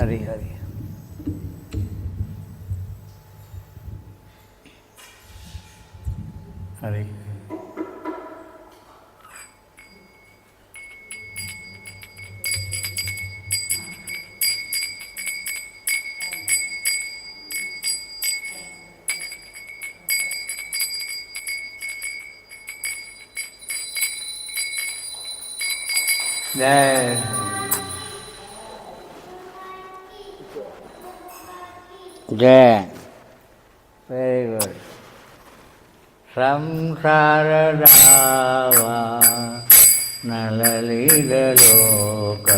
हरि हरि हरि जय जय very good संसार दावा नललीलोक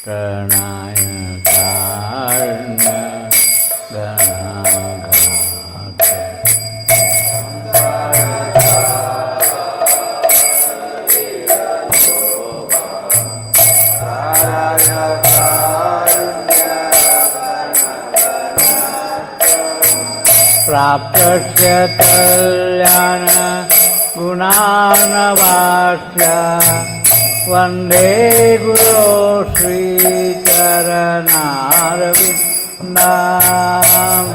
प्रणाय कारण्य गणाघात प्राप्तस्य कल्याण गुणानवास्य वन्दे गुरो श्रीचरणारविन्दां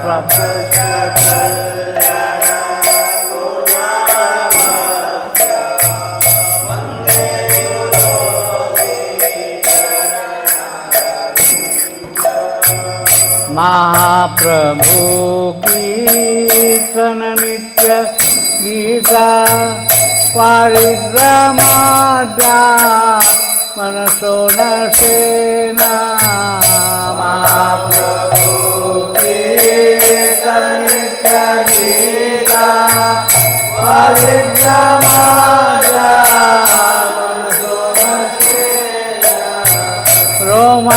प्राप्तस्य कल्याण गुणानवास्य वन्दे गुरो महाप्रभु कीर्तन नित्य गीता पारिग्रमाद्या मनसो न सेना महाप्रभु कीर्तन नित्य गीता पारिग्रमाद्या मनसो न सेना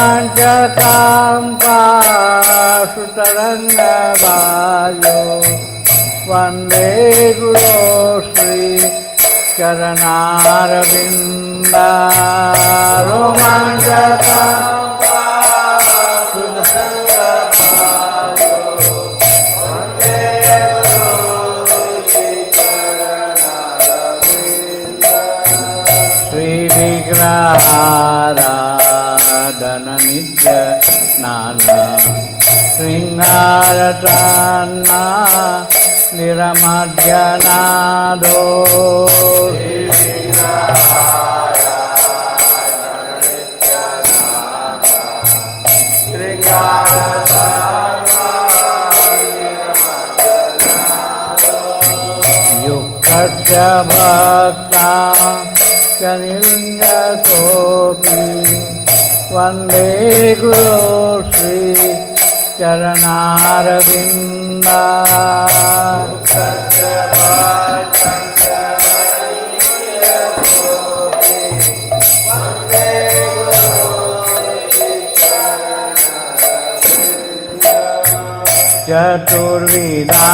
रोमाञ्चकां सुतरङ्गबालो वन्दे गुरो श्री चरणारविन्दा रोमाञ्चकां सुतरङ्गबालो वन्दे गुरो श्री चरणारविन्दा श्रीविग्रहाराधन नित्य नाना शृंगारतान्ना निरमध्यनादो युक्तस्य भक्ता च निलिङ्गतोऽपि वन्दे गुरो श्री चरणारविन्दा चतुर्विधा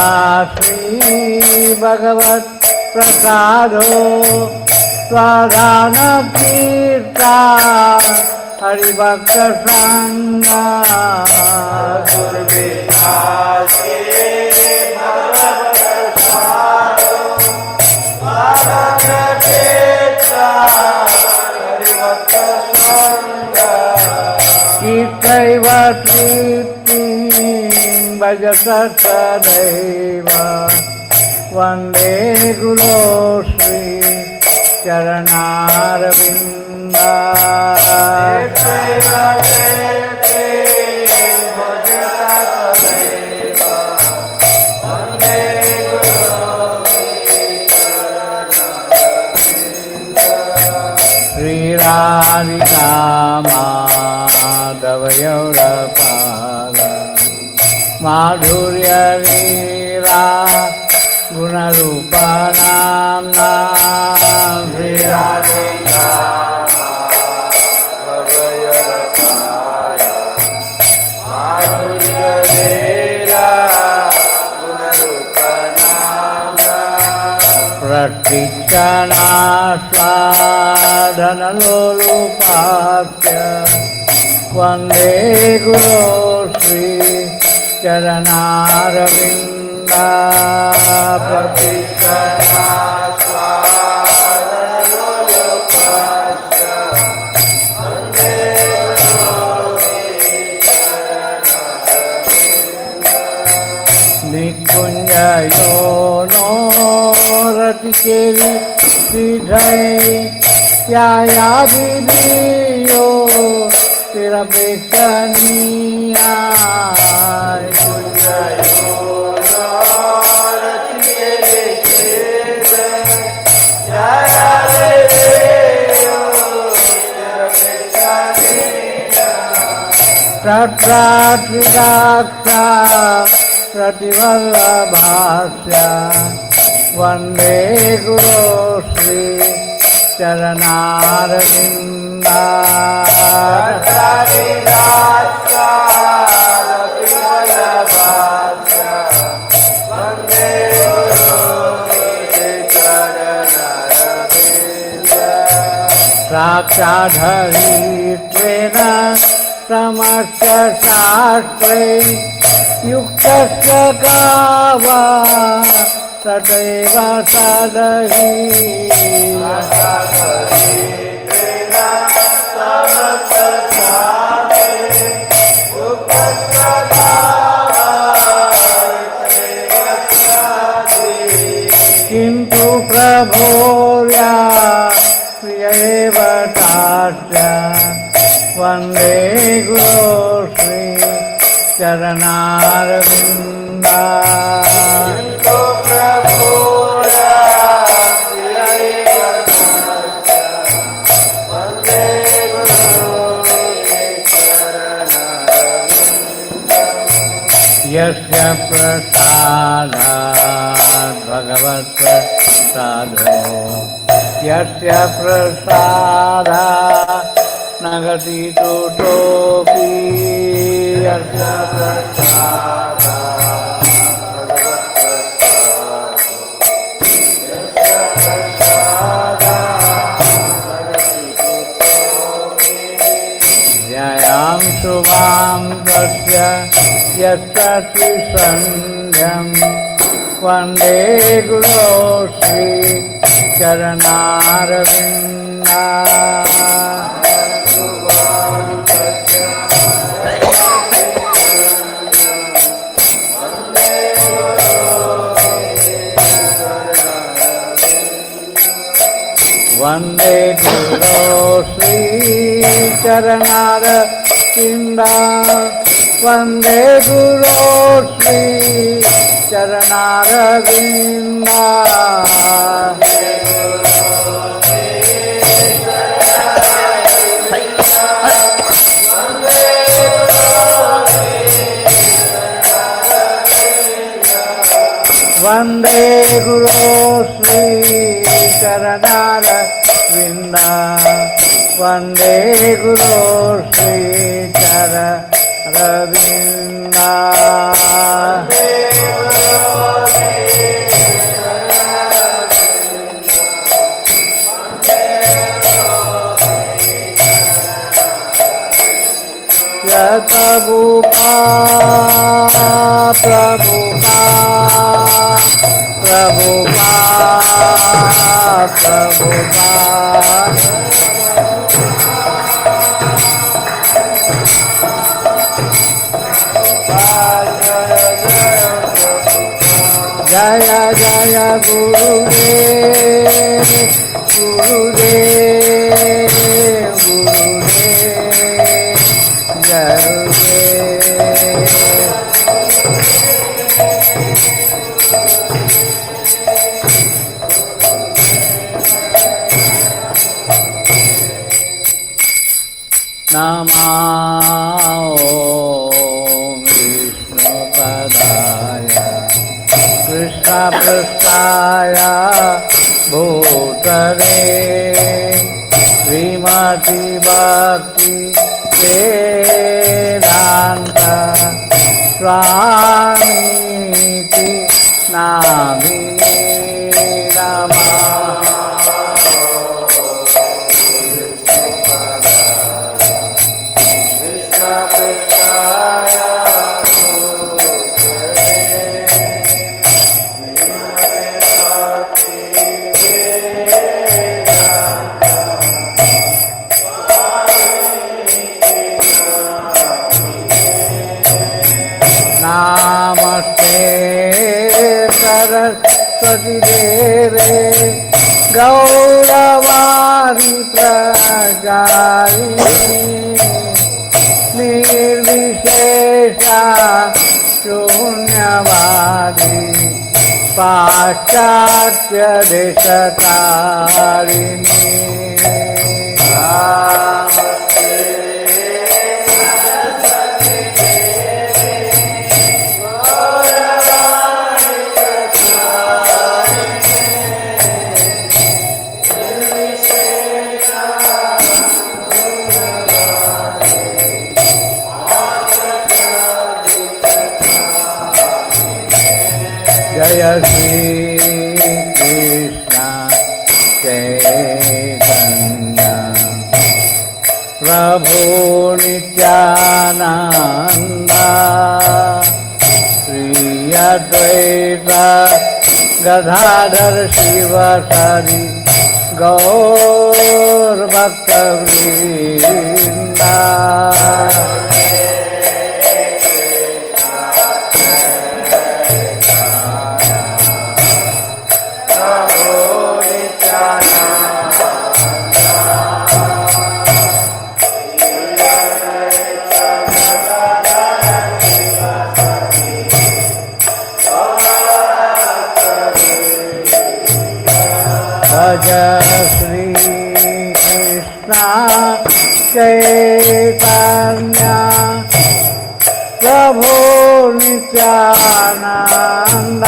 श्री भगवत् प्रसादो स्वादान कीर्ता हरिभक्त संगा चतुर्विधा श्री भगवत् प्रसादो स्वादान कीर्ता हरिभक्त संगा कीर्तैव कीर्तिं भजत सदैव वन्दे गुरो श्री चरणारविन्दा श्रीराधिका माधवयौरपाद माधुर्य लीला गुणरूपा नाम्ना श्रीराधिका माधवयौरपाद माधुर्य लीला गुणरूपा नाम्ना प्रतीक्षणास्वादनलोलुपास्य वन्दे गुरो श्री चरणारविन्दा प्रतीक्षणास्वादनलोलुपास्य वन्दे गुरो श्री નો રતિ કેવી પીઠઈ ક્યા દીદીઓ તેરા પેશનિયા Pratridaksha Prativallabhasya Vande Guru Sri Charanaravinda Pratridaksha Prativallabhasya Vande Guru Sri Charanaravinda Sakshadharitvena Samasya Shastre Yuktasya Gava Sadeva Sadahi Sakshadharitvena Samasya Shastre Yuktasya Gava Sadeva Sadahi Kintu Prabhorya Priyeva Tasya Vande Guru Sri Charanaravinda Kintu Prabhuya Vande Guru Sri Charanaravinda Yasya Prasadat Bhagavat Prasado Yasya Prasadat Nagati Tutopi Yasya Prasada Yasya Prasada Nagati Tutopi Jayam Shubham Tasya Yasya Sandhyam Vande Guru Sri Charanaravinda Vande Guru Sri Charanaravinda Vande Guru Sri Charanaravinda Vande Guru Sri Charanaravinda Vande Guru Sri Charanaravinda Prabhupada Jaya Jaya Gurudev Gurudev Gurudev Jaya Namah Om Vishnu Padaya Krishna Prasthaya Bhutale Srimati Bhakti Vedanta Swamiti Namine Namah Namaste प्रतिदेवे गौरवारि प्रजारिणी निर्विशेषा शून्यवादी पाश्चात्य देशतारिणी जय श्री कृष्ण चैतन्य प्रभु नित्यानंद श्री अद्वैत गदाधर शिवसरि गौर भक्तवृंद भज श्री कृष्ण चैतन्य प्रभु नित्यानंद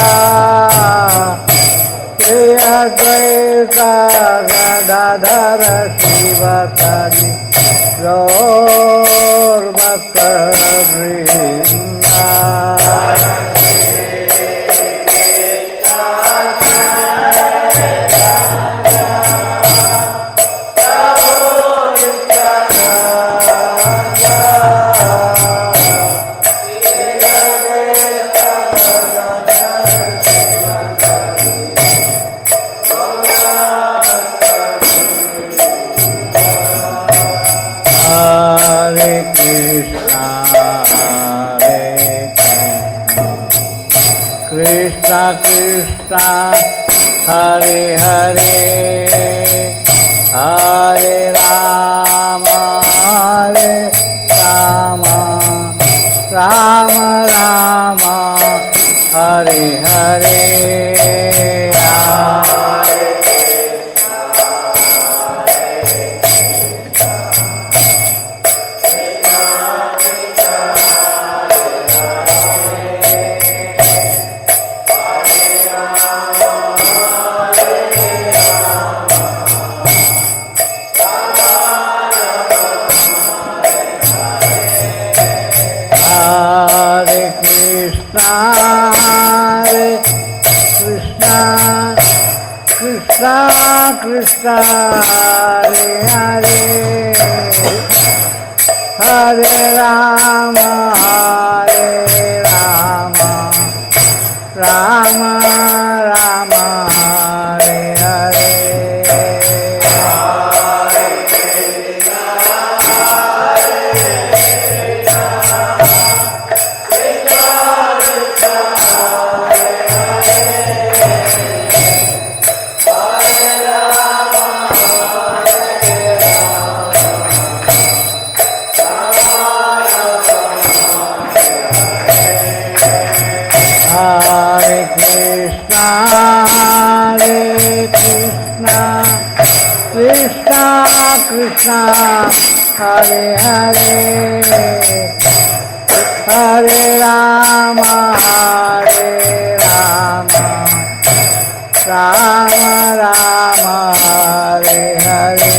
श्री अद्वैत गदाधर शिवसरि गौर भक्तवृंद Krishna Krishna Hare Hare Hare Rama Hare Rama Rama Rama Hare Hare Krishna Krishna Hare Hare Hare Rama Hare Rama Rama Rama Hare Hare Krishna Hare Hare Hare Rama Hare Rama Rama Rama Hare Hare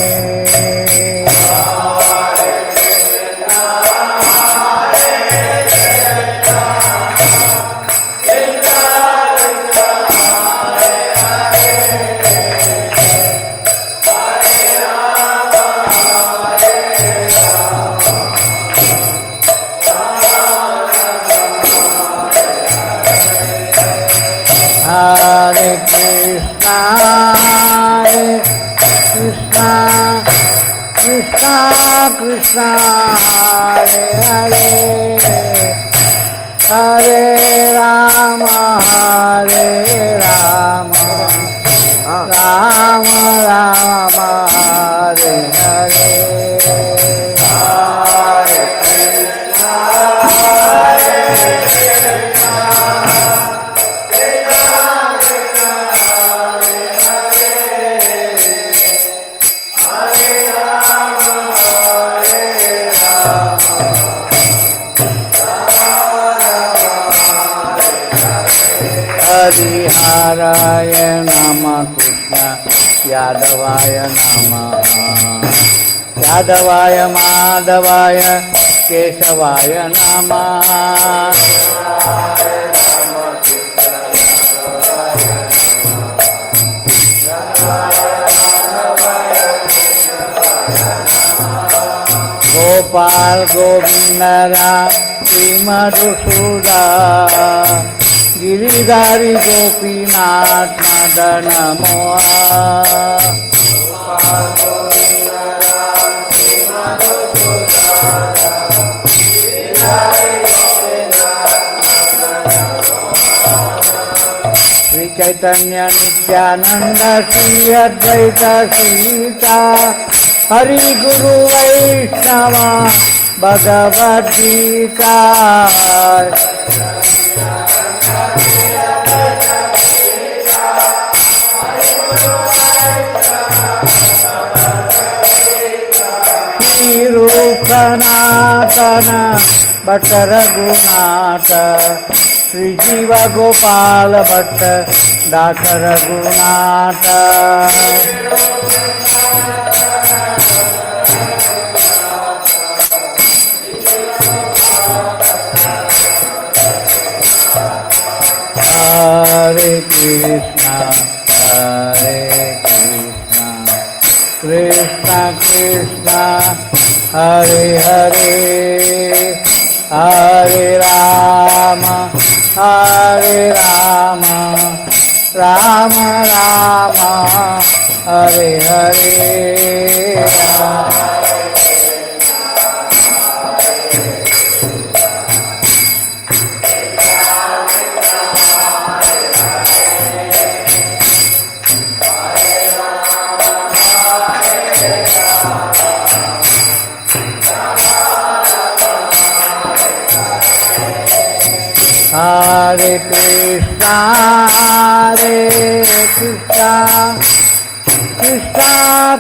Hare Krishna, Hare Krishna, Krishna Krishna, Hare Hare, Hare Rama, Hare Rama, Rama Rama, Hare Hare. Hariharaya Nama Krishna Yadavaya Nama Yadavaya Madhavaya Keshavaya Nama Gopal Govindara Madhusudan Giridhari Gopinath Madana Moha Sri Chaitanya Nityananda Sri Advaita Sita Hari Guru Vaishnava Bhagavad Gita Sanatana Bhatta Raghunatha Sri Jiva Gopala Bhatta Dasa Raghunatha Hare Krishna Hare Krishna Krishna Hare Hare Hare Rama Hare Rama Rama Rama Hare Hare Hare Krishna, Hare Krishna, Krishna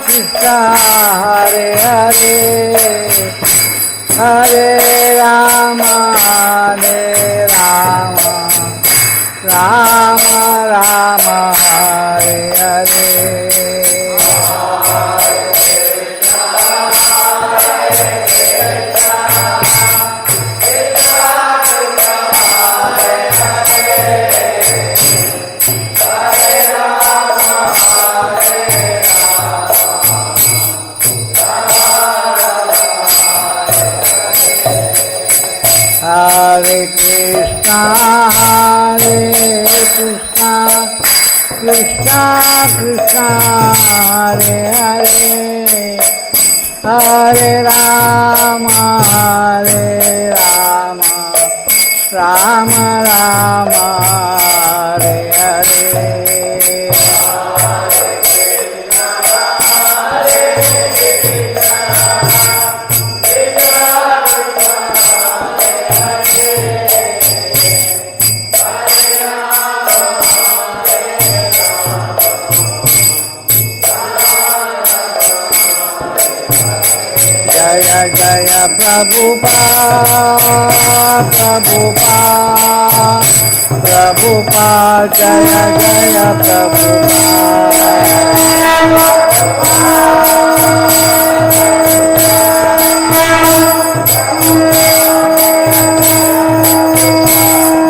Krishna, Hare Hare, Hare Rama, Hare Rama, Rama Rama, Hare Hare. Hare Krishna, Hare Krishna, Krishna Krishna, Hare Hare, Hare Rama, Hare Rama, Rama Rama, Hare Hare. Jaya Jaya Prabhupada, Prabhupada, Prabhupada, Jaya Jaya Prabhupada.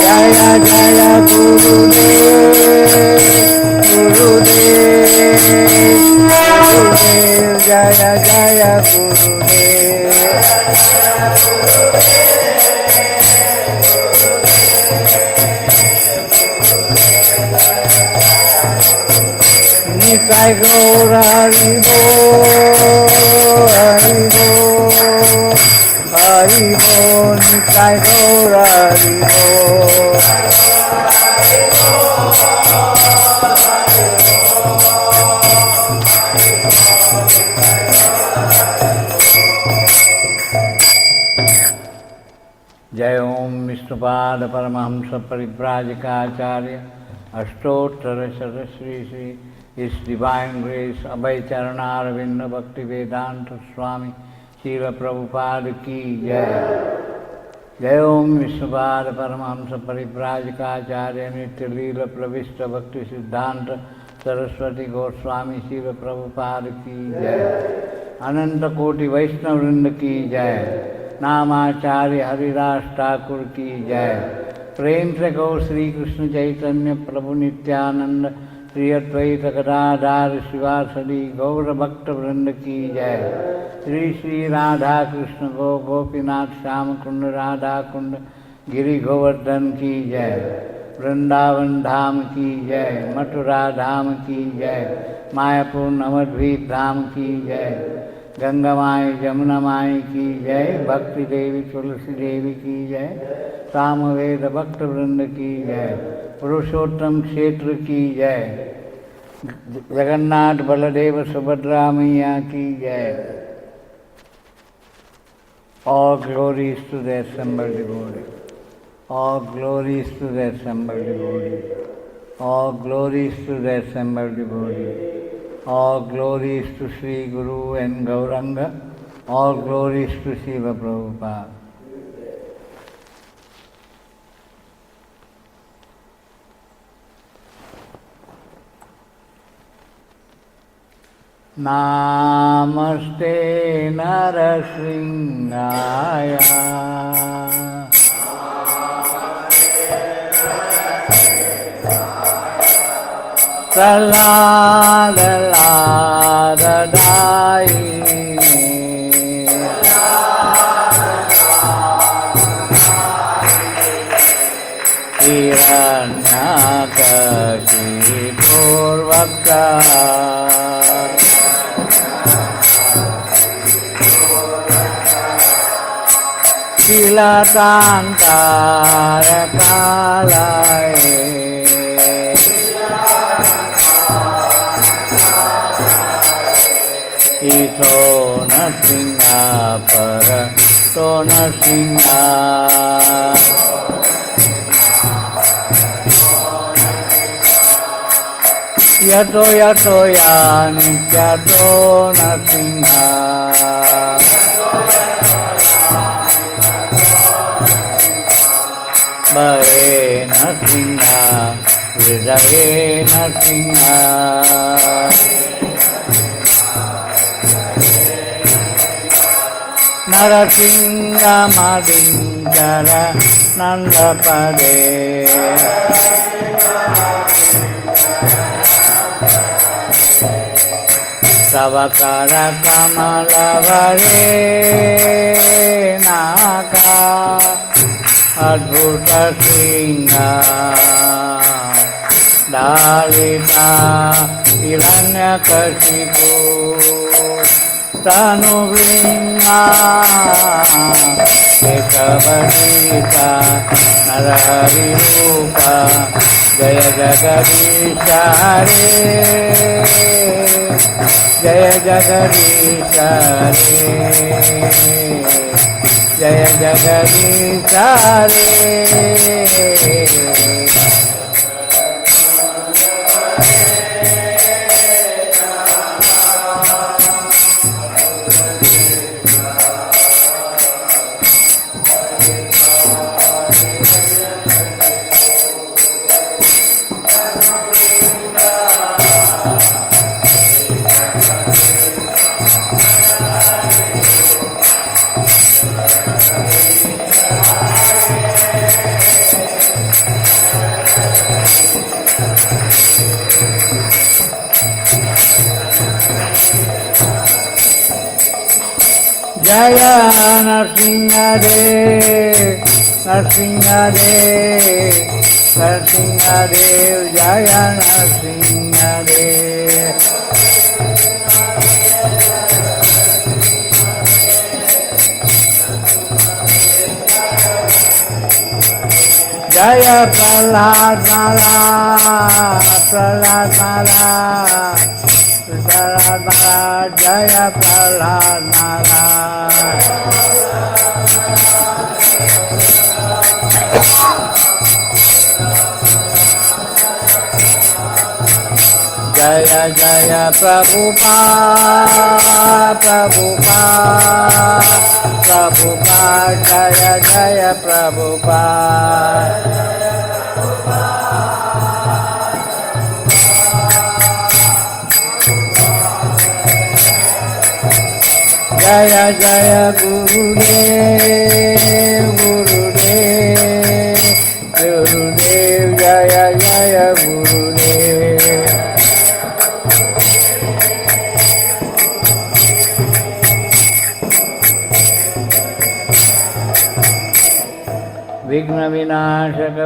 Jaya Jaya Gurudev, Gurudev, Gurudev, Jaya Jaya Gurudev. Nitai Gaura Hari Bo, Hari Bo, Hari बोल निताय गौर हरि बोल। जय ओम विष्णुपाद परमहंस परिव्राजकाचार्य अष्टोत्तर श्री श्री इस divine grace अभय चरणारविंद भक्ति वेदांत स्वामी शिव प्रभुपाद की जय। जय ओम विष्णुपाद परमहंस परिव्राजकाचार्य नित्य लील प्रविष्ट भक्ति सिद्धांत सरस्वती गोस्वामी शिव प्रभुपाद की जय। अनंत कोटि वैष्णव वृंद की जय। नामाचार्य हरिदास ठाकुर की जय। प्रेम से गौ श्री कृष्ण चैतन्य प्रभु नित्यानंद श्री अद्वैत गदाधर शिवासदि गौर भक्त वृंद की जय। श्री श्री राधा कृष्ण गो गोपीनाथ श्याम कुंड राधा कुंड गिरि गोवर्धन की जय। वृंदावन धाम की जय। मथुरा धाम की जय। मायापुर नवद्वीप धाम की जय। गंगा माई जमुना माई की जय। भक्ति देवी तुलसी देवी की जय। सामवेद भक्त वृंद की जय। पुरुषोत्तम क्षेत्र की जय। जगन्नाथ बलदेव सुभद्रा मैया की जय। All glories to the assembled devotees. All glories to the assembled devotees. All glories to the assembled devotees. All glories to Sri Guru and Gauranga. All glories to Shiva Prabhupada. Namaste Narasingaya. Saladadadai Hiranyakashipurvaka Kilatantarakalaya Ito nasinga para to nasinga Yato yato ya nityato nasinga Bare nasinga Hridaye nasinga Narasinga Madingara Nandapade Savakara Kamalavare Naka Adbhuta Singha Dalita Hiranyakashipu Tanuvringa Ekavadita Narahari Rupa Jaya Jagadisha Hare Jaya Jagadisha Hare Jaya Jagadisha Hare Jaya Narsingadev, Narsingadev, Narsingadev, Jaya Narsingadev. जय प्रहलाद महाराज, प्रहलाद महाराज, प्रहलाद महाराज, जय प्रहलाद महाराज। जय जय प्रभुपाद, प्रभुपाद, प्रभुपाद, जय जय प्रभुपाद। जय जय गुरुदेव, गुरुदेव, गुरुदेव, जय जय गुरुदेव। विघ्न विनाशक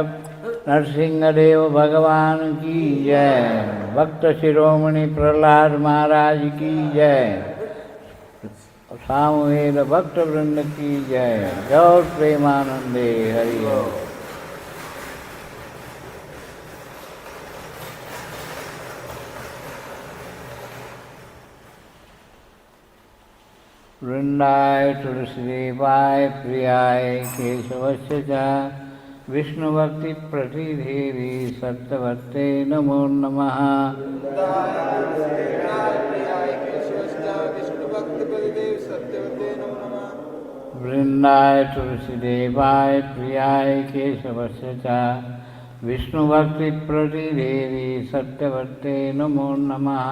नरसिंहदेव भगवान की जय। भक्त शिरोमणि प्रहलाद महाराज की जय। सामवेद भक्त वृंद की जय। गौर प्रेमानंदे हरि ओम। वृंदाय तुलसीदेवाय प्रियाय केशवस्य च विष्णुभक्ति प्रतिदेवी सत्यवत्ते नमो नमः। वृंदाय तुलसीदेवाय प्रियाय केशवस्य च विष्णुभक्ति प्रतिदेवी सत्यवत्ते नमो नमः।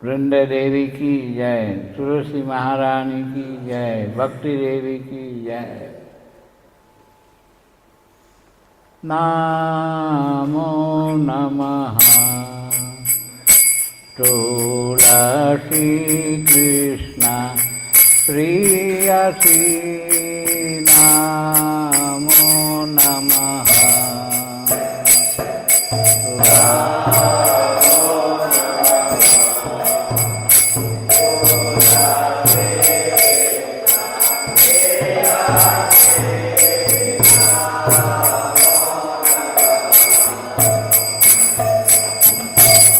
वृंद देवी की जय। तुलसी महारानी की जय। भक्ति देवी की जय। नमो नमः। तुलसी कृष्ण प्रियसी नमो नमः।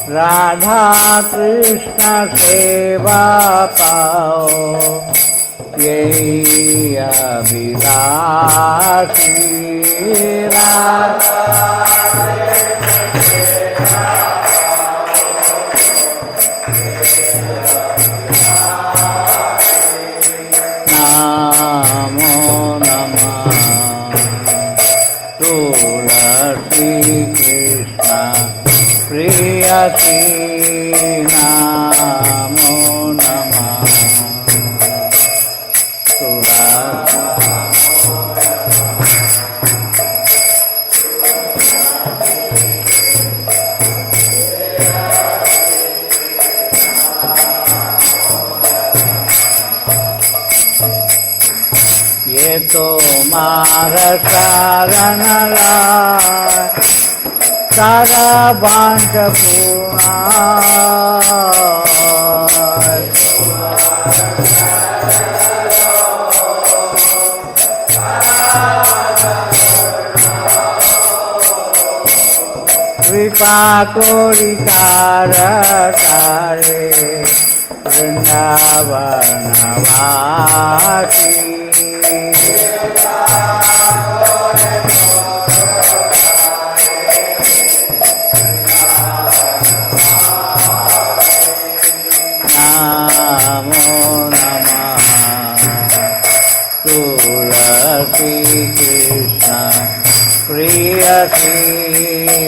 राधा कृष्ण सेवा पाओ यही अभिलाषी। नमो नमः। तुलसी कृष्ण प्रियसी नमो नमः। ये तो मार शरण लाए सारा बांध पूर्णा। कृपा कोरि तारे वृंदावनवासी। नमो नमः। तुलसी कृष्ण प्रियसी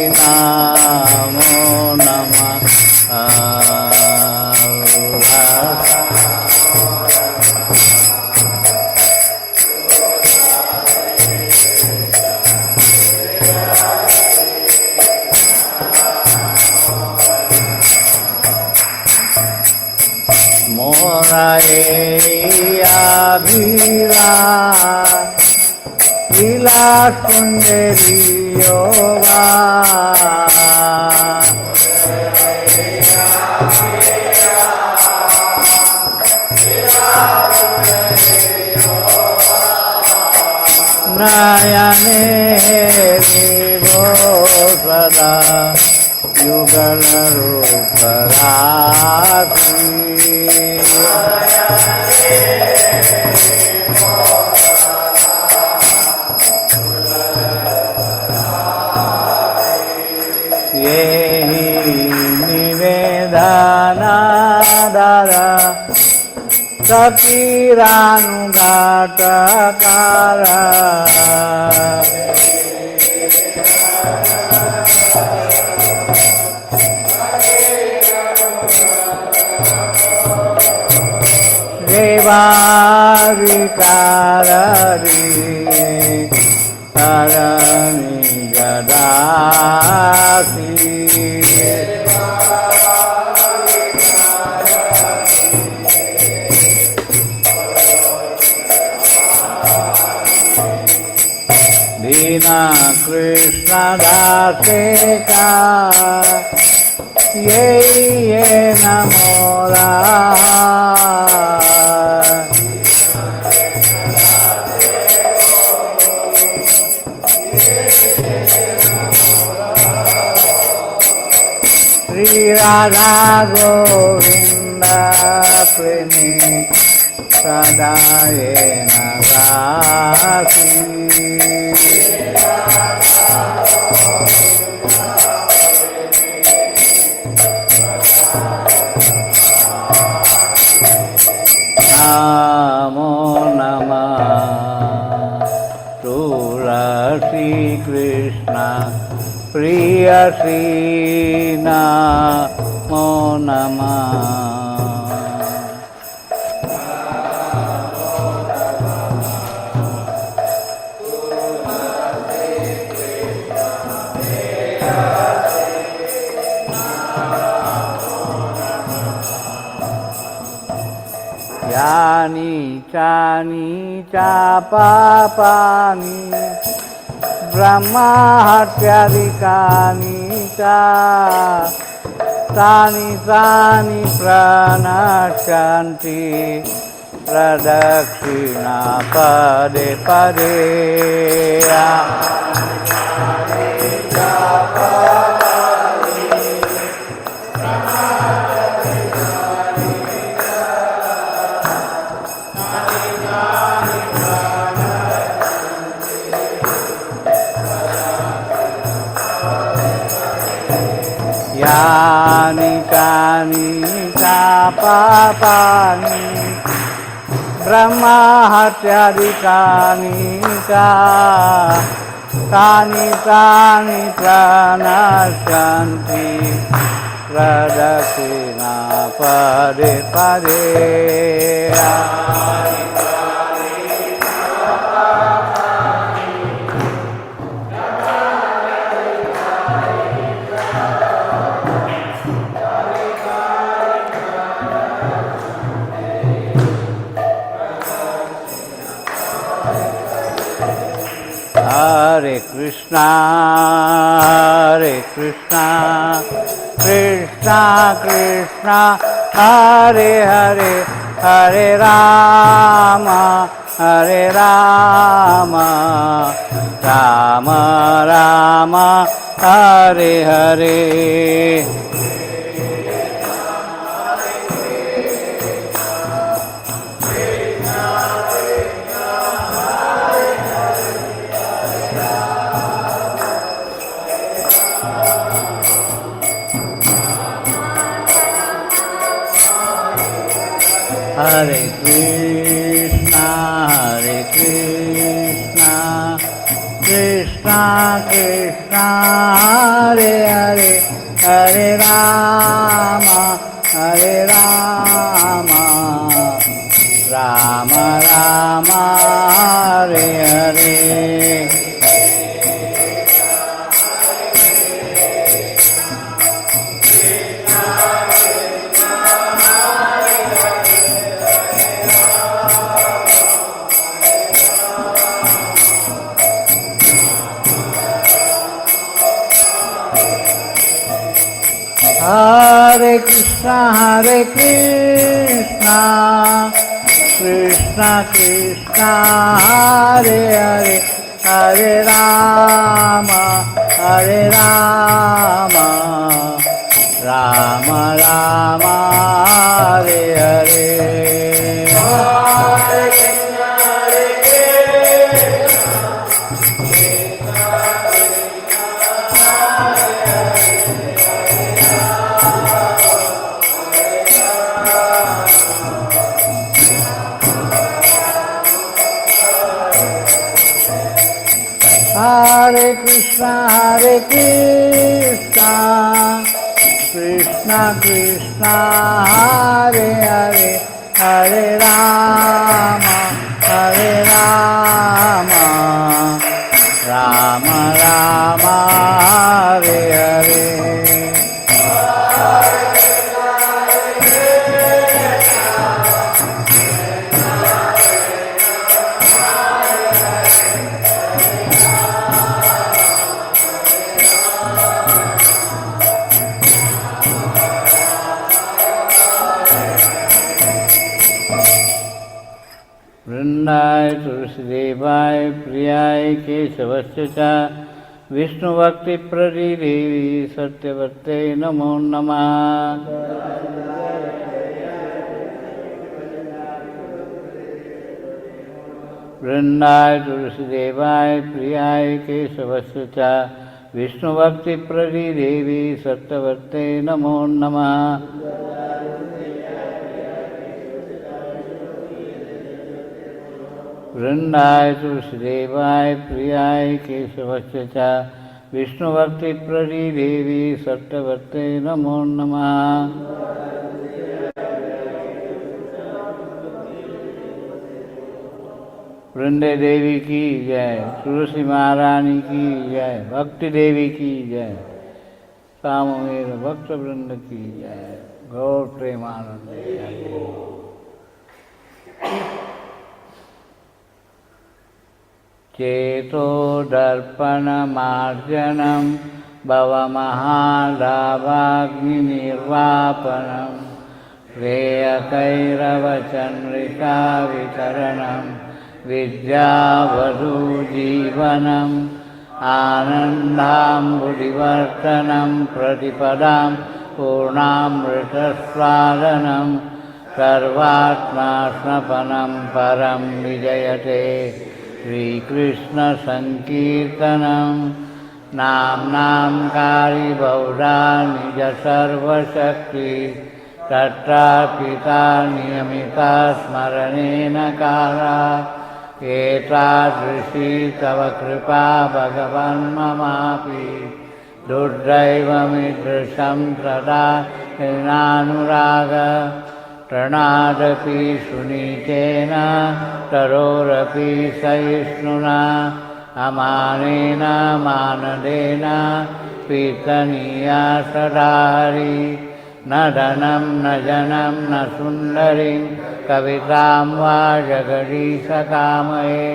नमो नमः। विलास कुंजरियो नयने देवो सदा युगल रूप राशि निवेदनादरा सतीरानुघातकारा देवाविकाररी तरणी गदासी दीना कृष्ण दासे का ये नमोरा श्री राधा गोविंद प्रेमी सदा ये नगासी नमो नमः तुलसी कृष्ण प्रियसी नमो नमः यानी चानी चा पापानि ब्रह्मा हत्यादिकानि चा तानि तानि प्रणश्यन्ति प्रदक्षिणा पदे पदे यानि कानि चा पापानि ब्रह्मा हत्यादिकानि चा तानि तानि प्रणश्यन्ति प्रदक्षिणा पदे पदे Hare Krishna, Krishna Krishna, Hare Hare, Hare Rama, Rama Rama, Hare Hare. Hare Krishna, Krishna Krishna, Hare Hare, Hare Rama, Rama Rama, Hare Hare. Hare Krishna, Krishna Krishna, Hare Hare, Hare Rama, Hare Rama, Rama Rama, Hare Hare. Hare Krishna, Krishna Krishna, Hare Hare, Hare Rama, Rama Rama, Hare Hare. वृंदाय तुलसीदेवाय प्रियाय केशवस्य च विष्णुभक्तिप्रदिदेवी सत्यवत्यै नमो नमः। वृंदाय तुलसीदेवाय प्रियाय केशवस्य च विष्णुभक्तिप्रदिदेवी सत्यवत्यै नमो नमः। वृंदाय तुलसीदेवाय प्रियाय केशवस्य च विष्णुभक्तिप्रदिदेवी सत्यवत्यै नमो नमः। वृंदे देवी की जय, तुलसी महारानी की जय, भक्ति देवी की जय, सामवेद भक्त वृंद की जय, गौर प्रेमानंद जय। चेतो दर्पणमार्जनं भवमहालाभाग्निर्वापनं श्रेयकैरवचन्द्रिका वितरणं विद्यावधूजीवनम् आनन्दाम्बुधिवर्धनं प्रतिपदां पूर्णामृतस्वादनं सर्वात्मास्नपनं परं विजयते श्रीकृष्णसङ्कीर्तनं नाम्नां कारिबहुधा निज सर्वशक्ति तत्रापिता नियमिता स्मरणेन काला एतादृशी तव कृपा भगवन्ममापि दुर्दैवमीदृशं सदा नानुराग प्रणादपि सुनीतेन तरोरपि सहिष्णुना अमानेन मानदेन कीर्तनीया सदा हरि न धनं न जनं न सुन्दरीं कवितां वा जगदीशकामये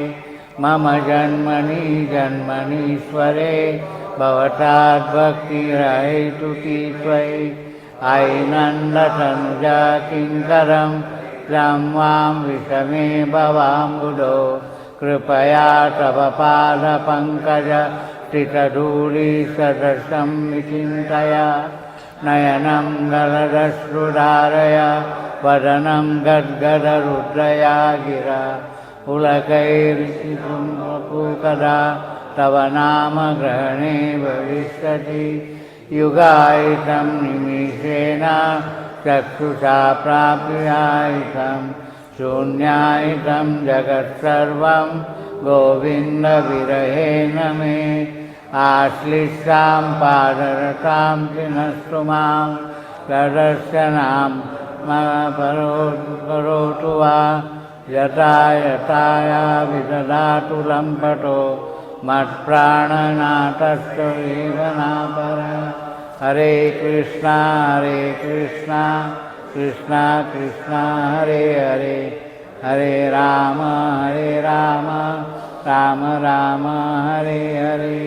मम जन्मनि जन्मनीश्वरे भवताद्भक्तिरहेतुकी त्वयि आयिनन्दतनुजा किङ्करं त्वं वां विषमे भवाम्बुधो कृपया तव पादपङ्कज स्थितधूलिसदृशं विचिन्तय नयनं गलदश्रुधारय वदनं गद्गदरुद्रया गिरा पुलकैर्चिपुकदा तव नाम ग्रहणे भविष्यति युगायितं निमिषेण चक्षुषा प्राप्यायितं शून्यायितं जगत्सर्वं गोविन्दविरहेण मे आश्लिष्टां पादरतां चिनस्तु मां प्रदर्शनां करोतु वा यथा यथाया विदधातु लम्पटो मत्प्राणनाथस्य जीवनापर हरे Krishna Krishna Krishna Hare Hare Hare Ram Ram Ram Hare Hare.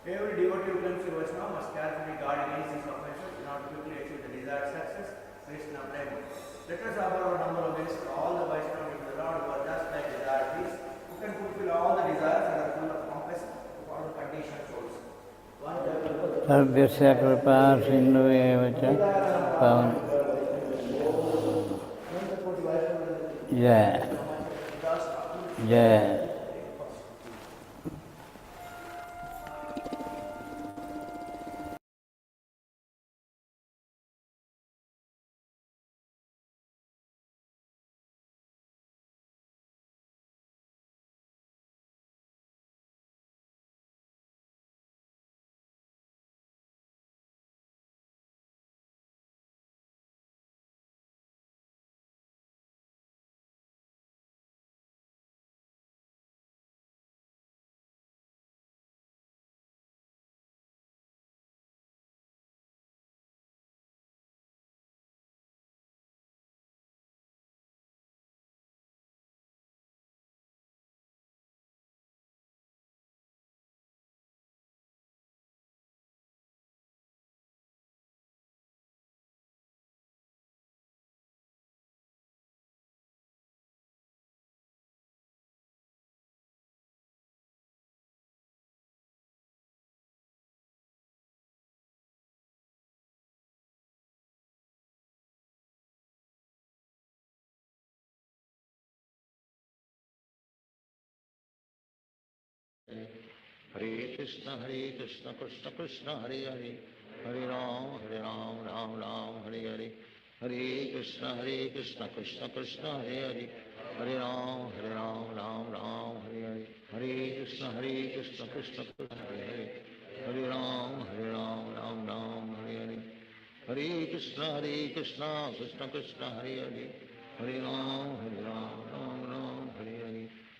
Every devotee who comes to Vaishnava must carefully guard against these offenses in order to quickly achieve the desired success. Krishna Prema. Let us offer our number of ways to all the Vaishnavas of the Lord who are just like desired beings, who can fulfill all the desires and are full of compassion to all the conditioned souls. सर्वस्य कृपा सिंधु एव च पवन जय जय Hare Krishna Krishna Krishna Hare Hare Hare Ram Ram Ram Hare Hare Hare Krishna Krishna Krishna Hare Hare Hare Ram Ram Ram Hare Hare Hare Krishna Krishna Krishna Hare Hare Hare Ram Ram Ram Hare Hare Hare Krishna Krishna Krishna Hare Hare Hare Ram Ram Ram Hare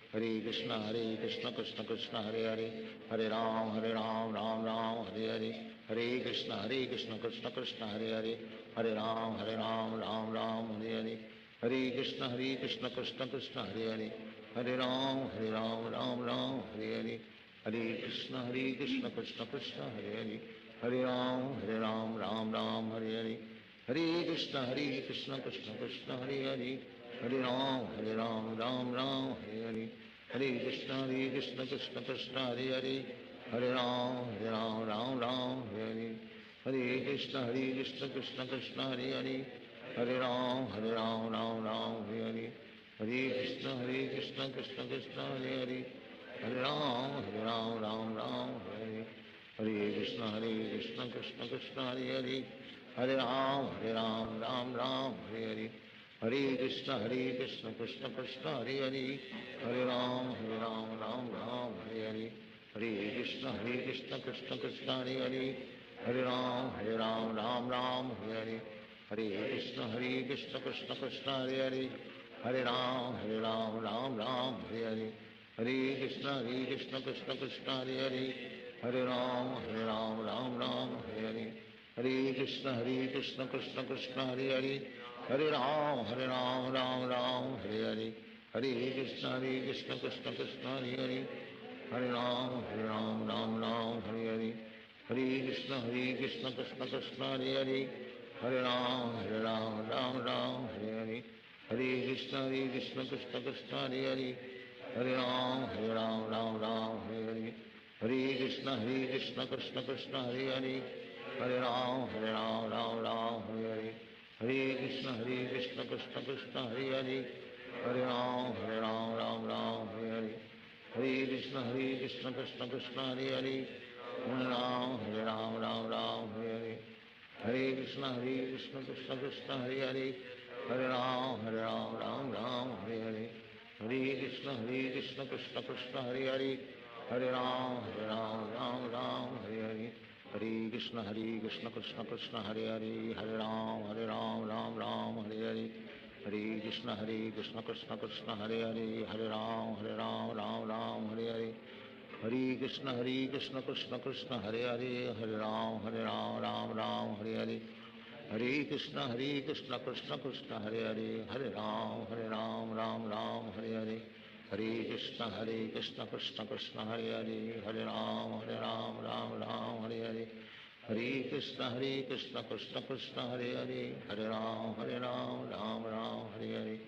Hare Hare Krishna Krishna Krishna Hare Hare Hare Ram Ram Ram Hare Hare Hare Krishna Krishna Krishna Hare Hare Hare Ram Ram Ram Hare Hare Hare Krishna Krishna Krishna Hare Hare Hare Ram Ram Ram Hare Hare Hare Krishna Krishna Krishna Hare Hare Hare Ram Ram Ram Hare Hare Hare Krishna Krishna Krishna Hare Hare Hare Ram Ram Ram Hare Hare Hare Krishna Krishna Krishna Hare Hare Hare Ram Ram Ram Hare Hare Hare Krishna Krishna Krishna Hare Hare Hare Ram Ram Ram Hare Hare Hare Krishna Krishna Krishna Hare Hare Hare Ram Ram Ram Hare Hare Hare Krishna Krishna Krishna Hare Hare Hare Ram Ram Ram Hare Hare Hare Krishna Krishna Krishna Hare Hare Hare Ram Ram Ram Hare Hare Hare Krishna Krishna Krishna Hare Hare Hare Ram Ram Ram Hare Hare Hare Krishna Krishna Krishna Hare Hare Hare Ram Ram Ram Hare Hare Hare Krishna Krishna Krishna Hare Hare Hare Ram Ram Ram Hare Hare Hare Krishna Krishna Krishna Hare Hare Hare Ram Ram Ram Hare Hare Hare Krishna Krishna Krishna Hare Hare Hare Ram Ram Ram Hare Hare Hare Krishna Krishna Krishna Hare Hare Hare Ram Ram Ram Hare Hare Hare Krishna Krishna Krishna Hare Hare Hare Ram Ram Ram Hare Hare Hare Krishna Krishna Krishna Hare Hare Hare Ram Ram Hare Hare Hare Krishna Krishna Krishna Hare Hare Hare Ram Ram Hare Hare Hare Krishna Krishna Krishna Hare Hare Hare Ram Ram Hare Hare Hare Krishna Krishna Krishna Hare Hare Hare Ram Ram Hare Hare Hare Krishna Krishna Krishna Hare Hare Hare Ram Ram Hare Hare Hare Krishna Krishna Krishna Hare Hare Hare Ram Ram Hare Hare Hare Krishna Krishna Krishna Hare Hare Hare Ram Ram Hare Hare Hare Krishna Krishna Krishna Hare Hare Hare Ram Ram Hare Hare Hare Krishna Krishna Krishna Hare Hare Hare Ram Ram Hare Hare Hare Krishna Krishna Krishna Hare Hare Hare Ram Ram Krishna Krishna Krishna Hare Hare, Hare Ram Ram Ram Hare Hare,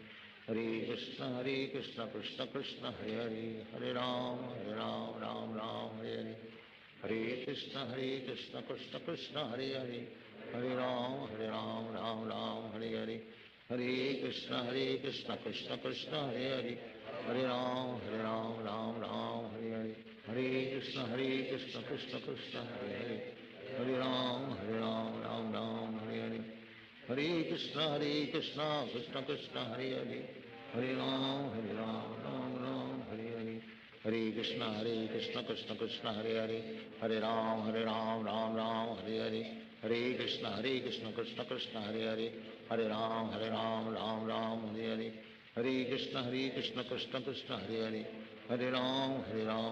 Hare Krishna Krishna Krishna Hare Hare, Hare Ram Ram Ram Hare Hare, Hare Krishna Krishna Krishna Hare Hare, Hare Ram Ram Ram Hare Hare, Hare Krishna Krishna Krishna Hare Hare, Hare Ram Ram Ram Hare Hare, Hare Krishna Krishna Krishna Hare Hare, Hare Ram Ram Ram Hare Hare, Hare Krishna Krishna Krishna Hare Hare, Hare Ram Ram Ram Hare Hare, Hare Krishna Krishna Krishna Hare Hare, Hare Ram Ram Ram Hare Hare, Hare Krishna Krishna Krishna Hare Hare, Hare Ram Ram Ram Hare Hare, Hare Krishna Krishna Krishna Hare Hare, Hare Ram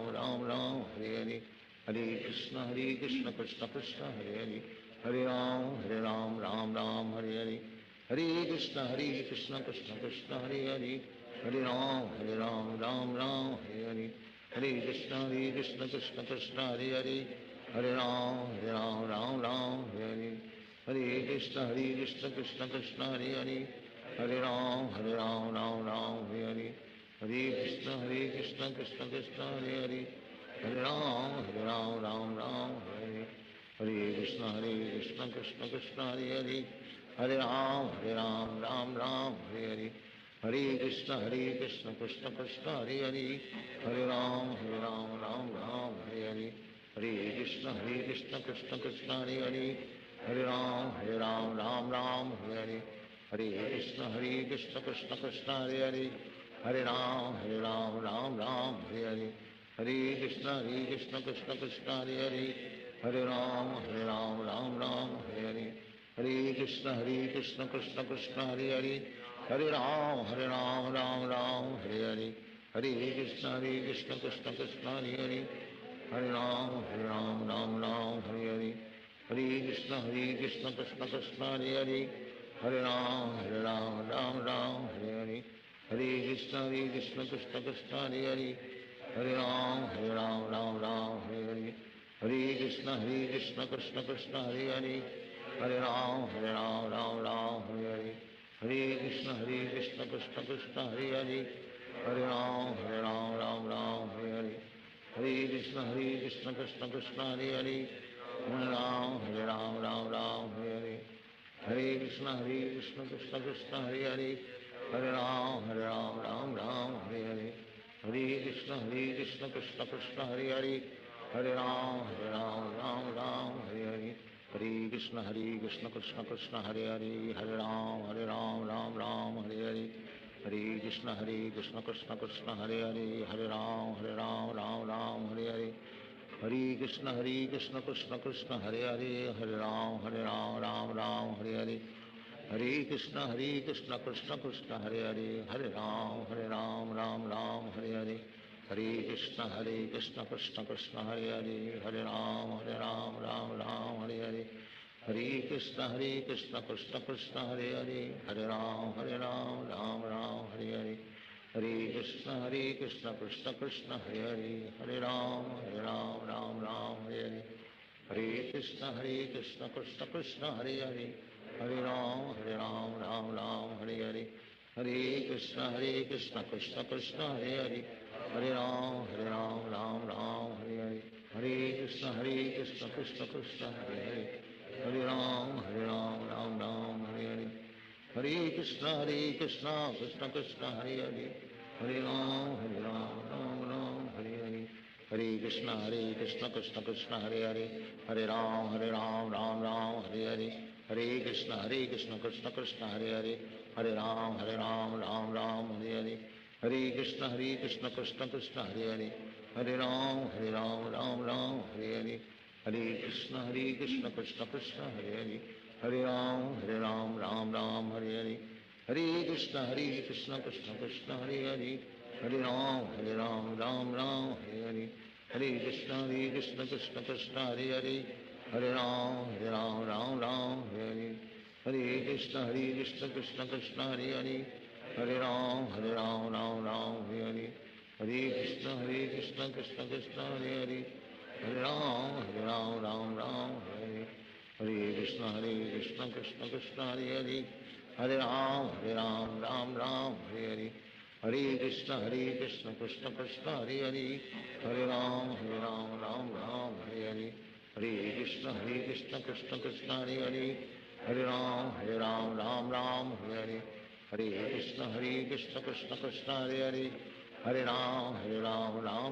Ram Ram Hare Hare, Hare Krishna Krishna Krishna Hare Hare, Hare Ram Ram Hare Hare, Hare Krishna Krishna Krishna Hare Hare, Hare Ram Ram Ram Hare Hare, Hare Krishna Krishna Krishna Hare Hare, Hare Ram Ram Hare Hare, Hare Krishna Krishna Krishna Hare Hare, Hare Ram Ram Hare Hare, Hare Krishna Krishna Krishna Hare Hare, Hare Ram Ram Hare, Hare Krishna Krishna Krishna Hare Hare, Hare Ram Ram Hare, Hare Krishna Krishna Krishna Hare Hare, Hare Ram Ram Hare, Hare Krishna Krishna Krishna Hare Hare, Hare Ram Ram Hare, Hare Krishna Krishna Krishna Hare Hare, Hare Ram Ram Hare, Hare Krishna Krishna Krishna Hare Hare, Hare Ram Ram Hare, Hare Krishna Krishna Krishna Hare Hare, Hare Ram Ram Hare, Hare Krishna Krishna Krishna Hare Hare, Hare Ram Ram Hare, Hare Krishna Krishna Krishna Hare Hare, Hare Ram Ram Hare, Hare Krishna Krishna Krishna Hare Hare, Hare Ram Ram Hare, Hare Krishna Krishna Krishna Hare Hare, Hare Ram Ram Hare, Hare Krishna Krishna Krishna Hare Hare, Hare Ram Ram Hare, Hare Krishna Krishna Krishna Hare Hare, Hare Ram Ram Hare, Hare Krishna Krishna Krishna Hare Hare, Hare Ram Ram Hare, Hare Krishna Krishna Krishna Hare Hare, Hare Ram Ram Hare, Hare Krishna Krishna Krishna Hare Hare, Hare Ram Ram Hare, Hare Krishna Krishna Krishna Hare Hare, Hare Ram Ram Hare, Hare Krishna Krishna Krishna Hare Hare, Hare Ram Ram Hare, Hare Krishna Krishna Krishna Hare Hare, Hare Ram Ram Hare, Hare Krishna Krishna Krishna Hare Hare, Hare Ram Ram Hare, Hare Krishna Krishna Krishna Hare Hare, Hare Ram Ram Hare, Hare Krishna Krishna Krishna Hare Hare, Hare Ram Ram Hare, Hare Krishna Krishna Krishna Hare Hare, Hare Ram Ram Hare, Hare Krishna Krishna Krishna Hare Hare, Hare Ram Ram Hare, Hare Krishna Krishna Krishna Hare Hare, Hare Ram Ram Hare, Hare Krishna Krishna Krishna Hare Hare, Hare Ram Ram Hare, Hare Krishna Krishna Krishna Hare Hare, Hare Ram Ram Hare, Hare Krishna Krishna Krishna Hare Hare, Hare Ram Ram Hare, Hare Krishna Krishna Krishna Hare Hare, Hare Ram Ram Hare, Hare Krishna Krishna Krishna Hare Hare, Hare Ram Ram Hare, Hare Krishna Krishna Krishna Hare Hare, Hare Ram Ram Hare, Hare Krishna Krishna Krishna Hare Hare, Hare Ram Ram Hare, Hare Krishna Krishna Krishna Hare Hare, Hare Ram Ram Hare, Hare Krishna Krishna Krishna Hare Hare, Hare Ram Ram Hare, Hare Krishna Krishna Krishna Hare Hare, Hare Ram Ram Ram Hare Hare, Hare Krishna Krishna Krishna Hare Hare, Hare Ram Ram Ram Hare Hare, Hare Krishna Krishna Krishna Hare Hare, Hare Ram Ram Hare Hare, Hare Krishna Krishna Krishna Hare Hare, Hare Ram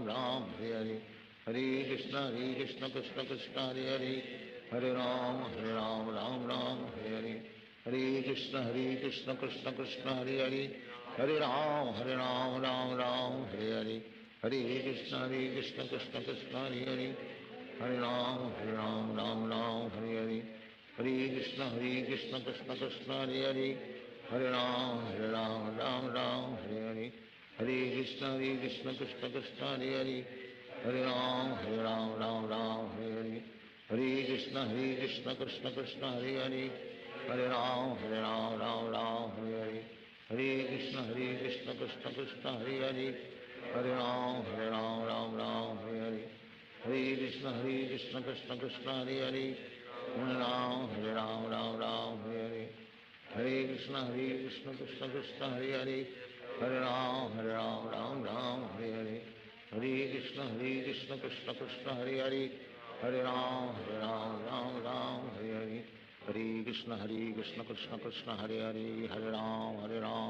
Ram Hare Hare, Hare Krishna Krishna Krishna Hare Hare, Hare Ram Ram Hare Hare, Hare Krishna Krishna Krishna Hare Hare, Hare Ram Ram Hare Hare, Hare Krishna Krishna Krishna Hare Hare, Hare Ram Ram Hare Hare, Hare Krishna Krishna Krishna Hare Hare, Hare Ram Ram Hare Hare, Hare Krishna Krishna Krishna Hare Hare, Hare Ram Ram Hare Hare, Hare Krishna Krishna Krishna Hare Hare, Hare Ram Ram Hare Hare, Hare Krishna Krishna Krishna Hare Hare, Hare Ram Ram Hare Hare, Hare Krishna Krishna Krishna Hare Hare, Hare Ram Hare Hare, Hare Krishna Krishna Krishna Hare Hare, Hare Ram Hare Hare, Hare Krishna Krishna Krishna Hare Hare, Hare Ram Hare Hare, Hare Krishna Krishna Krishna Hare Hare, Hare Ram Hare Hare, Hare Krishna Krishna Krishna Hare Hare, Hare Ram Hare Hare, Hare Krishna Krishna Krishna Hare Hare, Hare Ram Hare Hare,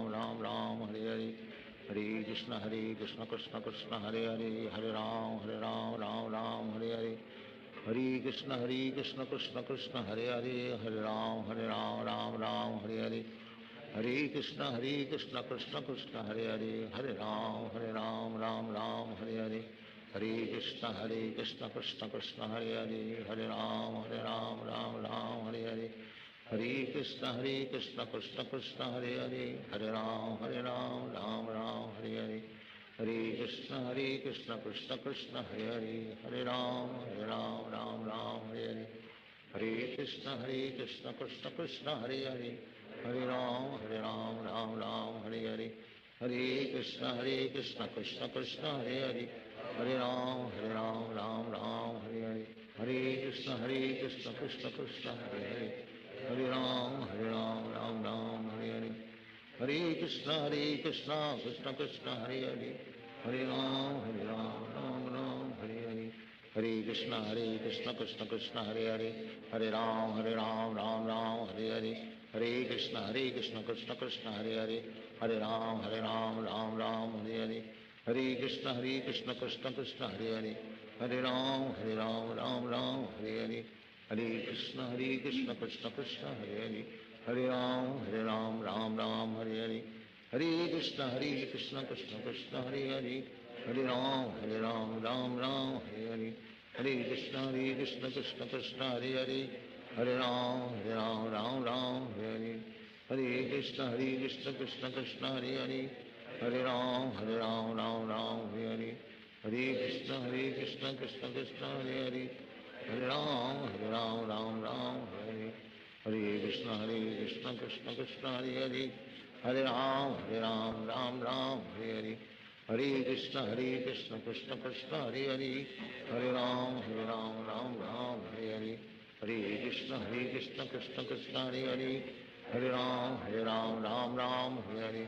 Hare Krishna Krishna Krishna Hare Hare, Hare Ram Hare Hare, Hare Krishna Krishna Krishna Hare Hare, Hare Ram Hare Hare, Hare Krishna Krishna Krishna Hare Hare, Hare Ram Hare Hare, Hare Krishna Krishna Krishna Hare Hare, Hare Ram Hare Hare, Hare Krishna Krishna Krishna Hare Hare, Hare Ram Hare Hare, Hare Krishna Krishna Krishna Hare Hare, Hare Ram Hare Hare, Hare Krishna Krishna Krishna Hare Hare, Hare Ram Hare Hare, Hare Krishna Krishna Krishna Hare Hare, Hare Ram Hare Hare, Hare Krishna Krishna Krishna Hare Hare, Hare Ram Hare Hare, Hare Krishna Krishna Krishna Hare Hare, Hare Ram Hare Hare, Hare Krishna Krishna Krishna Hare Hare, Hare Ram Hare Hare, Hare Krishna Krishna Krishna Hare Hare, Hare Ram Hare Hare, Hare Krishna Krishna Krishna Hare Hare, Hare Ram Hare Hare, Hare Krishna Krishna Krishna Hare Hare, Hare Ram Hare Hare, Hare Krishna Krishna Krishna Hare Hare, Hare Ram Hare Hare, Hare Krishna Krishna Krishna Hare Hare, Hare Ram Hare Hare, Hare Krishna Krishna Krishna Hare Hare, Hare Ram Hare Hare, Hare Krishna Krishna Krishna Hare Hare, Hare Ram Hare Hare, Hare Krishna Krishna Krishna Hare Hare, Hare Ram Hare Hare,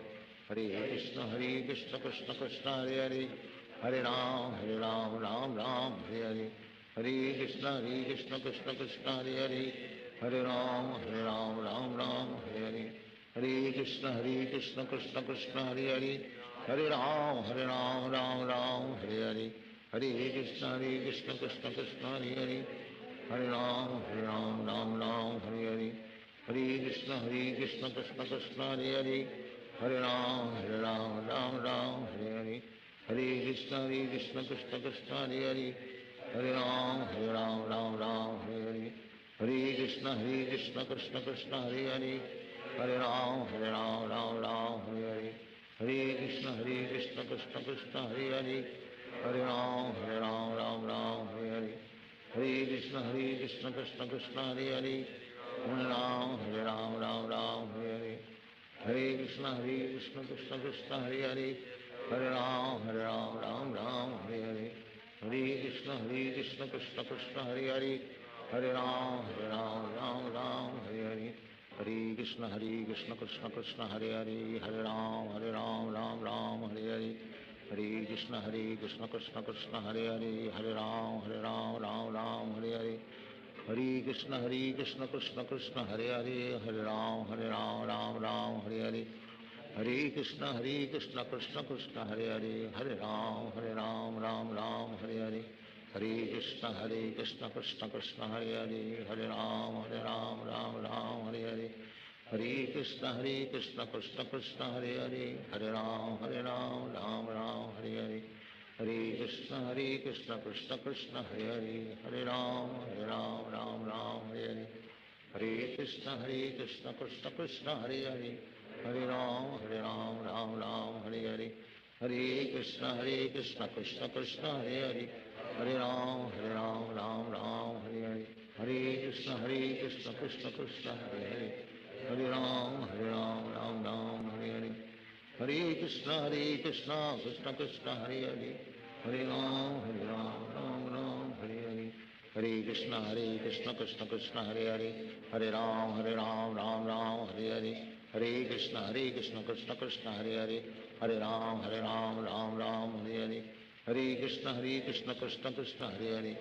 Hare Krishna Krishna Krishna Hare Hare, Hare Ram Hare Hare, Hare Krishna Krishna Krishna Hare Hare, Hare Ram Hare Hare, Hare Krishna Krishna Krishna Hare Hare, Hare Ram Hare Hare, Hare Krishna Krishna Krishna Hare Hare, Hare Ram Hare Hare, Hare Krishna Krishna Krishna Hare Hare, Hare Ram Hare Hare, Hare Krishna Krishna Krishna Hare Hare, Hare Ram Hare Hare, Hare Krishna Krishna Krishna Hare Hare, Hare Ram Hare Hare, Hare Krishna Krishna Krishna Hare Hare, Hare Ram Hare Hare, Hare Krishna Krishna Krishna Hare Hare, Hare Ram Hare Hare, Hare Krishna Krishna Krishna Hare Hare, Hare Ram Hare Hare, Hare Krishna Krishna Krishna Hare Hare, Hare Ram, Ram Ram, Hare Hare. Hare Krishna, Krishna Krishna, Hare Hare. Hare Ram, Ram Ram, Hare Hare. Hare Krishna, Krishna Krishna, Hare Hare. Hare Ram, Ram Ram, Hare Hare. Hare Krishna, Krishna Krishna, Hare Hare. Hare Ram, Ram Hare Hare. Hare Krishna, Krishna Krishna, Hare Hare. Hare Ram, Ram Hare Hare. Hare Krishna, Krishna Krishna, Hare Hare. Hare Ram, Ram Hare Hare. Hare Krishna, Krishna Krishna, Hare Hare. Hare Ram, Ram Hare Hare. Hare Krishna, Krishna Krishna, Hare Hare. Hare Ram, Ram Hare Hare. Hare Krishna, Krishna Krishna, Hare Hare. Hare Ram, Ram Hare Hare. Hare Krishna, Krishna Krishna, Hare Hare. Hare Ram, Ram Hare Hare. Hare Krishna, Krishna Krishna, Hare Hare. Hare Ram, Ram Hare Hare. Hare Krishna, Krishna Krishna, Hare Hare. Hare Ram, Ram Hare Hare. Hare Krishna, Krishna Krishna, Hare Hare. Hare Ram, Ram Hare Hare. Hare Krishna, Krishna Krishna, Hare Hare. Hare Ram, Ram Hare Hare. Hare Krishna, Krishna Krishna, Hare Hare. Hare Ram, Ram Hare Hare. Hare Krishna, Krishna Krishna, Hare Hare.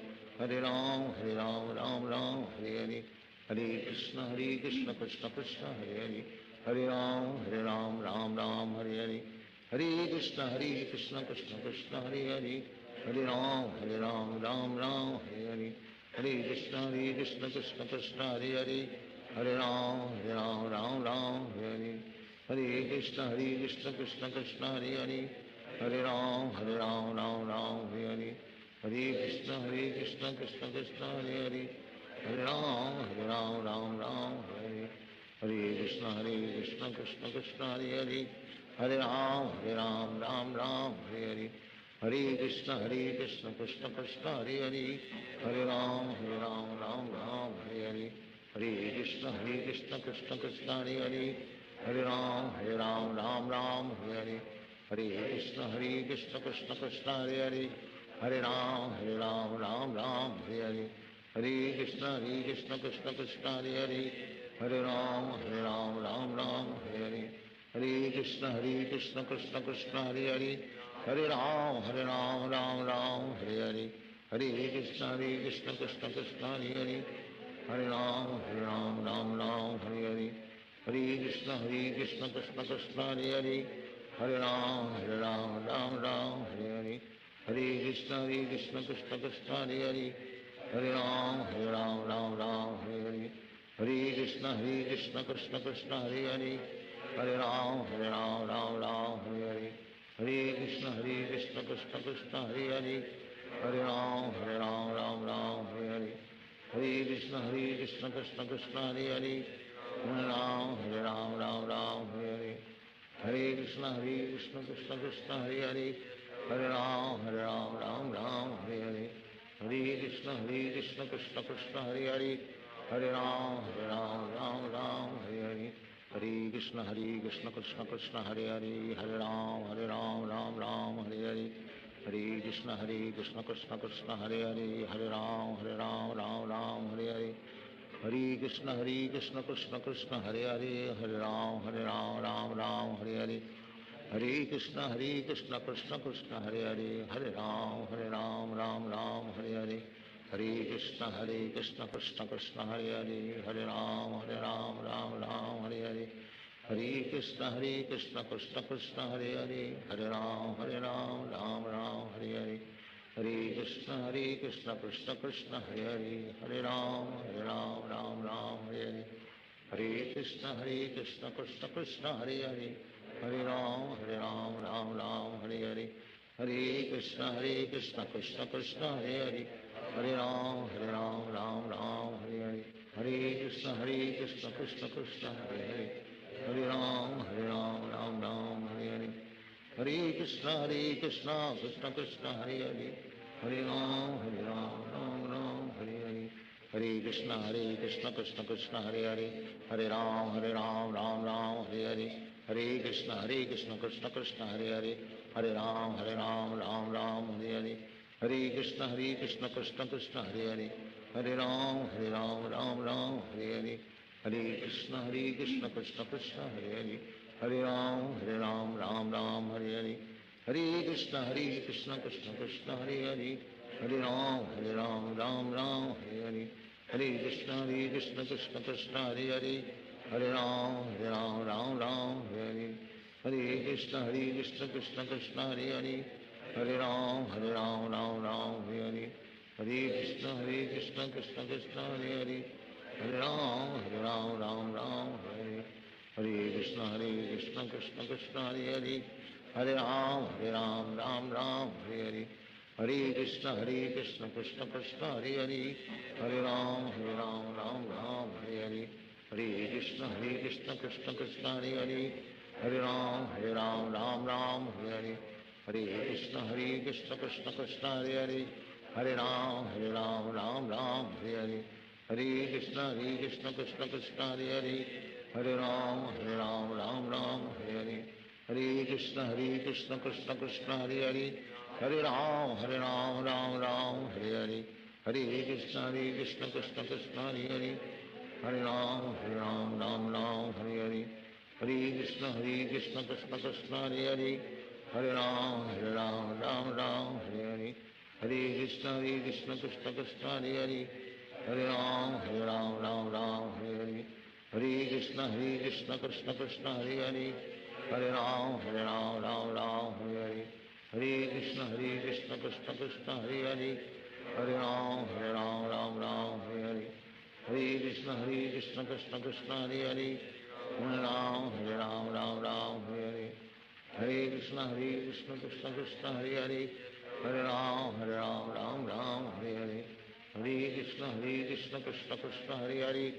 Hare Ram, Ram Hare Hare. Hare Krishna, Krishna Krishna, Hare Hare. Hare Ram, Ram Hare Hare. Hare Krishna, Krishna Krishna, Hare Hare. Hare Ram, Ram Hare Hare. Hare Krishna, Krishna Krishna, Hare Hare. Hare Ram, Ram Hare Hare. Hare Krishna, Krishna Krishna, Hare Hare. Hare Ram, Ram Hare Hare. Hare Krishna, Krishna Krishna, Hare Hare. Hare Ram, Ram Hare Hare. Hare Krishna, Krishna Krishna, Hare Hare. Hare Ram, Ram Hare Hare. Hare Krishna, Krishna Krishna, Hare Hare. Hare Ram, Ram Hare Hare. Hare Krishna, Krishna Krishna, Hare Hare. Hare Ram, Ram Hare Hare. Hare Krishna, Krishna Krishna, Hare Hare. Hare Ram, Ram Hare Hare. Hare Krishna, Krishna Krishna, Hare Hare. Hare Ram, Ram Hare Hare. Hare Krishna, Krishna Krishna, Hare Hare. Hare Ram, Ram Hare Hare. Hare Krishna, Krishna Krishna, Hare Hare. Hare Ram, Ram Hare Hare. Hare Krishna, Krishna Krishna, Hare Hare. Hare Ram, Hare Hare. Hare Krishna, Krishna Krishna, Hare Hare. Hare Ram, Ram Hare Hare. Hare Krishna, Krishna Krishna, Hare Hare. Hare Ram, Ram Hare Hare. Hare Krishna, Krishna Krishna, Hare Hare. Hare Ram, Ram Hare Hare. Hare Krishna, Krishna Krishna, Hare Hare. Hare Ram, Ram Hare Hare. Hare Krishna, Krishna Krishna, Hare Hare. Hare Ram, Ram Hare Hare. Hare Krishna, Krishna Krishna, Hare Hare. Hare Ram, Ram Hare Hare. Hare Krishna, Krishna Krishna, Hare Hare. Hare Ram, Ram Hare Hare. Hare Krishna, Krishna Krishna, Hare Hare. Hare Ram, Ram Hare Hare. Hare Krishna, Krishna Krishna, Hare Hare. Hare Ram, Ram Hare Hare. Hare Krishna, Krishna Krishna, Hare Hare. Hare Ram, Ram Hare Hare. Hare Krishna, Krishna Krishna, Hare Hare. Hare Ram, Ram Hare Hare. Hare Krishna, Krishna Krishna, Hare Hare. Hare Ram, Ram Hare Hare. Hare Krishna, Krishna Krishna, Hare Hare. Hare Ram, Ram Hare Hare. Hare Krishna, Krishna Krishna, Hare Hare. Hare Ram, Ram Hare Hare. Hare Krishna, Krishna Krishna, Hare Hare. Hare Ram, Ram Hare Hare. Hare Krishna, Krishna Krishna, Hare Hare. Hare Ram, Hare Hare. Hare Krishna, Krishna Krishna, Hare Hare. Hare Ram, Ram Hare Hare. Hare Krishna, Krishna Krishna, Hare Hare. Hare Ram, Ram Hare Hare. Hare Krishna, Krishna Krishna, Hare Hare. Hare Ram, Ram Ram, Hare Hare, Hare Krishna, Krishna Krishna, Hare Hare, Hare Ram, Ram Ram, Hare Hare, Hare Krishna, Krishna Krishna, Hare Hare, Hare Ram, Ram Ram, Hare Hare, Hare Krishna, Krishna Krishna, Hare Hare, Hare Ram, Ram Ram, Hare Hare, Hare Krishna, Krishna Krishna, Hare Hare, Hare Ram, Ram Ram, Hare Hare, Hare Krishna, Krishna Krishna, Hare Hare, Hare Ram, Ram Ram, Hare Hare, Hare Krishna, Krishna Krishna, Hare Hare, Hare Ram, Ram Ram, Hare Hare, Hare Krishna, Krishna Krishna, Hare Hare, Hare Ram, Ram Ram, Hare Hare, Hare Krishna, Krishna Krishna, Hare Hare, Hare Ram, Ram Ram, Hare Hare, Hare Krishna, Krishna Krishna, Hare Hare, Hare Ram, Ram Ram, Hare Hare, Hare Krishna, Krishna Krishna, Hare Hare, Hare Ram, Ram Ram, Hare Hare, Hare Krishna, Krishna Krishna, Hare Hare, Hare Ram, Ram Ram, Hare Hare, Hare Krishna, Krishna Krishna, Hare Hare, Hare Ram, Ram Ram, Hare Hare, Hare Krishna, Krishna Krishna, Hare Hare, Hare Ram, Ram Ram, Hare Hare, Hare Krishna, Krishna Krishna, Hare Hare, Hare Ram, Ram Ram, Hare Hare, Hare Krishna, Krishna Krishna, Hare Hare, Hare Ram, Ram Hare Hare, Hare Krishna, Krishna Krishna, Hare Hare, Hare Ram, Ram Hare Hare, Hare Krishna, Krishna Krishna, Hare Hare, Hare Ram, Ram Hare Hare, Hare Krishna, Krishna Krishna, Hare Hare, Hare Ram, Ram Hare Hare, Hare Krishna, Krishna Krishna, Hare Hare, Hare Ram, Ram Hare Hare, Hare Krishna, Krishna Krishna, Hare Hare,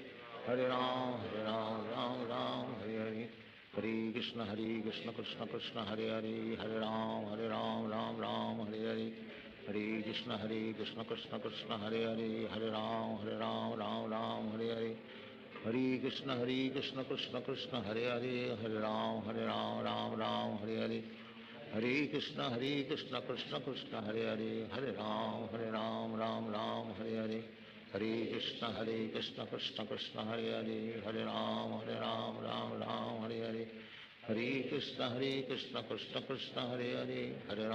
Hare Ram, Ram Hare Hare, Hare Krishna, Krishna Krishna, Hare Hare, Hare Ram, Ram Hare Hare, Hare Krishna, Krishna Krishna, Hare Hare, Hare Ram, Ram Hare Hare, Hare Krishna, Krishna Krishna, Hare Hare, Hare Ram, Ram Hare Hare, Hare Krishna, Krishna Krishna, Hare Hare, Hare Ram, Ram Hare Hare, Hare Krishna, Krishna Krishna, Hare Hare, Hare Ram, Ram Hare Hare, Hare Krishna, Krishna Krishna, Hare Hare, Hare Ram, Ram Hare Hare, Hare Krishna, Krishna Krishna, Hare Hare, Hare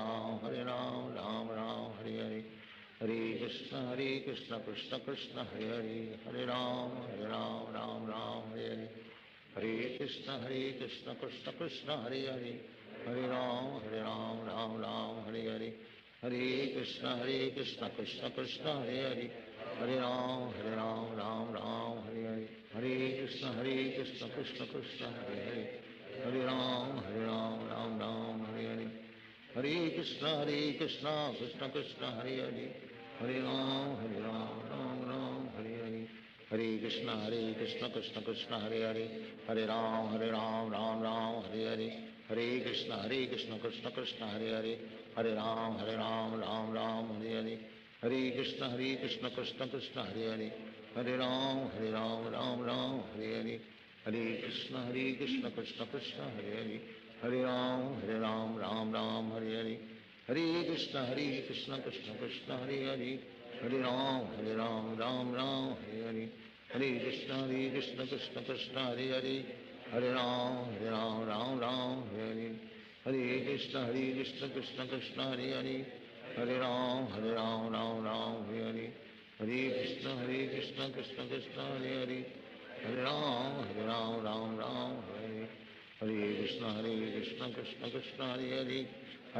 Ram, Ram Hare Hare, Hare Krishna, Krishna Krishna, Hare Hare, Hare Ram, Ram Hare Hare, Hare Krishna, Krishna Krishna, Hare Hare, Hare Ram, Ram Hare Hare, Hare Krishna, Krishna Krishna, Hare Hare, Hare Ram, Ram Hare Hare, Hare Krishna, Krishna Krishna, Hare Hare, Hare Ram, Ram Hare Hare, Hare Krishna, Krishna Krishna, Hare Hare, Hare Ram, Ram Hare Hare, Hare Krishna, Krishna Krishna, Hare Hare, Hare Ram, Ram Hare Hare, Hare Krishna, Krishna Krishna, Hare Hare, Hare Ram, Ram Hare Hare, Hare Krishna, Krishna Krishna, Hare Hare, Hare Ram, Ram Hare Hare, Hare Krishna, Krishna Krishna, Hare Hare, Hare Ram, Ram Hare Hare, Hare Krishna, Krishna Krishna, Hare Hare, Hare Ram, Ram Hare Hare, Hare Krishna, Krishna Krishna, Hare Hare,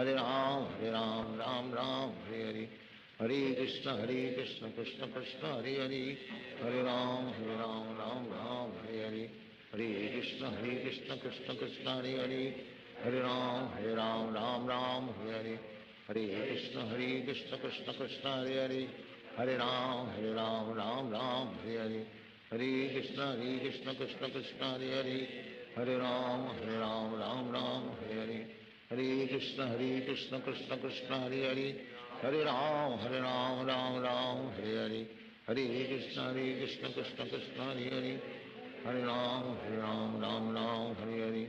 Hare Ram, Ram Hare Hare, Hare Krishna, Krishna Krishna, Hare Hare, Hare Ram, Ram Hare Hare, Hare Krishna, Krishna Krishna, Hare Hare, Hare Ram, Ram Hare Hare, Hare Krishna, Krishna Krishna, Hare Hare, Hare Ram, Ram Hare Hare, Hare Krishna, Krishna Krishna, Hare Hare, Hare Ram, Ram Hare Hare, Hare Krishna, Krishna Krishna, Hare Hare, Hare Ram, Ram Hare Hare, Hare Krishna, Krishna Krishna, Hare Hare, Hare Ram, Ram Hare Hare, Hare Krishna, Krishna Krishna, Hare Hare, Hare Ram, Ram Hare Hare,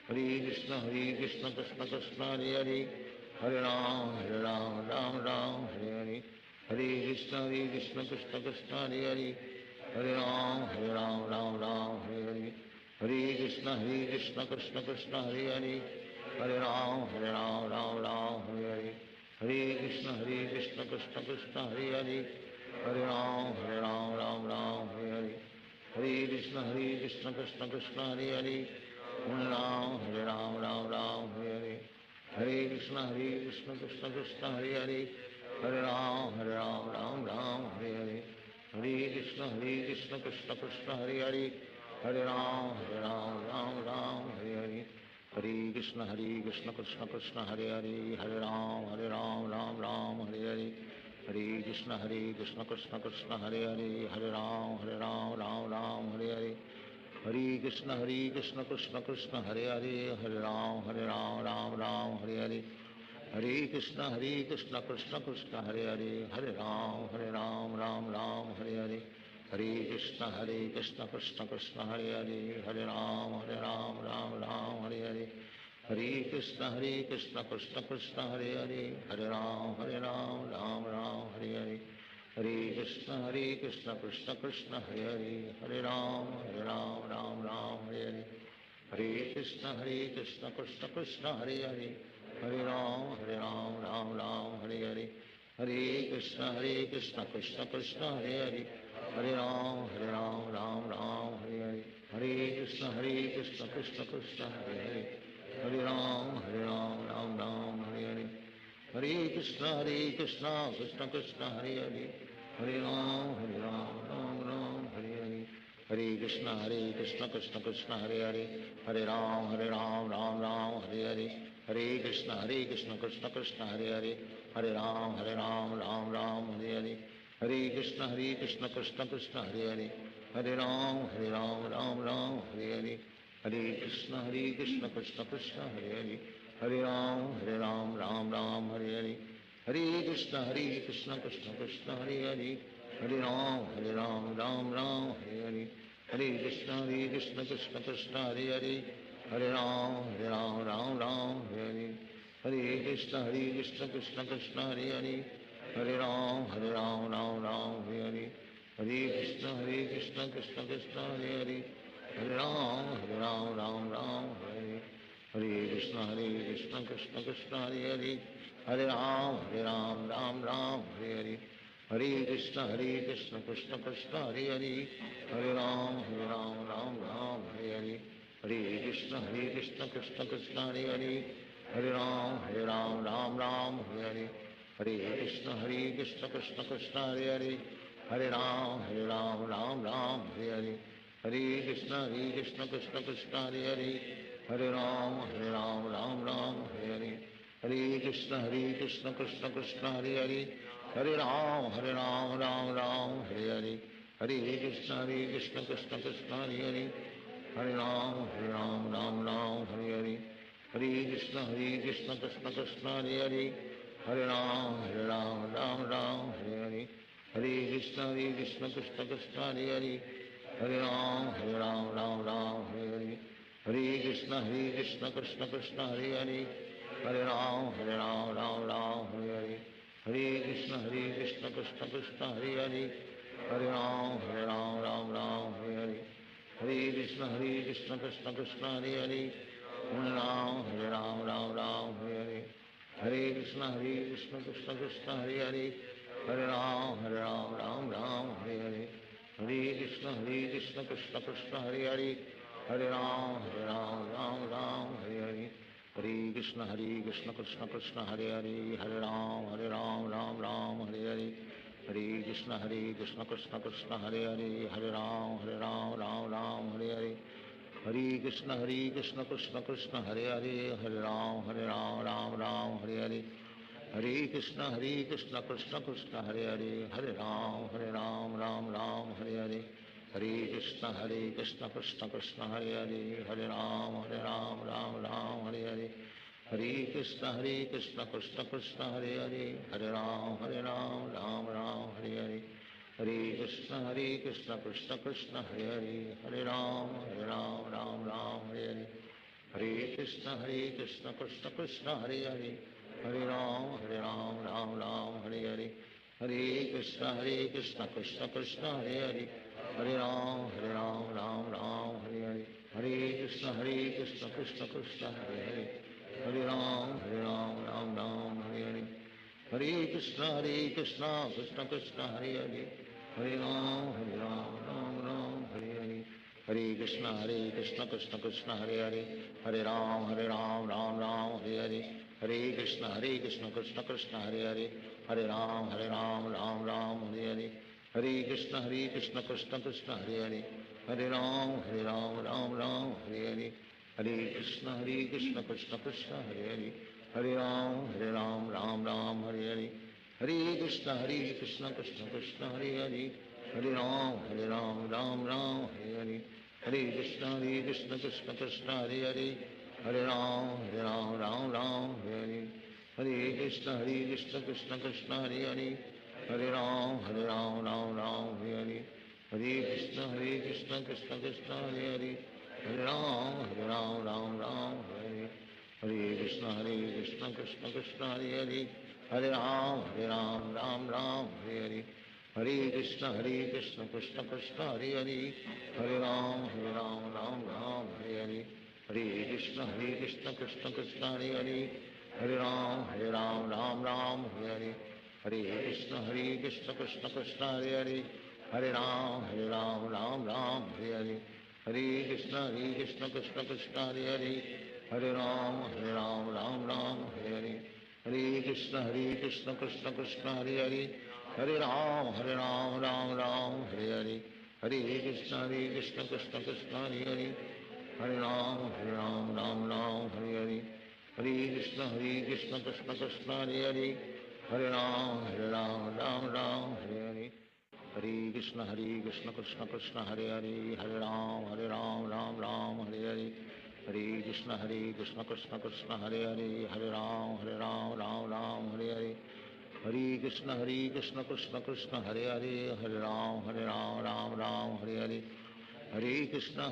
Hare Krishna, Krishna Krishna, Hare Hare, Hare Ram, Ram Hare Hare, Hare Krishna Krishna Krishna Hare Hare, Hare Ram Ram Ram Hare Hare, Hare Krishna Krishna Krishna Hare Hare, Hare Ram Ram Ram Hare Hare, Hare Krishna Krishna Krishna Hare Hare, Hare Ram Ram Ram Hare Hare, Hare Krishna Krishna Krishna Hare Hare, Hare Ram Ram Ram Hare Hare, Hare Krishna Krishna Krishna Hare Hare, Hare Ram Ram Ram Hare Hare, Hare Krishna Krishna Krishna Hare Hare, Hare Ram Ram Hare Hare, Hare Krishna Krishna Krishna Hare Hare, Hare Ram Ram Hare Hare, Hare Krishna Krishna Krishna Hare Hare, Hare Ram Ram Hare Hare, Hare Krishna Krishna Krishna Hare Hare, Hare Ram Ram Hare Hare, Hare Krishna Krishna Krishna Hare Hare, Hare Ram Ram Hare Hare, Hare Krishna Krishna Krishna Hare Hare, Hare Ram Ram Hare Hare, Hare Krishna Krishna Krishna Hare Hare, Hare Ram Ram Hare Hare, Hare Krishna Krishna Krishna Hare Hare, Hare Ram Ram Hare Hare, Hare Krishna Krishna Krishna Hare Hare, Hare Ram Ram Hare Hare, Hare Krishna Krishna Krishna Hare Hare, Hare Ram Ram Hare Hare, Hare Krishna Krishna Krishna Hare Hare, Hare Ram Ram Hare Hare, Hare Krishna Krishna Krishna Hare Hare, Hare Ram Ram Hare Hare, Hare Krishna Krishna Krishna Hare Hare, Hare Ram Ram Hare Hare, Hare Krishna Krishna Krishna Hare Hare, Hare Ram Ram Hare Hare, Hare Krishna Krishna Krishna Hare Hare, Hare Ram Ram Hare Hare, Hare Krishna Krishna Krishna Hare Hare, Hare Ram Ram Hare Hare, Hare Krishna Krishna Krishna Hare Hare, Hare Ram Ram Hare Hare, Hare Krishna Krishna Krishna Hare Hare, Hare Ram Ram Hare Hare, Hare Krishna Krishna Krishna Hare Hare, Hare Ram Ram Hare Hare, Hare Krishna Krishna Krishna Hare Hare, Hare Ram Ram Hare Hare, Hare Krishna Krishna Krishna Hare Hare, Hare Ram Ram Hare Hare, Hare Krishna Krishna Krishna Hare Hare, Hare Ram Ram Hare Hare, Hare Krishna Krishna Krishna Hare Hare, Hare Ram Ram Hare Hare, Hare Krishna Krishna Krishna Hare Hare, Hare Ram Ram Hare Hare, Hare Krishna Krishna Krishna Hare Hare, Hare Ram Ram Hare Hare, Hare Krishna Krishna Krishna Hare Hare, Hare Ram Ram Hare Hare, Hare Krishna Krishna Krishna Hare Hare, Hare Ram Ram Hare Hare, Hare Krishna Krishna Krishna Hare Hare, Hare Ram Ram Hare Hare, Hare Krishna Krishna Krishna Hare Hare, Hare Ram Ram Hare Hare, Hare Krishna Krishna Krishna Hare Hare, Hare Ram Ram Hare Hare, Hare Krishna Krishna Krishna Hare Hare, Hare Ram Ram Hare Hare, Hare Krishna Krishna Krishna Hare Hare, Hare Ram Ram Hare Hare, Hare Krishna Krishna Krishna Hare Hare, Hare Ram Ram Hare Hare, Hare Krishna Krishna Krishna Hare Hare, Hare Ram Ram Hare Hare, Hare Krishna Krishna Krishna Hare Hare, Hare Ram Ram Hare Hare, Hare Krishna Krishna Krishna Hare Hare, Hare Ram Ram Hare Hare, Hare Krishna Krishna Krishna Hare Hare, Hare Ram Ram Hare Hare, Hare Krishna Krishna Krishna Hare Hare, Hare Ram Ram Hare Hare, Hare Krishna Krishna Krishna Hare Hare, Hare Ram Ram Hare Hare, Hare Krishna Krishna Krishna Hare Hare, Hare Ram Ram Hare Hare, Hare Krishna Krishna Krishna Hare Hare, Hare Ram Ram Hare Hare, Hare Krishna Krishna Krishna Hare Hare, Hare Ram Ram Hare Hare, Hare Krishna Krishna Krishna Hare Hare Hare Ram Ram Ram Hare Hare Hare Krishna Krishna Krishna Hare Hare Hare Ram Ram Ram Hare Hare Hare Krishna Krishna Krishna Hare Hare Hare Ram Ram Ram Hare Hare Hare Krishna Krishna Krishna Hare Hare Hare Ram Ram Ram Hare Hare Hare Krishna Krishna Krishna Hare Hare Hare Ram Ram Ram Hare Hare Hare Krishna Krishna Krishna Hare Hare Hare Ram Ram Ram Hare Hare Hare Krishna Krishna Krishna Hare Hare Hare Ram Ram Ram Hare Hare Hare Krishna Krishna Krishna Hare Hare Hare Ram Ram Ram Hare Hare Hare Krishna Krishna Krishna Hare Hare Hare Ram Ram Hare Hare Hare Krishna Krishna Krishna Hare Hare Hare Ram Ram Hare Hare Hare Krishna Krishna Krishna Hare Hare Hare Ram Ram Hare Hare Krishna Krishna Krishna Hare Hare Hare Ram Ram Hare Hare Hare Krishna Krishna Krishna Hare Hare Hare Ram Ram Hare Hare Hare Krishna Krishna Krishna Hare Hare Hare Ram Ram Hare Hare Hare Krishna Krishna Krishna Hare Hare Hare Ram Ram Hare Hare Hare Krishna Krishna Krishna Hare Hare Hare Ram Ram Hare Hare Hare Krishna Krishna Krishna Hare Hare Hare Ram Ram Hare Hare Hare Krishna Krishna Krishna Hare Hare Hare Ram Ram Hare Hare Hare Krishna Krishna Krishna Hare Hare Hare Ram Ram Hare Hare Hare Krishna Krishna Krishna Hare Hare Hare Ram Ram Hare Hare Hare Krishna Krishna Krishna Hare Hare Hare Ram Ram Hare Hare Hare Krishna Krishna Krishna Hare Hare Hare Ram Ram Hare Hare Hare Krishna Krishna Krishna Hare Hare Hare Ram Ram Hare Hare Hare Krishna Krishna Krishna Hare Hare Hare Ram Ram Hare Hare Hare Krishna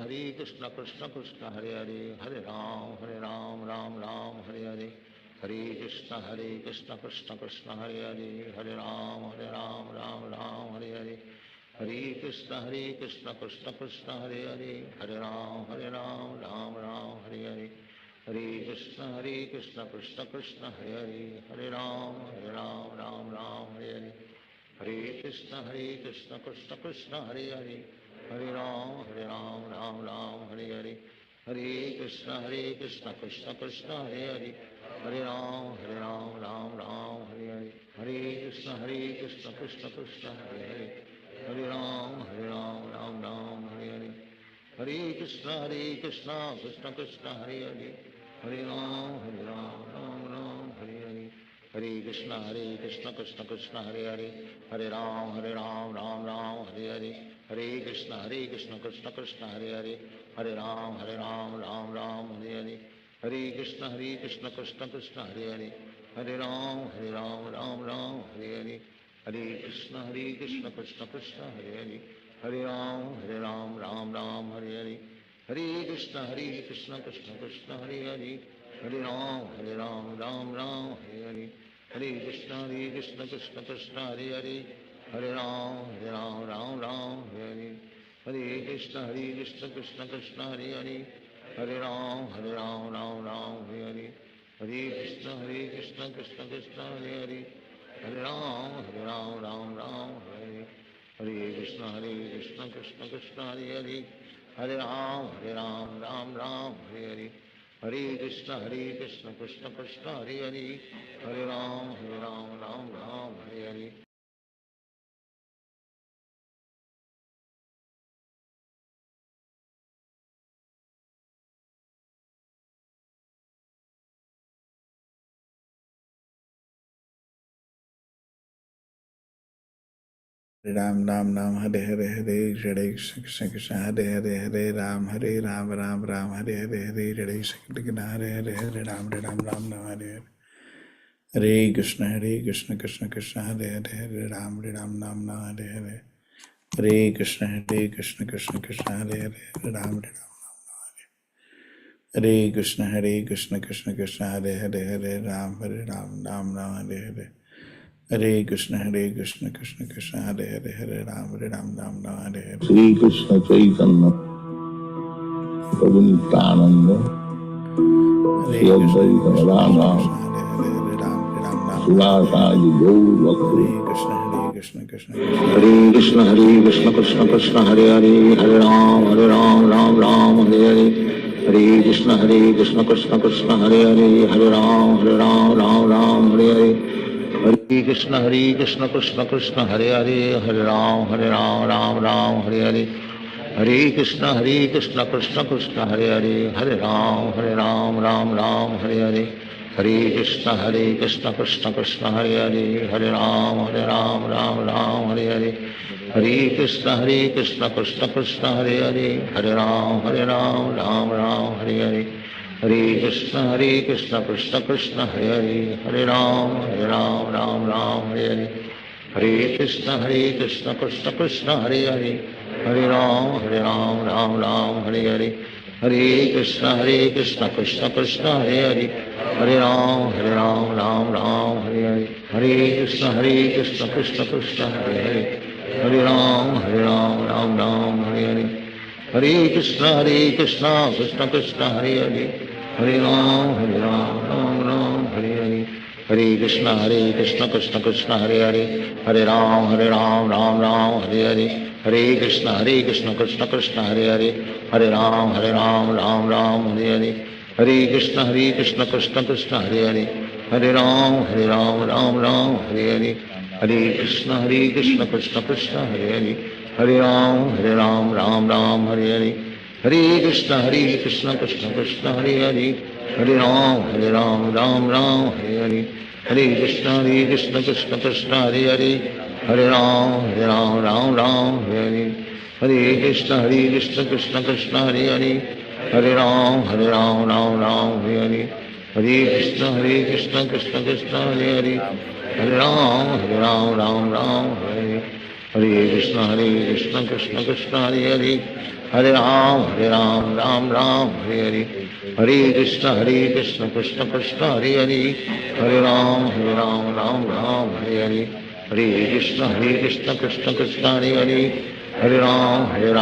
Krishna Krishna Hare Hare Hare Ram Ram Hare Hare Hare Krishna Krishna Krishna Hare Hare Hare Ram Ram Hare Hare Hare Krishna Krishna Krishna Hare Hare Hare Ram Ram Hare Hare Hare Krishna Krishna Krishna Hare Hare Hare Ram Ram Hare Hare Hare Krishna Krishna Krishna Hare Hare Hare Ram Ram Hare Hare Hare Krishna Krishna Krishna Hare Hare Hare Ram Ram Hare Hare Hare Krishna Krishna Krishna Hare Hare Hare Ram Ram Hare Hare Hare Krishna Krishna Krishna Hare Hare Hare Ram Ram Hare Hare Hare Krishna Krishna Krishna Hare Hare Hare Ram Ram Hare Hare Hare Krishna Krishna Krishna Hare Hare Hare Ram Ram Hare Hare Hare Krishna Krishna Krishna Hare Hare Hare Ram Ram Hare Hare Hare Krishna Krishna Krishna Hare Hare Hare Ram Ram Hare Hare Hare Krishna Krishna Krishna Hare Hare Hare Ram Ram Hare Hare Hare Krishna Krishna Krishna Hare Hare Hare Ram Ram Hare Hare Krishna Krishna Krishna Hare Hare Hare Ram Ram Hare Hare Hare Krishna Krishna Krishna Hare Hare Hare Ram Ram Hare Hare Ram Ram Ram Hare Hare Hare Hare Krishna Krishna Krishna Hare Hare Hare Ram Ram Ram Hare Hare Hare Hare Krishna Krishna Hare Hare Ram Ram Ram Hare Hare Krishna Krishna Krishna Hare Hare Ram Ram Hare Hare Hare Krishna Krishna Krishna Hare Hare Ram Hare Krishna Krishna Krishna Hare Hare Hare Ram Ram Hare Hare Hare Krishna Krishna Krishna Hare Hare Hare Ram Ram Ram Hare Hare. Shri Krishna Chaitanya Prabhu Nityananda Shri Advaita Radha Srivasadi Gaur Bhakti. Krishna Krishna Hare Krishna Krishna Krishna Hare Hare Hare Ram Ram Ram Hare Hare. Hare Krishna Krishna Krishna Hare Hare Hare Ram Ram Hare Hare. Hare Krishna Krishna Krishna Hare Hare Hare Ram Ram Hare Hare. Hare Krishna Krishna Krishna Hare Hare Hare Ram Ram Hare Hare. Hare Krishna Krishna Krishna Hare Hare Hare Ram Ram Hare Hare. Hare Krishna Krishna Krishna Hare Hare Hare Ram Ram Hare Hare. Hare Krishna Krishna Krishna Hare Hare Hare Ram Hare Hare. Hare Krishna Krishna Krishna Hare Hare Hare Ram Hare Hare. Hare Krishna Krishna Krishna Hare Hare Hare Ram Hare Hare. Hare Krishna Krishna Krishna Hare Hare Hare Ram Hare Hare. Hare Krishna Krishna Krishna Hare Hare Hare Ram Hare Hare. Hare Krishna Krishna Krishna Hare Hare Hare Ram Hare Hare. Hare Krishna Krishna Krishna Hare Hare Hare Ram Hare Hare. Hare Krishna Krishna Krishna Hare Hare Hare Ram Hare Hare. Hare Krishna Krishna Krishna Hare Hare Hare Ram Hare Hare. Hare Krishna Krishna Krishna Hare Hare Hare Ram Hare Hare. Hare Krishna Krishna Krishna Hare Hare Hare Ram Hare Hare. Hare Krishna Krishna Krishna Hare Hare Hare Ram Hare Hare. Hare Krishna Krishna Krishna Hare Hare Hare Ram Hare. Hare Krishna Krishna Krishna Hare Hare Hare Ram Hare Hare. Hare Krishna Krishna Krishna Hare Hare Hare Ram Hare Hare. Hare Krishna Krishna Krishna Hare Hare Hare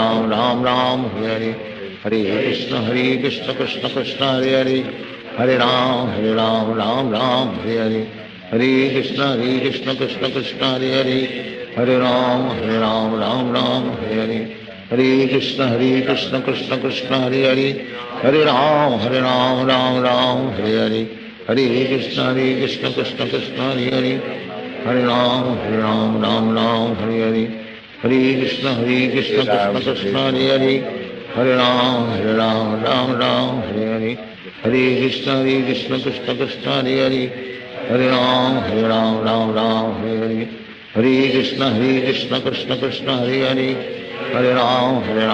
Ram Hare Hare. Hare Krishna Krishna Krishna Hare Hare Hare Ram Hare Hare. Hare Krishna Krishna Krishna Hare Hare Hare Ram Hare Hare. Hare Krishna Krishna Krishna Hare Hare Hare Ram Hare Hare. Hare Krishna Krishna Krishna Hare Hare Hare Ram Hare Hare. Hare Krishna Krishna Krishna Hare Hare Hare Ram Hare Hare. Hare Krishna Krishna Krishna Hare Hare Hare Ram Hare Hare. Hare Krishna Krishna Krishna Hare Hare Hare Ram Hare Hare. Hare Krishna Krishna Krishna Hare Hare Hare Ram Hare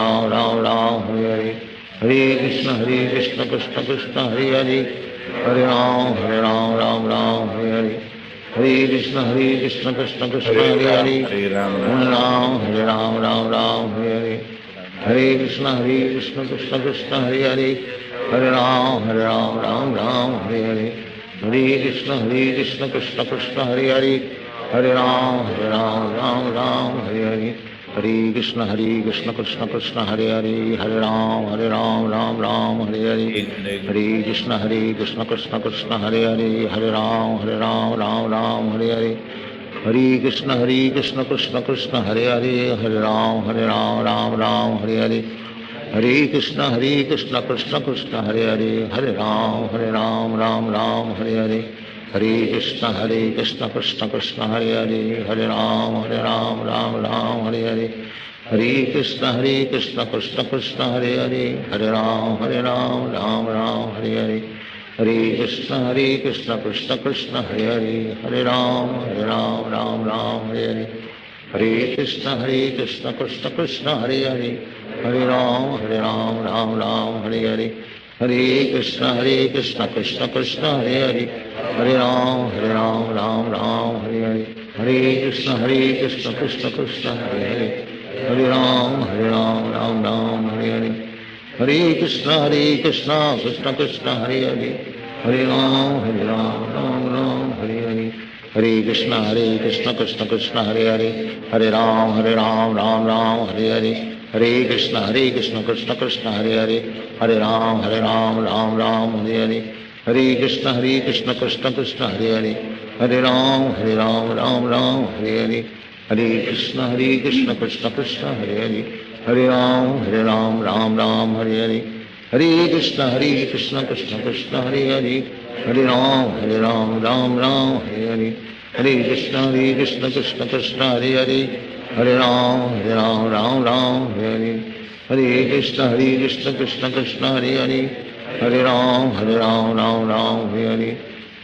Hare. Hare Krishna Krishna Krishna Hare Hare Hare Ram Hare Hare. Hare Krishna Krishna Krishna Hare Hare Hare Ram Hare Hare. Hare Krishna Krishna Krishna Hare Hare Hare Ram Hare Hare. Hare Krishna Krishna Krishna Hare Hare Hare Ram Hare Hare. Hare Krishna Krishna Krishna Hare Hare Hare Ram Hare Hare. Hare Krishna Krishna Krishna Hare Hare Hare Ram Hare Hare. Hare Krishna Krishna Krishna Hare Hare Hare Ram Hare Hare. Hare Krishna Krishna Krishna Hare Hare Hare Ram Hare Hare. Hare Krishna Krishna Krishna Hare Hare Hare Ram Hare Hare. Hare Krishna Krishna Krishna Hare Hare Hare Ram Hare Hare. Hare Krishna Krishna Krishna Hare Hare Hare Ram Hare Hare. Hare Krishna Krishna Krishna Hare Hare Hare Ram Hare Hare. Hare Krishna Krishna Krishna Hare Hare Hare Ram Hare Hare. Hare Krishna Krishna Krishna Hare Hare Hare Ram Hare Hare. हरे कृष्ण कृष्ण कृष्ण हरे हरे, हरे राम राम राम हरे हरे, हरे कृष्ण कृष्ण कृष्ण हरे हरे, हरे राम राम राम हरे हरे, हरे कृष्ण कृष्ण कृष्ण हरे हरे, हरे राम राम राम हरे हरे, हरे कृष्ण कृष्ण कृष्ण हरे हरे, हरे राम राम हरे हरे, हरे कृष्ण कृष्ण कृष्ण हरे हरे, हरे राम राम हरे हरे, हरे कृष्ण कृष्ण कृष्ण हरे हरे, हरे राम राम हरे हरे, हरे कृष्ण कृष्ण कृष्ण हरे हरे, हरे राम राम हरे हरे,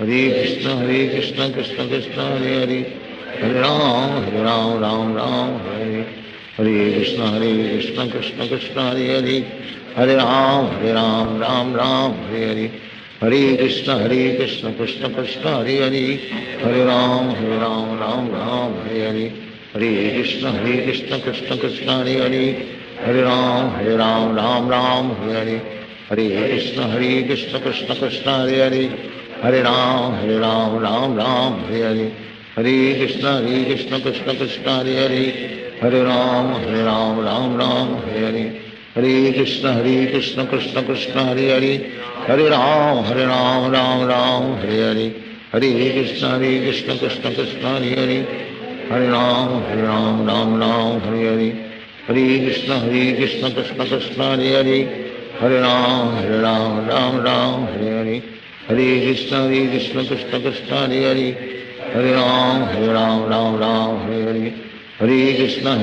हरे कृष्ण कृष्ण कृष्ण हरे हरे, हरे राम राम हरे हरे, हरे कृष्ण कृष्ण कृष्ण हरे हरे, हरे राम राम हरे हरे, हरे कृष्ण कृष्ण कृष्ण हरे हरे, हरे राम राम हरे हरे, हरे कृष्ण कृष्ण कृष्ण हरे हरे, हरे राम राम हरे हरे, हरे कृष्ण कृष्ण कृष्ण हरे हरे, हरे राम राम हरे हरे, हरे कृष्ण कृष्ण कृष्ण हरे हरे, हरे राम राम हरे हरे, हरे कृष्ण कृष्ण कृष्ण हरे हरे, हरे राम राम हरे हरे, हरे कृष्ण कृष्ण कृष्ण हरे हरे, हरे राम राम हरे हरे, हरे कृष्ण कृष्ण कृष्ण हरे हरे, हरे राम राम हरे हरे, हरे कृष्ण कृष्ण कृष्ण हरे हरे, हरे राम राम हरे हरे, हरे कृष्ण कृष्ण कृष्ण हरे हरे, हरे राम राम हरे हरे, हरे कृष्ण कृष्ण कृष्ण हरे हरे, हरे राम राम हरे हरे, हरे कृष्ण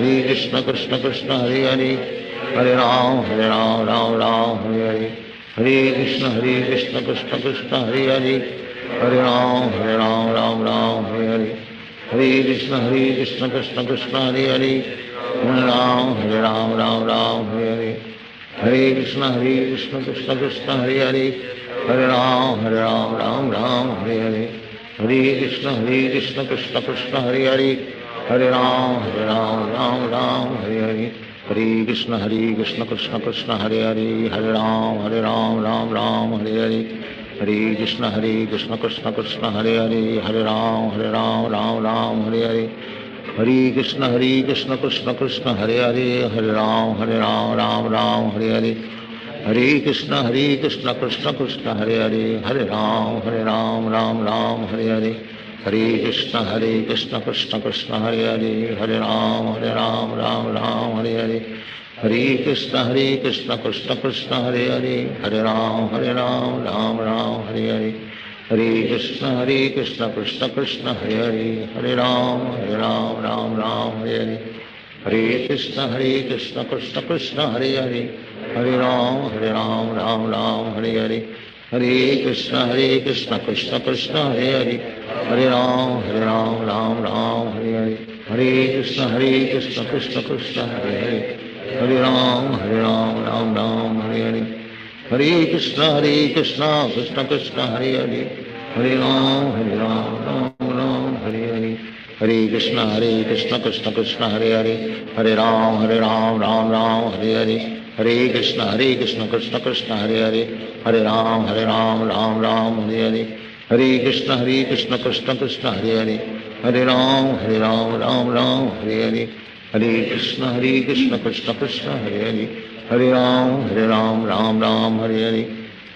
कृष्ण कृष्ण हरे हरे, हरे राम राम हरे हरे, हरे कृष्ण कृष्ण कृष्ण हरे हरे, हरे राम राम हरे हरे, हरे कृष्ण कृष्ण कृष्ण हरे हरे, हरे राम राम हरे हरे, हरे कृष्ण कृष्ण कृष्ण हरे हरे, हरे राम राम हरे हरे, हरे कृष्ण कृष्ण कृष्ण हरे हरे, हरे राम राम हरे हरे, हरे कृष्ण कृष्ण कृष्ण हरे हरे, हरे राम राम हरे हरे, हरे कृष्ण कृष्ण कृष्ण हरे हरे, हरे राम राम हरे हरे, हरे कृष्ण कृष्ण कृष्ण हरे हरे, हरे राम राम हरे हरे, हरे कृष्ण कृष्ण कृष्ण हरे हरे, हरे राम राम हरे हरे, हरे कृष्ण कृष्ण कृष्ण हरे हरे, हरे राम राम हरे हरे, हरे कृष्ण कृष्ण कृष्ण हरे हरे, हरे राम राम हरे हरे, हरे कृष्ण कृष्ण कृष्ण हरे हरे, हरे राम राम हरे हरे, हरे कृष्ण कृष्ण कृष्ण हरे हरे, हरे राम राम हरे हरे, हरे कृष्ण कृष्ण कृष्ण हरे हरे, हरे राम राम हरे हरे, हरे कृष्ण कृष्ण कृष्ण हरे हरे, हरे राम राम हरे हरे, हरे कृष्ण कृष्ण कृष्ण हरे हरे, हरे राम राम हरे हरे, हरे कृष्ण कृष्ण कृष्ण हरे हरे, हरे राम राम हरे हरे, हरे कृष्ण कृष्ण कृष्ण हरे हरे, हरे राम राम हरे हरे,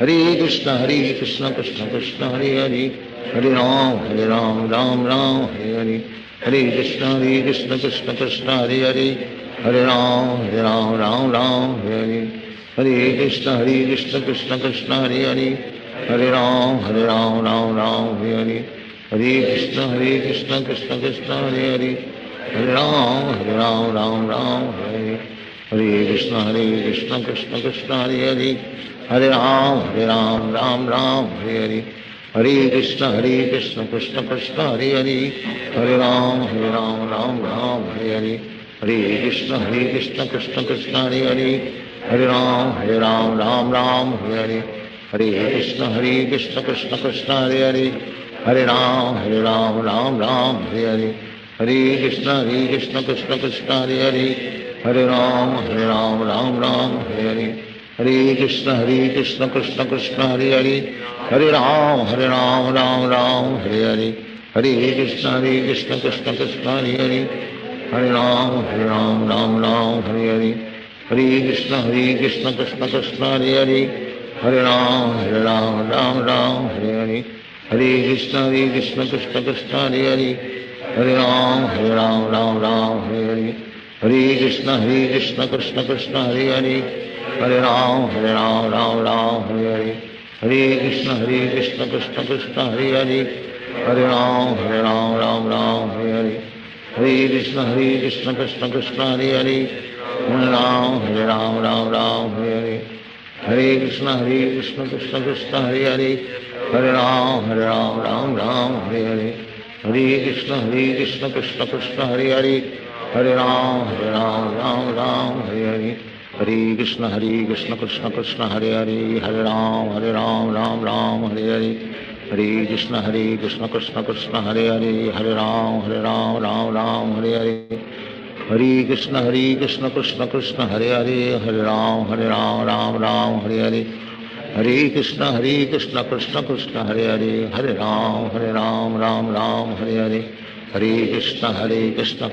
हरे कृष्ण कृष्ण कृष्ण हरे हरे, हरे राम राम हरे हरे, हरे कृष्ण कृष्ण कृष्ण हरे हरे, हरे राम राम हरे हरे, हरे कृष्ण कृष्ण कृष्ण हरे हरे, हरे राम राम हरे हरे, हरे कृष्ण कृष्ण कृष्ण हरे हरे, हरे राम राम हरे हरे, हरे कृष्ण कृष्ण कृष्ण हरे हरे, हरे राम राम हरे हरे, हरे कृष्ण कृष्ण कृष्ण हरे हरे, हरे राम राम हरे हरे, हरे कृष्ण कृष्ण कृष्ण हरे हरे, हरे राम राम हरे हरे, हरे कृष्ण कृष्ण कृष्ण हरे हरे, हरे राम राम हरे हरे, हरे कृष्ण कृष्ण कृष्ण हरे हरे, हरे राम राम हरे हरे, हरे कृष्ण कृष्ण कृष्ण कृष्ण हरे हरे, हरे राम राम हरे हरे, हरे Krishna Krishna Krishna Hare Hare Hare Ram Ram Ram Hare Hare Hare Krishna Krishna Krishna Hare Hare Hare Ram Ram Ram Hare Hare Hare Krishna Krishna Krishna Hare Hare Hare Ram Ram Ram Hare Hare Hare Krishna Krishna Krishna Hare Hare Hare Ram Ram Ram Hare Hare Hare Krishna Krishna Krishna Hare Hare Hare Ram Ram Ram Hare Hare Hare Krishna Krishna Krishna Hare Hare Hare Ram Ram Hare Hare Hare Krishna Krishna Krishna Hare Hare Hare Ram Ram Hare Hare Hare Krishna Krishna Krishna Hare Hare Hare Ram Ram Hare Hare Hare Krishna Krishna Krishna Hare Hare Hare Ram Ram Hare Hare Hare Krishna Krishna Krishna Hare Hare Hare Ram Ram Hare Hare Hare Krishna Krishna Krishna Hare Hare Hare Ram Ram Hare Hare Hare Krishna Krishna Krishna Hare Hare Hare Ram Ram Hare Hare Hare Krishna Krishna Krishna Hare Hare Hare Ram Ram Hare Hare Hare Krishna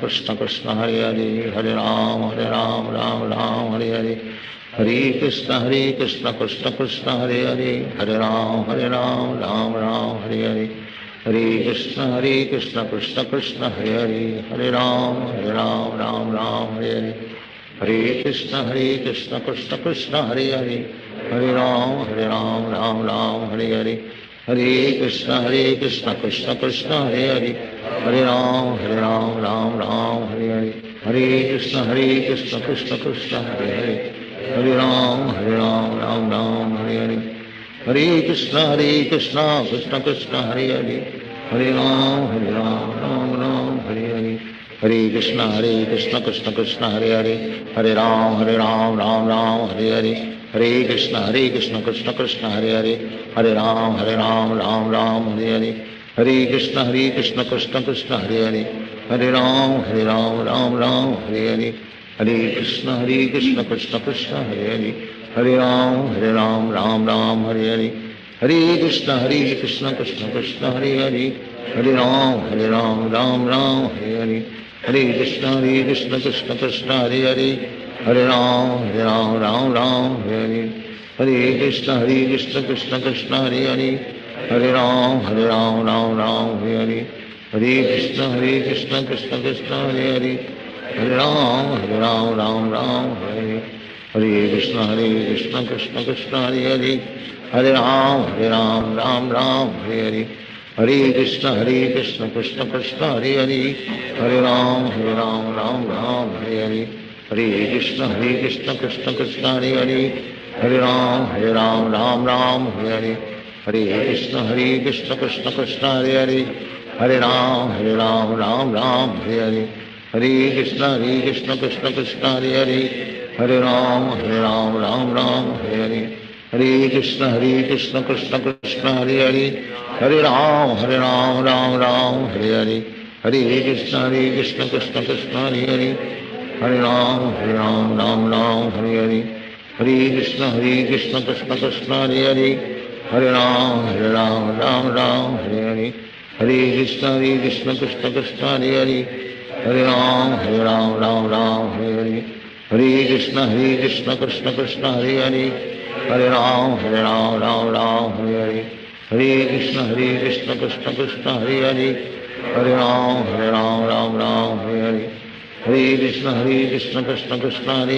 Krishna Krishna Hare Hare Hare Ram Ram Hare Hare Hare Krishna Krishna Krishna Hare Hare Hare Ram Ram Hare Hare Hare Krishna Krishna Krishna Hare Hare Hare Ram Ram Hare Hare Hare Krishna Krishna Krishna Hare Hare Hare Ram Ram Hare Hare Hare Krishna Krishna Krishna Hare Hare Hare Ram Ram Hare Hare Hare Krishna Krishna Krishna Hare Hare Hare Ram Ram Hare Hare Hare Krishna Krishna Krishna Hare Hare Hare Ram Ram Hare Hare Hare Krishna Krishna Krishna Hare Hare Hare Ram Ram Hare Hare Hare Krishna Krishna Krishna Hare Hare Hare Ram Ram Hare Hare Hare Krishna Krishna Krishna Hare Hare Hare Ram Ram Hare Hare Hare Krishna Krishna Krishna Hare Hare Hare Ram Ram Hare Hare Hare Krishna Krishna Krishna Hare Hare Hare Ram Ram Hare Hare Hare Krishna Krishna Krishna Hare Hare Hare Ram Ram Hare Hare Hare Krishna Krishna Krishna Hare Hare Hare Ram Ram Hare Hare Hare Krishna Krishna Krishna Hare Hare Hare Ram Ram Hare Hare Hare Krishna Krishna Krishna Hare Hare Hare Ram Ram Hare Hare Hare Krishna Krishna Krishna Hare Hare Hare Ram Ram Hare Hare Hare Krishna Krishna Krishna Hare Hare Hare Ram Ram Hare Hare Hare Krishna Krishna Krishna Hare Hare Hare Ram Ram Hare Hare Hare Krishna Krishna Krishna Hare Hare Hare Ram Hare Hare Hare Krishna Krishna Krishna Hare Hare Hare Ram Hare Hare Hare Krishna Krishna Krishna Hare Hare Hare Ram Hare Hare Hare Krishna Krishna Krishna Hare Hare Hare Ram Hare Hare Hare Krishna Krishna Krishna Hare Hare Hare Ram Hare Hare Hare Krishna Krishna Krishna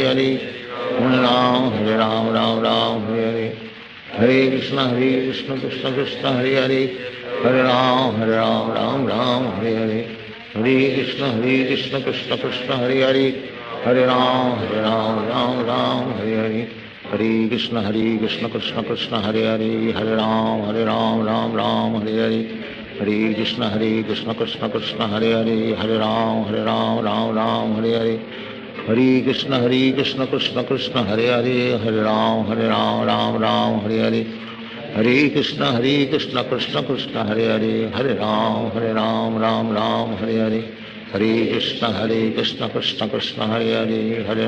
Hare Hare Hare Ram Hare Hare Hare Krishna Krishna Krishna Hare Hare Hare Ram Hare Hare Hare Krishna Krishna Krishna Hare Hare Hare Ram Hare Hare Hare Krishna Krishna Krishna Hare Hare Hare Ram Hare Hare Hare Krishna Krishna Krishna Hare Hare Hare Ram Hare Hare Hare Krishna Krishna Krishna Hare Hare Hare Ram Hare Hare Hare Krishna Krishna Krishna Hare Hare Hare Ram Hare Hare Hare Krishna Krishna Krishna Hare Hare Hare Ram Hare Hare Hare Krishna Krishna Krishna Hare Hare Hare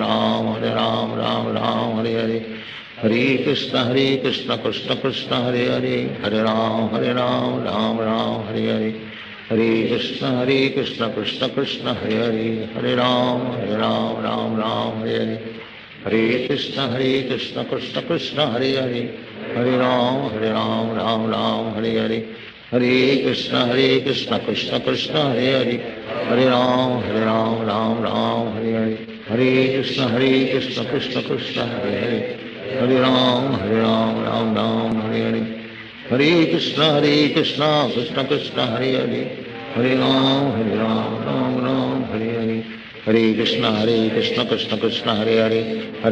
Ram Hare Hare Hare Krishna Krishna Krishna Hare Hare Hare Ram Hare Hare Hare Krishna Krishna Krishna Hare Hare Hare Ram Ram Ram Hare Hare Hare Krishna Krishna Krishna Hare Hare Hare Ram Ram Hare Hare Hare Krishna Krishna Krishna Hare Hare Hare Ram Ram Hare Hare Hare Krishna Krishna Krishna Hare Hare Hare Ram Ram Hare Hare Hare Krishna Krishna Krishna Hare Hare Hare Ram Hare Hare Hare Krishna Krishna Krishna Hare Hare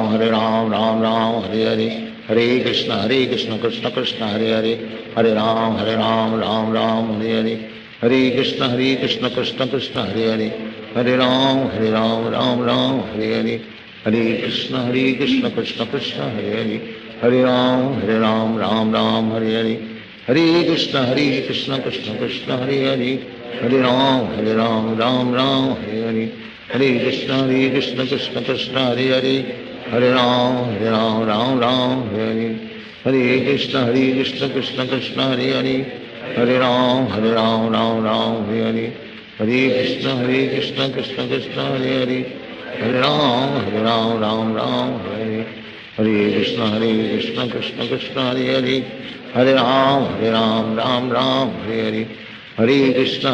Hare Ram Ram Hare Hare Hare Krishna Krishna Krishna Hare Hare Hare Ram Ram Hare Hare Hare Krishna Krishna Krishna Hare Hare Hare Ram Hare Hare Hare Krishna Krishna Krishna Hare Hare Hare Ram Hare Hare Hare Krishna Krishna Krishna Hare Hare Hare Ram Hare Hare Hare Krishna Krishna Krishna Hare Hare Hare Ram Hare Hare Hare Krishna Krishna Krishna Hare Hare Hare Ram Hare Hare Hare Krishna Krishna Krishna Hare Hare Hare Ram Hare Hare Hare Krishna Krishna Krishna Hare Hare Hare Ram Hare Hare Hare Krishna Krishna Krishna Hare Hare Hare Ram Hare Hare Hare Krishna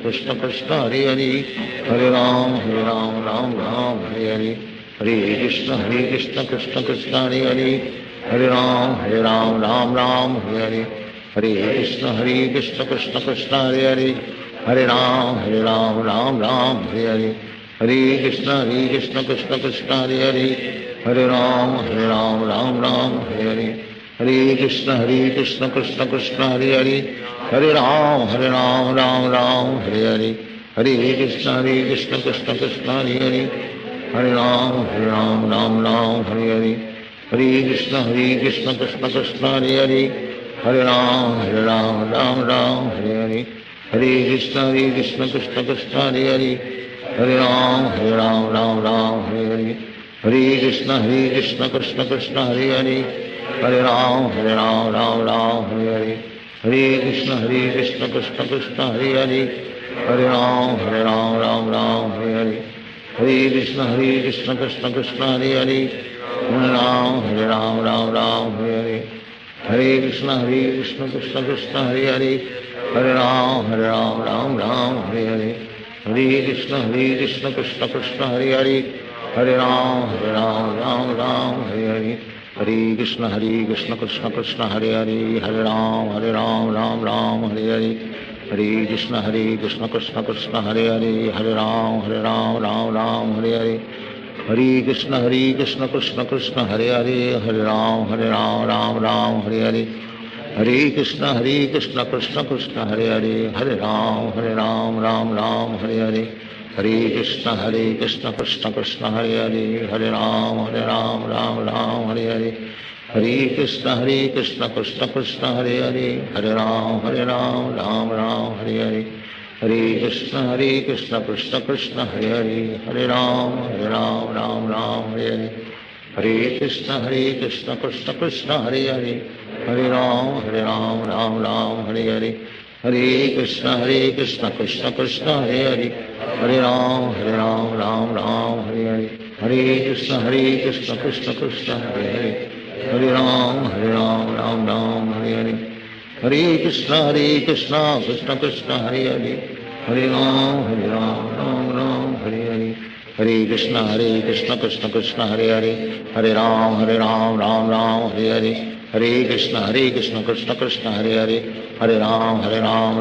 Krishna Krishna Hare Hare Hare Ram Hare Hare Hare Krishna Krishna Krishna Hare Hare Hare Ram Hare Hare Hare Krishna Krishna Krishna Hare Hare Hare Ram Hare Hare Hare Krishna Krishna Krishna Hare Hare Hare Ram Hare Hare Hare Krishna Krishna Krishna Hare Hare Hare Ram Hare Hare Hare Krishna Krishna Krishna Hare Hare Hare Ram Hare Hare Hare Krishna Krishna Krishna Hare Hare Hare Ram Hare Hare Hare Krishna Krishna Krishna Hare Hare Hare Ram Hare Hare Hare Krishna Krishna Krishna Hare Hare Hare Ram Hare Hare Hare Krishna Krishna Krishna Hare Hare Hare Ram Hare Hare Hare Krishna Krishna Krishna Hare Hare Hare Ram Hare Hare Hare Krishna Krishna Krishna Hare Hare Hare Ram Hare Hare Hare Krishna Krishna Krishna Hare Hare Hare Ram Hare Hare Hare Krishna Krishna Krishna Hare Hare Hare Ram Hare Hare Hare Krishna Krishna Krishna Hare Hare Hare Ram Hare Hare Hare Krishna Krishna Krishna Hare Hare Hare Ram Hare Hare Hare Hare Krishna Krishna Krishna Hare Hare Hare Ram Hare Hare Hare Hare Krishna Krishna Krishna Hare Hare Hare Ram Hare Hare Hare Hare Krishna Krishna Krishna Hare Hare Hare Ram Hare Hare Hare Krishna Krishna Krishna Hare Hare Hare Ram Hare Hare Hare Hare Krishna Krishna Krishna Hare Hare Hare Ram Hare Hare Hare Krishna Krishna Krishna Hare Hare Hare Ram Hare Hare Hare Krishna Krishna Krishna Hare Hare Hare Ram Hare Hare Hare Krishna Krishna Krishna Hare Hare Hare Ram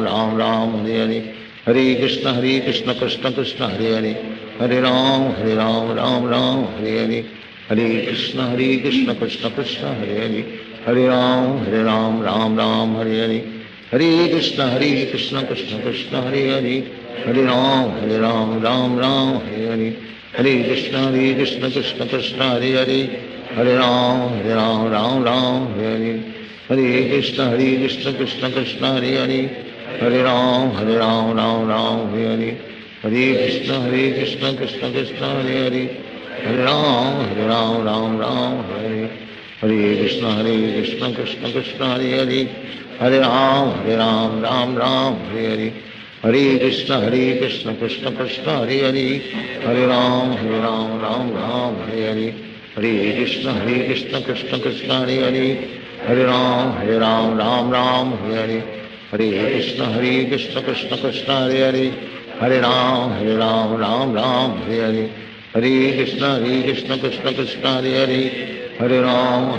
Hare Hare Hare Krishna Krishna Krishna Hare Hare Hare Ram Hare Hare Hare Krishna Krishna Krishna Hare Hare Hare Ram Hare Hare Hare Krishna Krishna Krishna Hare Hare Hare Ram Hare Hare Hare Krishna Krishna Krishna Hare Hare Hare Ram Hare Hare Hare Krishna Krishna Krishna Hare Hare Hare Ram Hare Hare Hare Krishna Krishna Krishna Hare Hare Hare Ram Hare Hare Hare Krishna Krishna Krishna Hare Hare Hare Ram Hare Hare हरे Krishna Krishna Krishna Hare Hare Hare Ram Ram Ram Hare Hare Hare Krishna Krishna Krishna Hare Hare Hare Ram Ram Ram Hare Hare Hare Krishna Krishna Krishna Hare Hare Hare Ram Ram Ram Hare Hare Hare Krishna Krishna Krishna Hare Hare Hare Ram Ram Ram Hare Hare Hare Krishna Krishna Krishna Hare Hare Hare Ram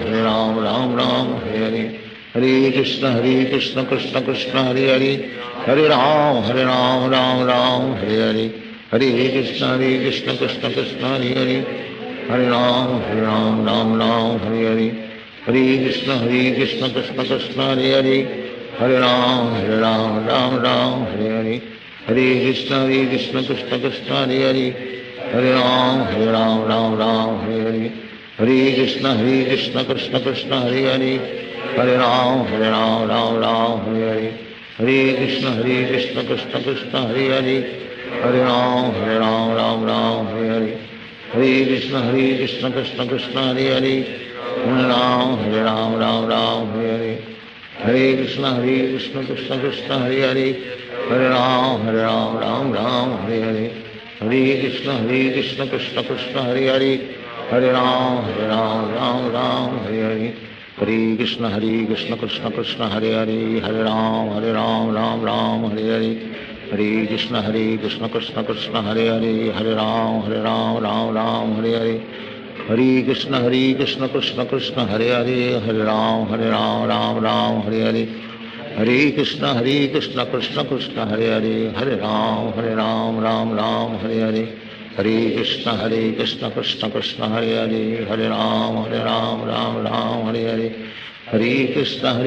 Ram Ram Hare Hare Hare Krishna Krishna Krishna Hare Hare Hare Ram Ram Ram Hare Hare Hare Krishna Krishna Krishna Hare Hare Hare Ram Ram Ram Hare Hare Hare Krishna Krishna Krishna Hare Hare Hare Ram Ram Ram Hare Hare Hare Krishna Krishna Krishna Hare Hare Hare Ram Ram Ram Hare Hare Hare Krishna Krishna Krishna Hare Hare Hare Ram Ram Ram Hare Hare Hare Krishna Krishna Krishna Hare Hare Hare Ram Ram Ram Hare Hare Hare Krishna Krishna Krishna Hare Hare Hare Ram Ram Hare Hare Hare Krishna Krishna Krishna Hare Hare Hare Ram Ram Ram Hare Hare Hare Krishna Krishna Krishna Hare Hare Hare Ram Ram Ram Hare Hare Hare Krishna Krishna Krishna Hare Hare Hare Ram Ram Ram Hare Hare Hare Krishna Krishna Krishna Hare Hare Hare Ram Ram Ram Hare Hare Hare Krishna Krishna Krishna Hare Hare Hare Ram Ram Ram Hare Hare Hare Krishna Krishna Krishna Hare Hare Hare Ram Ram Ram Hare Hare Hare Krishna Krishna Krishna Hare Hare Hare Ram Ram Ram Hare Hare Hare Krishna Krishna Krishna Hare Hare Hare Ram Ram Ram Hare Hare Hare Krishna Krishna Krishna Hare Hare Hare Ram Ram Ram Hare Hare Hare Krishna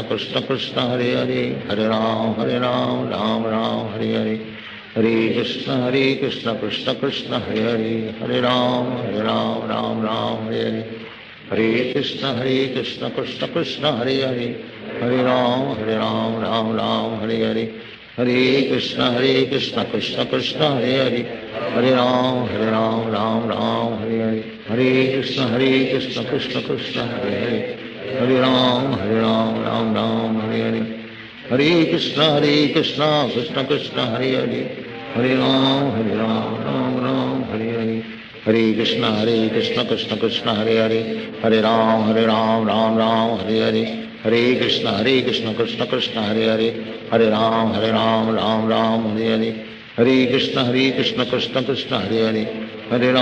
Krishna Krishna Hare Hare Hare Ram Ram Ram Hare Hare Hare Krishna Krishna Krishna Hare Hare Hare Ram Ram Ram Hare Hare Hare Krishna Krishna Krishna Hare Hare Hare Ram Ram Ram Hare Hare Hare Krishna Krishna Krishna Hare Hare Hare Ram Ram Ram Hare Hare Hare Krishna Krishna Krishna Hare Hare Hare Ram Ram Ram Hare Hare Hare Krishna Krishna Krishna Hare Hare Hare Ram Ram Ram Hare Hare Hare Krishna Krishna Krishna Hare Hare Hare Ram Ram Ram Hare Hare Hare Krishna Krishna Krishna Hare Hare Hare Ram Ram Ram Hare Hare Hare Krishna Krishna Krishna Hare Hare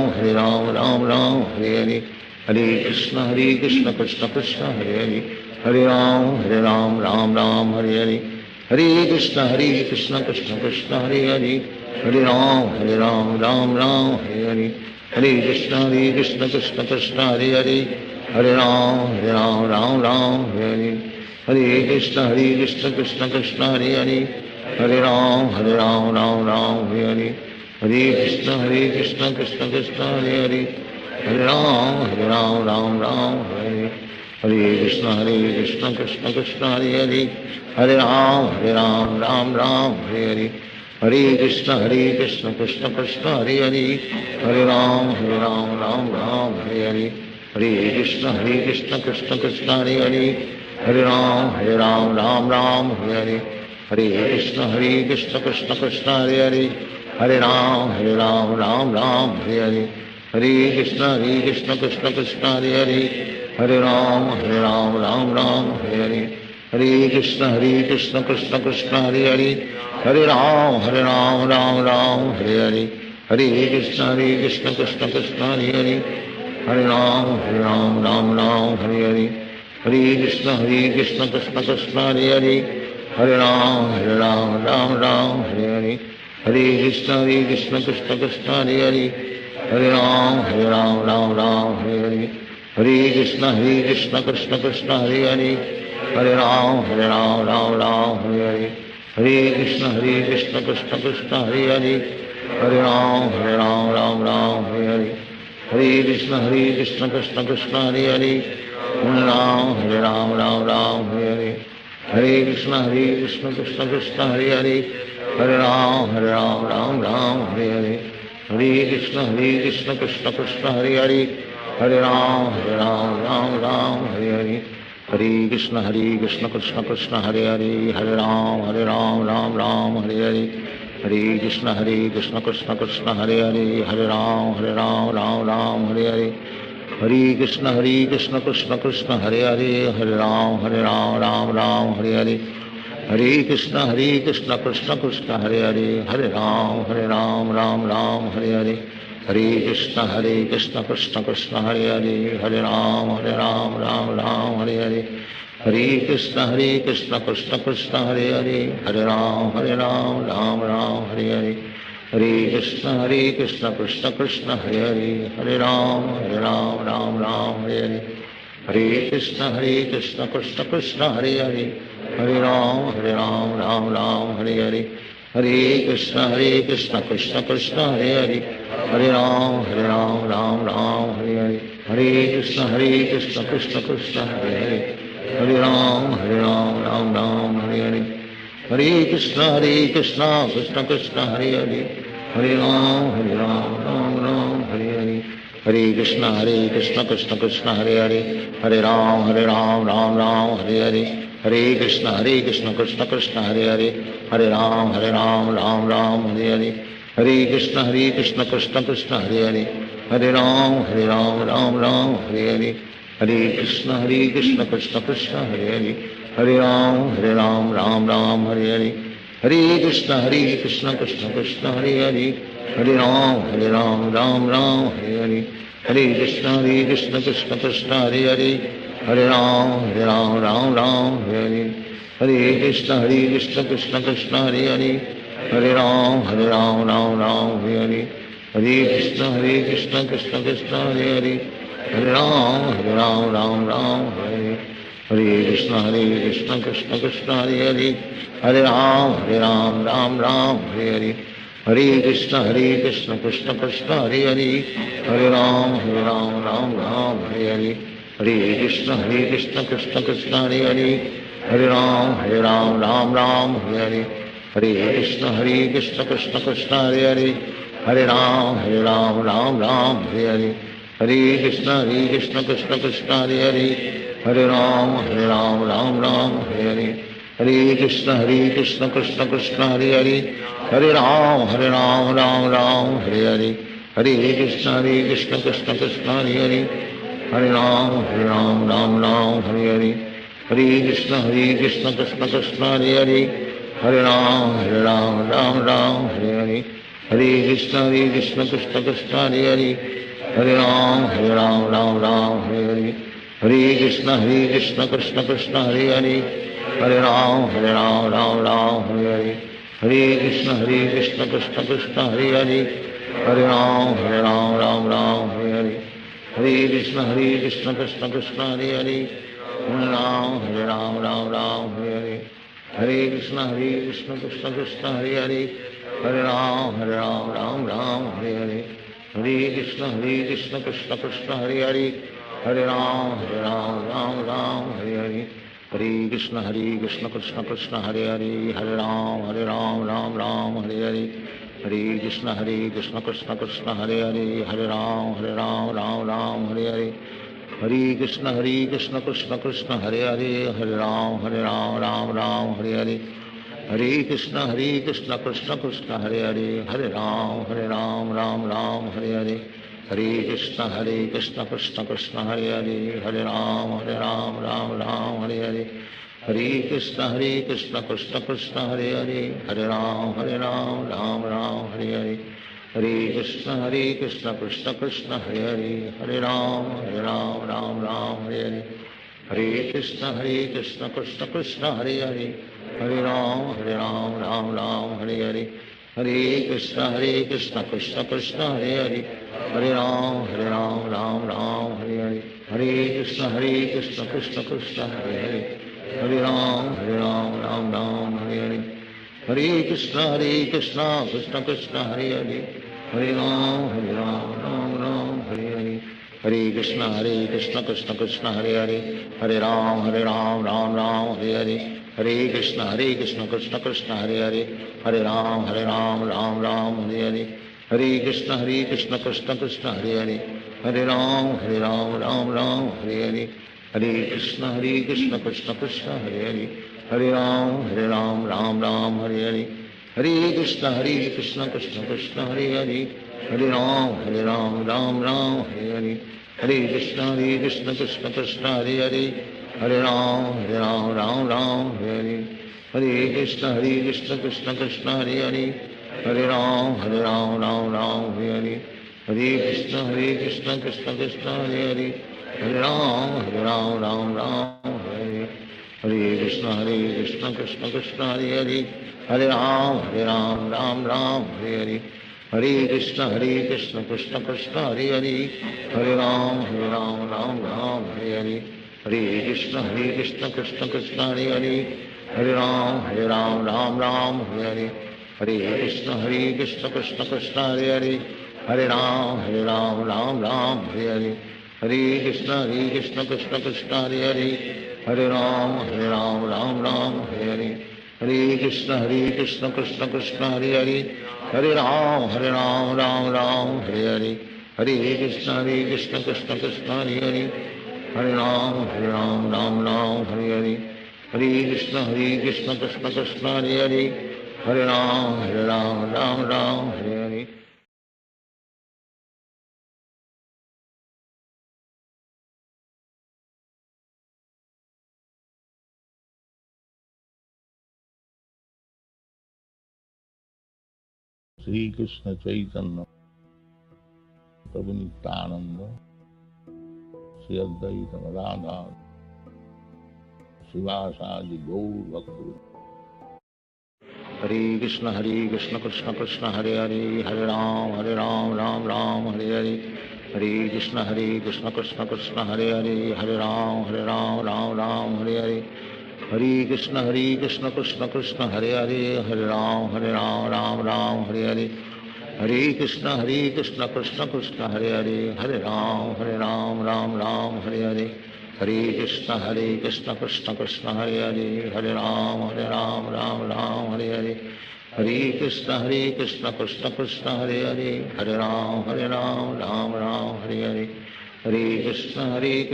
Hare Ram Ram Ram Hare Hare Hare Krishna Krishna Krishna Hare Hare Hare Ram Ram Ram Hare Hare Hare Krishna Krishna Krishna Hare Hare Hare Ram Ram Ram Hare Hare Hare Krishna Krishna Krishna Hare Hare Hare Ram Ram Ram Hare Hare Hare Krishna Krishna Krishna Hare Hare Hare Ram Ram Ram Hare Hare Hare Krishna Krishna Krishna Hare Hare Hare Ram Ram Ram Hare Hare Hare Krishna Krishna Krishna Hare Hare Hare Ram Ram Ram Hare Hare Hare Krishna Krishna Krishna Hare Hare Hare Ram Ram Ram Hare Hare Hare Krishna Krishna Krishna Hare Hare Hare Ram Ram Ram Hare Hare Hare Krishna Krishna Krishna Hare Hare Hare Ram Ram Ram Hare Hare Hare Krishna Krishna Krishna Hare Hare Hare Ram Ram Ram Hare Hare Hare Krishna Krishna Krishna Hare Hare Hare Ram Ram Ram Hare Hare Hare Krishna Krishna Krishna Hare Hare Hare Ram Ram Ram Hare Hare Hare Krishna Krishna Krishna Hare Hare Hare Ram Ram Ram Hare Hare Hare Krishna Krishna Krishna Hare Hare Hare Ram Ram Ram Hare Hare Hare Krishna Krishna Krishna Hare Hare Hare Ram Ram Ram Hare Hare Hare Krishna Krishna Krishna Hare Hare Hare Ram Ram Ram Hare Hare Hare Krishna Krishna Krishna Hare Hare Hare Ram, Ram Ram, Hare Hare. Hare Krishna Krishna Krishna Hare Hare, Hare Ram, Ram Ram, Hare Hare. Hare Krishna Krishna Krishna Hare Hare, Hare Ram, Ram Hare Hare. Hare Krishna Krishna Krishna Hare Hare, Hare Ram, Ram Hare Hare. Hare Krishna Krishna Krishna Hare Hare, Hare Ram, Ram Hare Hare. Hare Krishna Krishna Krishna Hare Hare, Hare Ram, Ram Hare Hare. Hare Krishna Krishna Krishna Hare Hare, Hare Ram, Ram Hare Hare. Hare Krishna Krishna Krishna Hare Hare, Hare Ram, Ram Hare Hare. Hare Krishna Krishna Krishna Hare Hare, Hare Ram, Ram Hare Hare. Hare Krishna Krishna Krishna Hare Hare, Hare Ram, Ram Hare Hare. Hare Krishna Krishna Krishna Hare Hare, Hare Ram, Ram Hare Hare. Hare Krishna Krishna Krishna Hare Hare, Hare Ram, Ram Hare Hare. Hare Krishna Krishna Krishna Hare Hare, Hare Ram, Ram Hare Hare. Hare Krishna Krishna Krishna Hare Hare, Hare Ram, Ram Hare Hare. Hare Krishna Krishna Krishna Hare Hare, Hare Ram, Ram Hare Hare. Hare Krishna Krishna Krishna Hare Hare, Hare Ram, Ram Hare Hare. Hare Krishna Krishna Krishna Hare Hare, Hare Ram, Ram Hare Hare. Hare Krishna Krishna Krishna Hare Hare, Hare Ram, Ram Hare Hare. Hare Krishna Krishna Krishna Hare Hare, Hare Ram, Ram Hare Hare. Hare Krishna Krishna Krishna Hare Hare, Hare Ram, Ram Hare Hare. Hare Krishna Krishna Krishna Hare Hare, Hare Ram, Ram Hare Hare. Hare Krishna Krishna Krishna Hare Hare, Hare Ram, Ram Hare Hare. Hare Krishna Krishna Krishna Hare Hare, Hare Ram, Ram Hare Hare. Hare Krishna Krishna Krishna Hare Hare, Hare Ram, Ram Hare Hare. Hare Krishna Krishna Krishna Hare Hare, Hare Ram, Hare Hare. Hare Krishna Krishna Krishna Hare Hare, Hare Ram, Ram Hare Hare. Hare Krishna Krishna Krishna Hare Hare, Hare Ram, Ram Hare Hare. Hare Krishna Krishna Krishna Hare Hare, Hare Ram, Ram Hare Hare. Hare Krishna Krishna Krishna Hare Hare, Hare Ram, Ram Hare Hare. Hare Krishna Krishna Krishna Hare Hare, Hare Ram, Ram Hare Hare. Hare Krishna Krishna Krishna Hare Hare, Hare Ram, Ram Hare Hare. Hare Krishna Krishna Krishna Hare Hare, Hare Ram, Ram Hare Hare. Hare Krishna Krishna Krishna Hare Hare, Hare Ram, Ram Hare Hare. Hare Krishna Krishna Krishna Hare Hare, Hare Ram, Hare Hare. Hare Krishna Krishna Krishna Hare Hare, Hare Ram, Hare Hare. Hare Krishna Krishna Krishna Hare Hare, Hare Ram, Hare Hare. Hare Krishna Krishna Krishna Hare Hare, Hare Ram, Hare Hare. Hare Krishna Krishna Krishna Hare Hare, Hare Ram, Ram Hare Hare. Hare Krishna Krishna Krishna Hare Hare, Hare Ram, Ram Hare Hare. Hare Krishna Krishna Krishna Hare Hare, Hare Ram, Ram Hare Hare. Hare Krishna Krishna Krishna Hare Hare, Hare Ram, Ram Hare Hare. Hare Krishna Krishna Krishna Hare Hare, Hare Ram, Ram Hare Hare. Hare Krishna Krishna Krishna Hare Hare, Hare Ram, Hare Hare. Hare Krishna Krishna Krishna Hare Hare, Hare Ram, Hare Hare. Hare Krishna Krishna Krishna Hare Hare, Hare Ram, Hare Hare. Hare Krishna Krishna Krishna Hare Hare, Hare Ram, Hare Hare. Hare Krishna Krishna Krishna Hare Hare, Hare Ram, Ram Hare Hare. Hare Krishna Krishna Krishna Hare Hare, Hare Ram, Ram Ram, Hare Hare, Hare Krishna, Krishna Krishna, Hare Hare, Hare Ram, Ram Ram, Hare Hare, Hare Krishna, Krishna Krishna, Hare Hare, Hare Ram, Ram Ram, Hare Hare, Hare Krishna, Krishna Krishna, Hare Hare, Hare Ram, Ram, Hare Hare, Hare Krishna, Krishna Krishna, Hare Hare, Hare Ram, Ram, Hare Hare, Hare Krishna, Krishna Krishna, Hare Hare, Hare Ram, Ram, Hare Hare, Hare Krishna, Krishna Krishna, Hare Hare, Hare Ram, Ram, Hare Hare, Hare Krishna, Krishna Krishna, Hare Hare, Hare Ram, Ram, Hare Hare, Hare Krishna, Krishna Krishna, Hare Hare, Hare Ram, Ram, Hare Hare, Hare Krishna, Krishna Krishna, Hare Hare, Hare Ram, Hare Hare, Hare Krishna, Krishna Krishna, Hare Hare, Hare Ram, Hare Hare, Hare Krishna, Krishna Krishna, Hare Hare, Hare Ram, Hare Hare, Hare Krishna, Krishna Krishna, Hare Hare, Hare Ram, Hare Hare, Hare Krishna, Krishna Krishna, Hare Hare, Hare Ram, Hare Hare. Sri Krishna Chaitanya Prabhu Nityananda Sri Advaita Radha Srivasadi Gaur Bhakti. Hare Krishna, Krishna Krishna, Hare Hare, Hare Ram, Ram, Hare Hare, Hare Krishna, Krishna Krishna, Hare Hare, Hare Ram, Hare Hare, Hare Krishna, Krishna Krishna, Hare Hare, Hare Ram, Hare Hare, Hare Krishna, Krishna Hare Hare, Hare Ram, Hare Hare, Hare Krishna, Krishna Krishna, Hare Hare, Hare Ram, Hare Hare, Hare Krishna, Krishna Krishna, Hare Hare, Hare Ram, Hare Hare, Hare Krishna, Krishna Krishna, Hare Hare, Hare Ram, Hare Hare, Hare Krishna, Krishna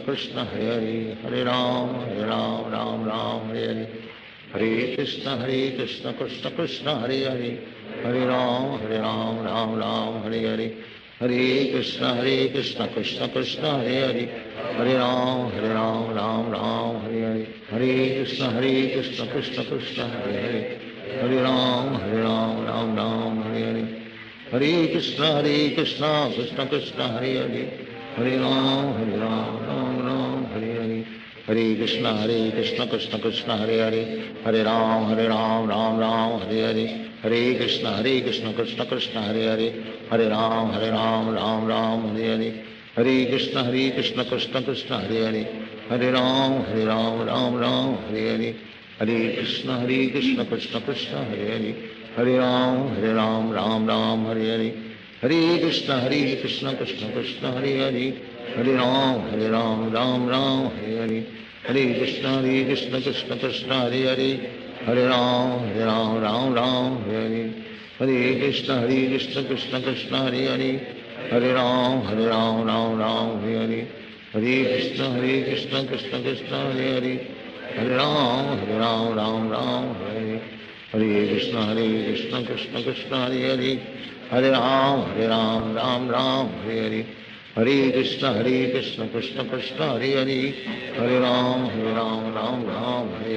Krishna, Hare Hare, Hare Ram, Hare Hare, Hare Krishna, Krishna Krishna, Hare Hare, Hare Ram, Hare Hare, Hare Krishna, Krishna Krishna, Hare Hare, Hare Ram, Hare Hare, Hare Krishna, Krishna Krishna, Hare Hare, Hare Ram, Hare Hare, Hare Krishna, Krishna Krishna, Hare Hare, Hare Ram, Hare Hare, Hare Krishna, Krishna Krishna, Hare Hare, Hare Ram, Hare Hare, Hare Krishna, Krishna Krishna, Hare Hare, Hare Ram, Hare Hare, Hare Krishna, Krishna Krishna, Hare Hare, Hare Ram, Hare Hare, Hare Krishna, Krishna Krishna, Hare Hare, Hare Ram, Hare Hare, Hare Krishna, Krishna Krishna, Hare Hare, Hare Ram, Hare Hare, Hare Krishna, Krishna Krishna, Hare Hare, Hare Ram, Hare Hare, Hare Krishna, Krishna Krishna, Hare Hare, Hare Ram,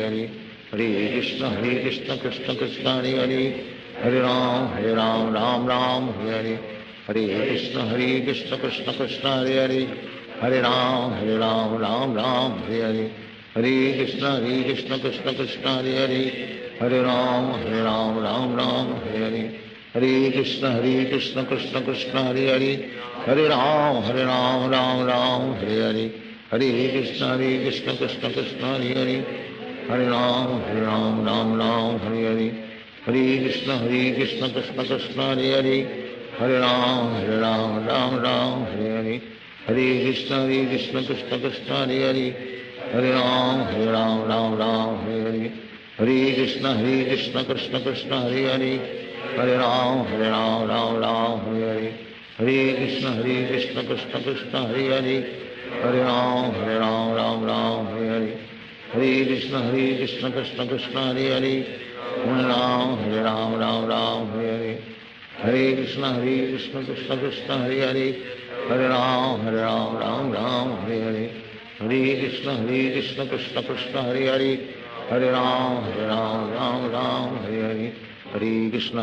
Hare Hare, Hare Krishna, Krishna Krishna, Hare Hare, Hare Ram, Hare Hare, Hare Krishna, Krishna Krishna, Hare Hare, Hare Ram, Hare Hare, Hare Krishna, Krishna Krishna, Hare Hare, Hare Ram, Hare Hare, Hare Krishna, Krishna Krishna, Hare Hare, Hare Ram, Hare Hare, Hare Krishna, Krishna Krishna, Hare Hare, Hare Ram, Hare Hare, Hare Krishna, Krishna Krishna, Hare Hare, Hare Ram, Hare Hare, Hare Krishna, Krishna Krishna, Hare Hare, Hare Ram, Hare Hare, Hare Krishna, Krishna Krishna, Hare Hare, Hare Ram, Hare Hare, Hare Krishna, Krishna Krishna, Hare Hare, Hare Ram, Hare Hare, Hare Krishna, Krishna Krishna, Hare Hare, Hare Ram, Hare Hare, हरे कृष्ण कृष्ण कृष्ण हरे हरे, हरे राम राम राम हरे हरे, हरे कृष्ण कृष्ण कृष्ण हरे हरे, हरे राम राम हरे हरे, हरे कृष्ण कृष्ण कृष्ण हरे हरे, हरे राम राम हरे हरे, हरे कृष्ण कृष्ण कृष्ण हरे हरे, हरे राम राम हरे हरे, हरे कृष्ण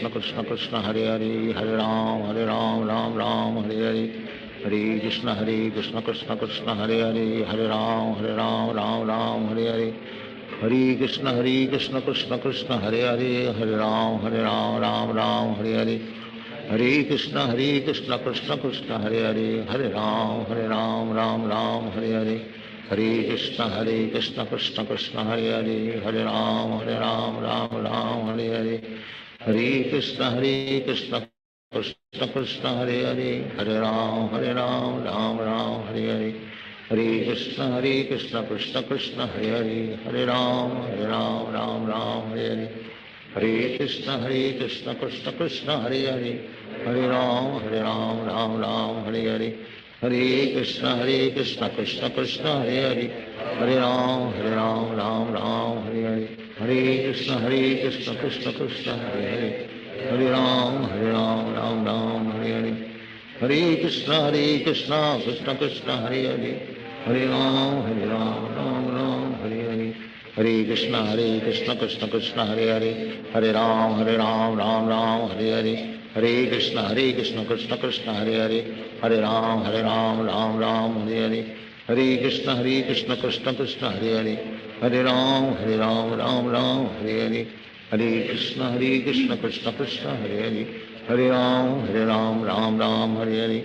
कृष्ण कृष्ण हरे हरे, हरे राम राम हरे हरे, हरे कृष्ण कृष्ण कृष्ण हरे हरे, हरे राम राम हरे हरे, हरे कृष्ण कृष्ण कृष्ण हरे हरे, हरे राम राम हरे हरे, हरे कृष्ण कृष्ण कृष्ण हरे हरे, हरे राम राम हरे हरे, हरे कृष्ण कृष्ण कृष्ण हरे हरे, हरे राम राम हरे हरे, हरे कृष्ण कृष्ण कृष्ण कृष्ण हरे हरे, हरे राम राम हरे हरे, हरे कृष्ण कृष्ण कृष्ण हरे हरे, हरे राम राम हरे हरे, हरे कृष्ण कृष्ण कृष्ण हरे हरे, हरे राम राम हरे हरे, हरे कृष्ण कृष्ण कृष्ण हरे हरे, हरे राम राम हरे हरे, हरे कृष्ण कृष्ण कृष्ण हरे हरे, हरे राम राम हरे हरे, हरे कृष्ण कृष्ण कृष्ण हरे हरे, हरे राम राम हरे हरे, हरे कृष्ण कृष्ण कृष्ण हरे हरे, हरे राम राम हरे हरे, हरे कृष्ण कृष्ण कृष्ण हरे हरे, हरे राम राम हरे हरे, हरे कृष्ण कृष्ण कृष्ण हरे हरे, हरे राम राम हरे हरे, हरे कृष्ण कृष्ण कृष्ण हरे हरे, हरे राम राम हरे हरे, हरे कृष्ण कृष्ण कृष्ण हरे हरे, हरे राम राम हरे हरे, हरे कृष्ण कृष्ण कृष्ण हरे हरे, हरे राम राम हरे हरे,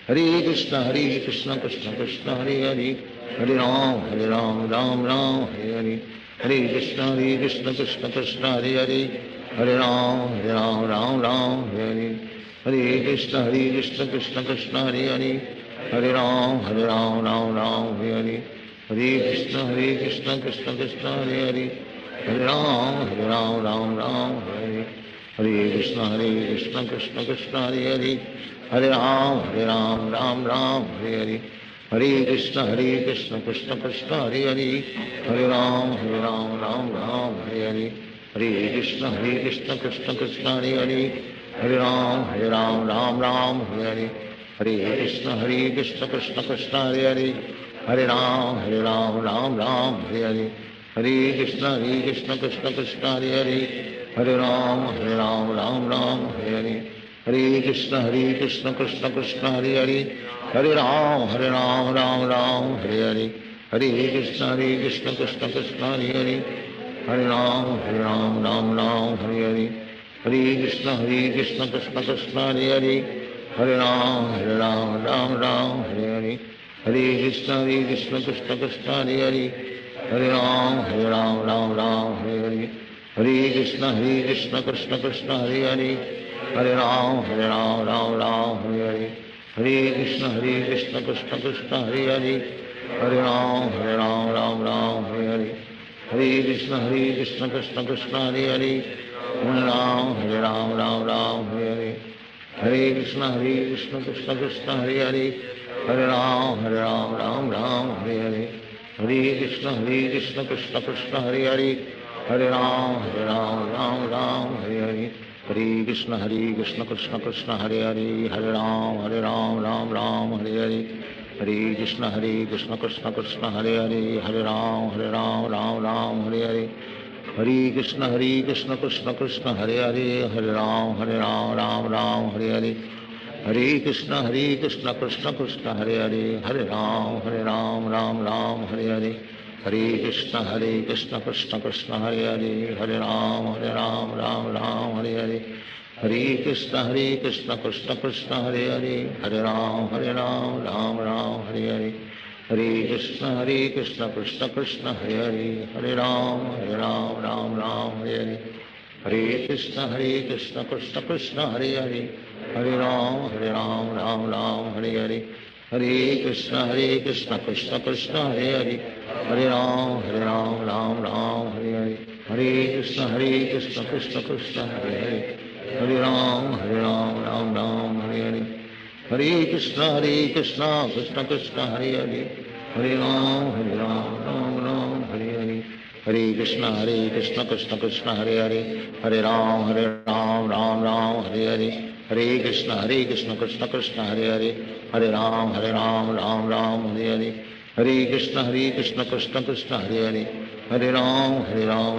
हरे कृष्ण कृष्ण कृष्ण हरे हरे, हरे राम राम हरे हरे, हरे कृष्ण कृष्ण कृष्ण हरे हरे, हरे राम राम हरे हरे, हरे कृष्ण कृष्ण कृष्ण हरे हरे, हरे राम राम हरे हरे, हरे कृष्ण कृष्ण कृष्ण हरे हरे, हरे राम राम हरे हरे, हरे कृष्ण कृष्ण कृष्ण हरे हरे, हरे राम राम हरे हरे, हरे कृष्ण कृष्ण कृष्ण हरे हरे, हरे राम राम हरे हरे, हरे कृष्ण कृष्ण कृष्ण हरे हरे, हरे राम राम हरे हरे, हरे कृष्ण कृष्ण कृष्ण हरे हरे, हरे राम राम हरे हरे, हरे कृष्ण कृष्ण कृष्ण हरे हरे, हरे राम राम हरे हरे, हरे कृष्ण कृष्ण कृष्ण हरे हरे, हरे राम राम हरे हरे, हरे कृष्ण कृष्ण कृष्ण हरे हरे, हरे राम राम हरे हरे, हरे कृष्ण कृष्ण कृष्ण हरे हरे, हरे राम राम हरे हरे, हरे कृष्ण कृष्ण कृष्ण हरे हरे, हरे राम राम हरे हरे, हरे कृष्ण कृष्ण कृष्ण हरे हरे, हरे राम राम हरे हरे, हरे कृष्ण कृष्ण कृष्ण हरे हरे, हरे राम राम हरे हरे, हरे कृष्ण कृष्ण कृष्ण हरे हरे, हरे राम राम हरे हरे, हरे कृष्ण कृष्ण कृष्ण हरे हरे, हरे राम राम हरे हरे, हरे कृष्ण कृष्ण कृष्ण हरे हरे, हरे राम राम हरे हरे, हरे कृष्ण कृष्ण कृष्ण हरे हरे, हरे राम राम हरे हरे, हरे कृष्ण कृष्ण कृष्ण हरे हरे, हरे राम राम हरे हरे, हरे कृष्ण कृष्ण कृष्ण हरे हरे, हरे राम राम हरे हरे, हरे कृष्ण कृष्ण कृष्ण हरे हरे, हरे राम राम हरे हरे, हरे कृष्ण कृष्ण कृष्ण हरे हरे, हरे राम राम हरे हरे, हरे कृष्ण कृष्ण कृष्ण हरे हरे, हरे राम राम हरे हरे, हरे कृष्ण कृष्ण कृष्ण हरे हरे, हरे राम राम हरे हरे, हरे कृष्ण कृष्ण कृष्ण कृष्ण हरे हरे, हरे Ram Ram Hare Hare, Hare Krishna Krishna Krishna Hare Hare, Hare Ram Ram Ram Hare Hare. Hare Krishna Krishna Krishna Hare Hare, Hare Ram Ram Ram Hare Hare. Hare Krishna Krishna Krishna Hare Hare, Hare Ram Ram Ram Hare Hare. Hare Krishna Krishna Krishna Hare Hare, Hare Ram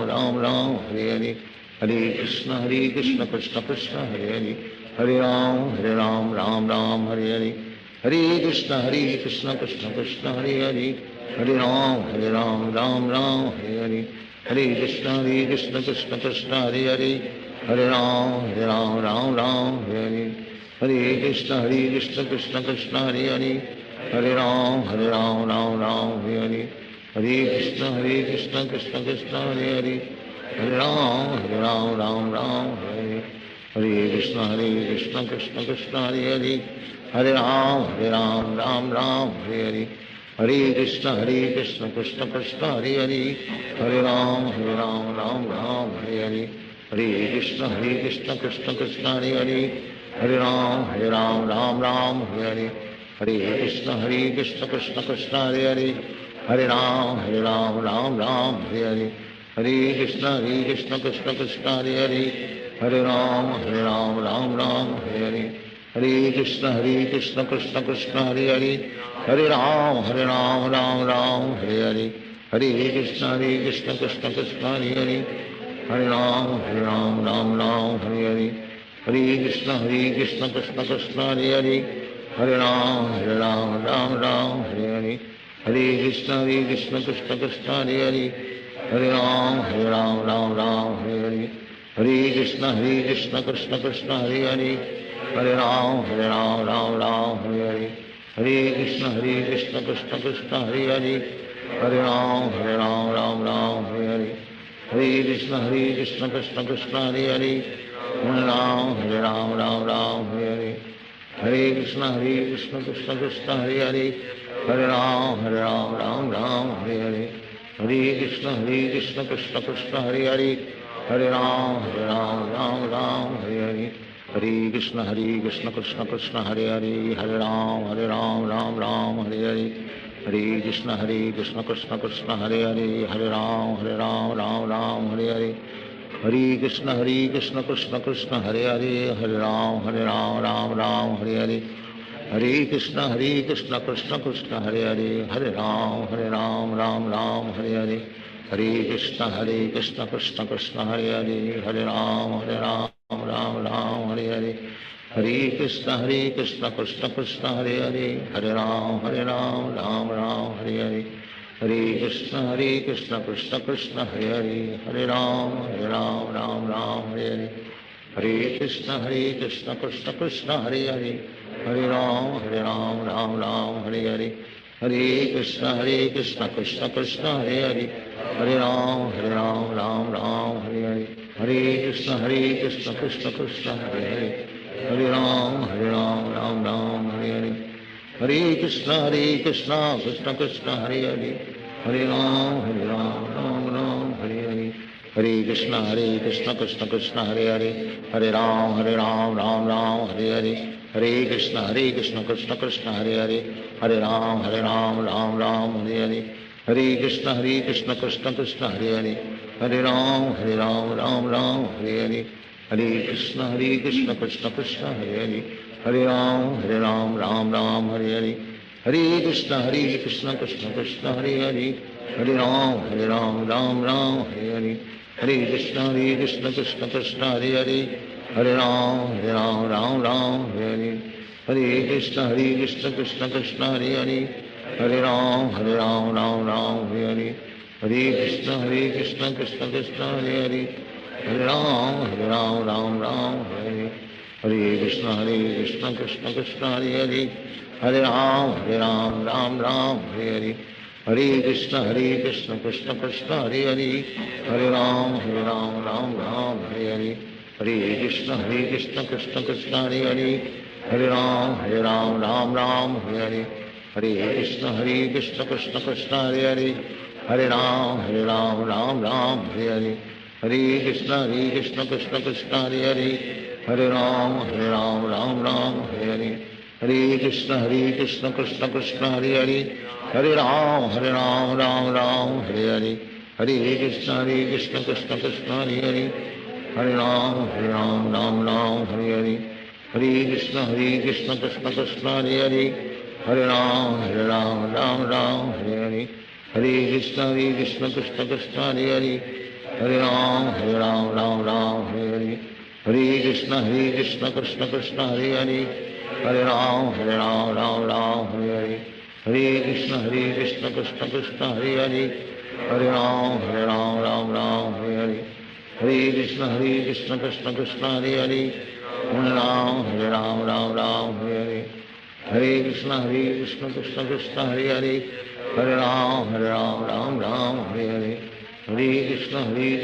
Ram Hare Hare. Hare Krishna Krishna Krishna Hare Hare, Hare Ram Ram Hare Hare. Hare Krishna Krishna Krishna Hare Hare, Hare Ram Ram Hare Hare. Hare Krishna Krishna Krishna Hare Hare, Hare Ram Ram Hare Hare. Hare Krishna Krishna Krishna Hare Hare, Hare Ram Ram Hare Hare. Hare Krishna Krishna Krishna Hare Hare, Hare Ram Ram Hare Hare. Hare Krishna Krishna Krishna Hare Hare, Hare Ram Ram Hare Hare. Hare Krishna Krishna Krishna Hare Hare, Hare Ram Hare Hare. Hare Krishna Krishna Krishna Hare Hare, Hare Ram Hare Hare. Hare Krishna Krishna Krishna Hare Hare, Hare Ram Hare Hare. Hare Krishna Krishna Krishna Hare Hare, Hare Ram Hare Hare. Hare Krishna Krishna Krishna Hare Hare, Hare Ram Hare Hare. Hare Krishna Krishna Krishna Hare Hare, Hare Ram Hare Hare. Hare Krishna Krishna Krishna Hare Hare, Hare Ram Hare Hare. Hare Krishna Krishna Krishna Hare Hare, Hare Ram Hare Hare. Hare Krishna Krishna Krishna Hare Hare, Hare Ram Hare Hare. Hare Krishna Krishna Krishna Hare Hare, Hare Ram Hare Hare. Hare Krishna Krishna Krishna Hare Hare, Hare Ram Hare Hare. Hare Krishna Krishna Krishna Hare Hare, Hare Ram Hare Hare. Hare Krishna Krishna Krishna Hare Hare, Hare Ram Hare Hare. Hare Krishna Krishna Krishna Hare Hare, Hare Ram Hare Hare. Hare Krishna Krishna Krishna Hare Hare, Hare Ram Hare Hare. Hare Krishna Krishna Krishna Hare Hare, Hare Ram Hare Hare. Hare Krishna Krishna Krishna Hare Hare, Hare Ram Hare Hare. Hare Krishna Krishna Krishna Hare Hare, Hare Ram Hare Hare. Hare Krishna Krishna Krishna Hare Hare, Hare Ram Hare Hare. Hare Krishna Krishna Krishna Hare Hare, Hare Ram Hare Hare. Hare Krishna Krishna Krishna Hare Hare, Hare Ram Hare Hare. Hare Krishna Krishna Krishna Hare Hare, Hare Ram Hare Hare. Hare Krishna Krishna Krishna Hare Hare, Hare Ram Hare Hare. Hare Krishna Krishna Krishna Hare Hare, Hare Ram Hare Hare. Hare Krishna Krishna Krishna Hare Hare, Hare Ram Hare Hare. Hare Krishna Krishna Krishna Hare Hare, Hare Ram Hare Hare. Hare Krishna Krishna Krishna Hare Hare, Hare Ram Hare Hare. Hare Krishna Krishna Krishna Hare Hare, Hare Ram Hare Hare. Hare Krishna Krishna Krishna Hare Hare, Hare Ram Hare Hare. Hare Krishna Krishna Krishna Hare Hare, Hare Ram Hare Hare. Hare Krishna Krishna Krishna Hare Hare, Hare Ram Hare Hare. Hare Krishna Krishna Krishna Hare Hare, Hare Ram Hare Hare. Hare Krishna Krishna Krishna Hare Hare, Hare Ram Hare Hare. Hare Krishna Krishna Krishna Hare Hare, Hare Ram Hare Hare. Hare Krishna Krishna Krishna Hare Hare, Hare Ram Hare Hare. Hare Krishna Krishna Krishna Hare Hare, Hare Ram Hare Hare. Hare Krishna Krishna Krishna Hare Hare, Hare Ram Hare Hare. हरे कृष्ण कृष्ण कृष्ण हरे हरे, हरे राम राम राम हरे हरे, हरे कृष्ण कृष्ण कृष्ण हरे हरे, हरे राम राम राम हरे हरे, हरे कृष्ण कृष्ण कृष्ण हरे हरे, हरे राम राम हरे हरे, हरे कृष्ण कृष्ण कृष्ण हरे हरे, हरे राम राम हरे हरे, हरे कृष्ण कृष्ण कृष्ण हरे हरे, हरे राम राम हरे हरे, हरे कृष्ण कृष्ण कृष्ण हरे हरे, हरे राम राम हरे हरे, हरे कृष्ण कृष्ण कृष्ण हरे हरे, हरे राम राम हरे हरे, हरे कृष्ण कृष्ण कृष्ण हरे हरे, हरे राम राम हरे हरे, हरे कृष्ण कृष्ण कृष्ण हरे हरे, हरे राम राम हरे हरे, हरे कृष्ण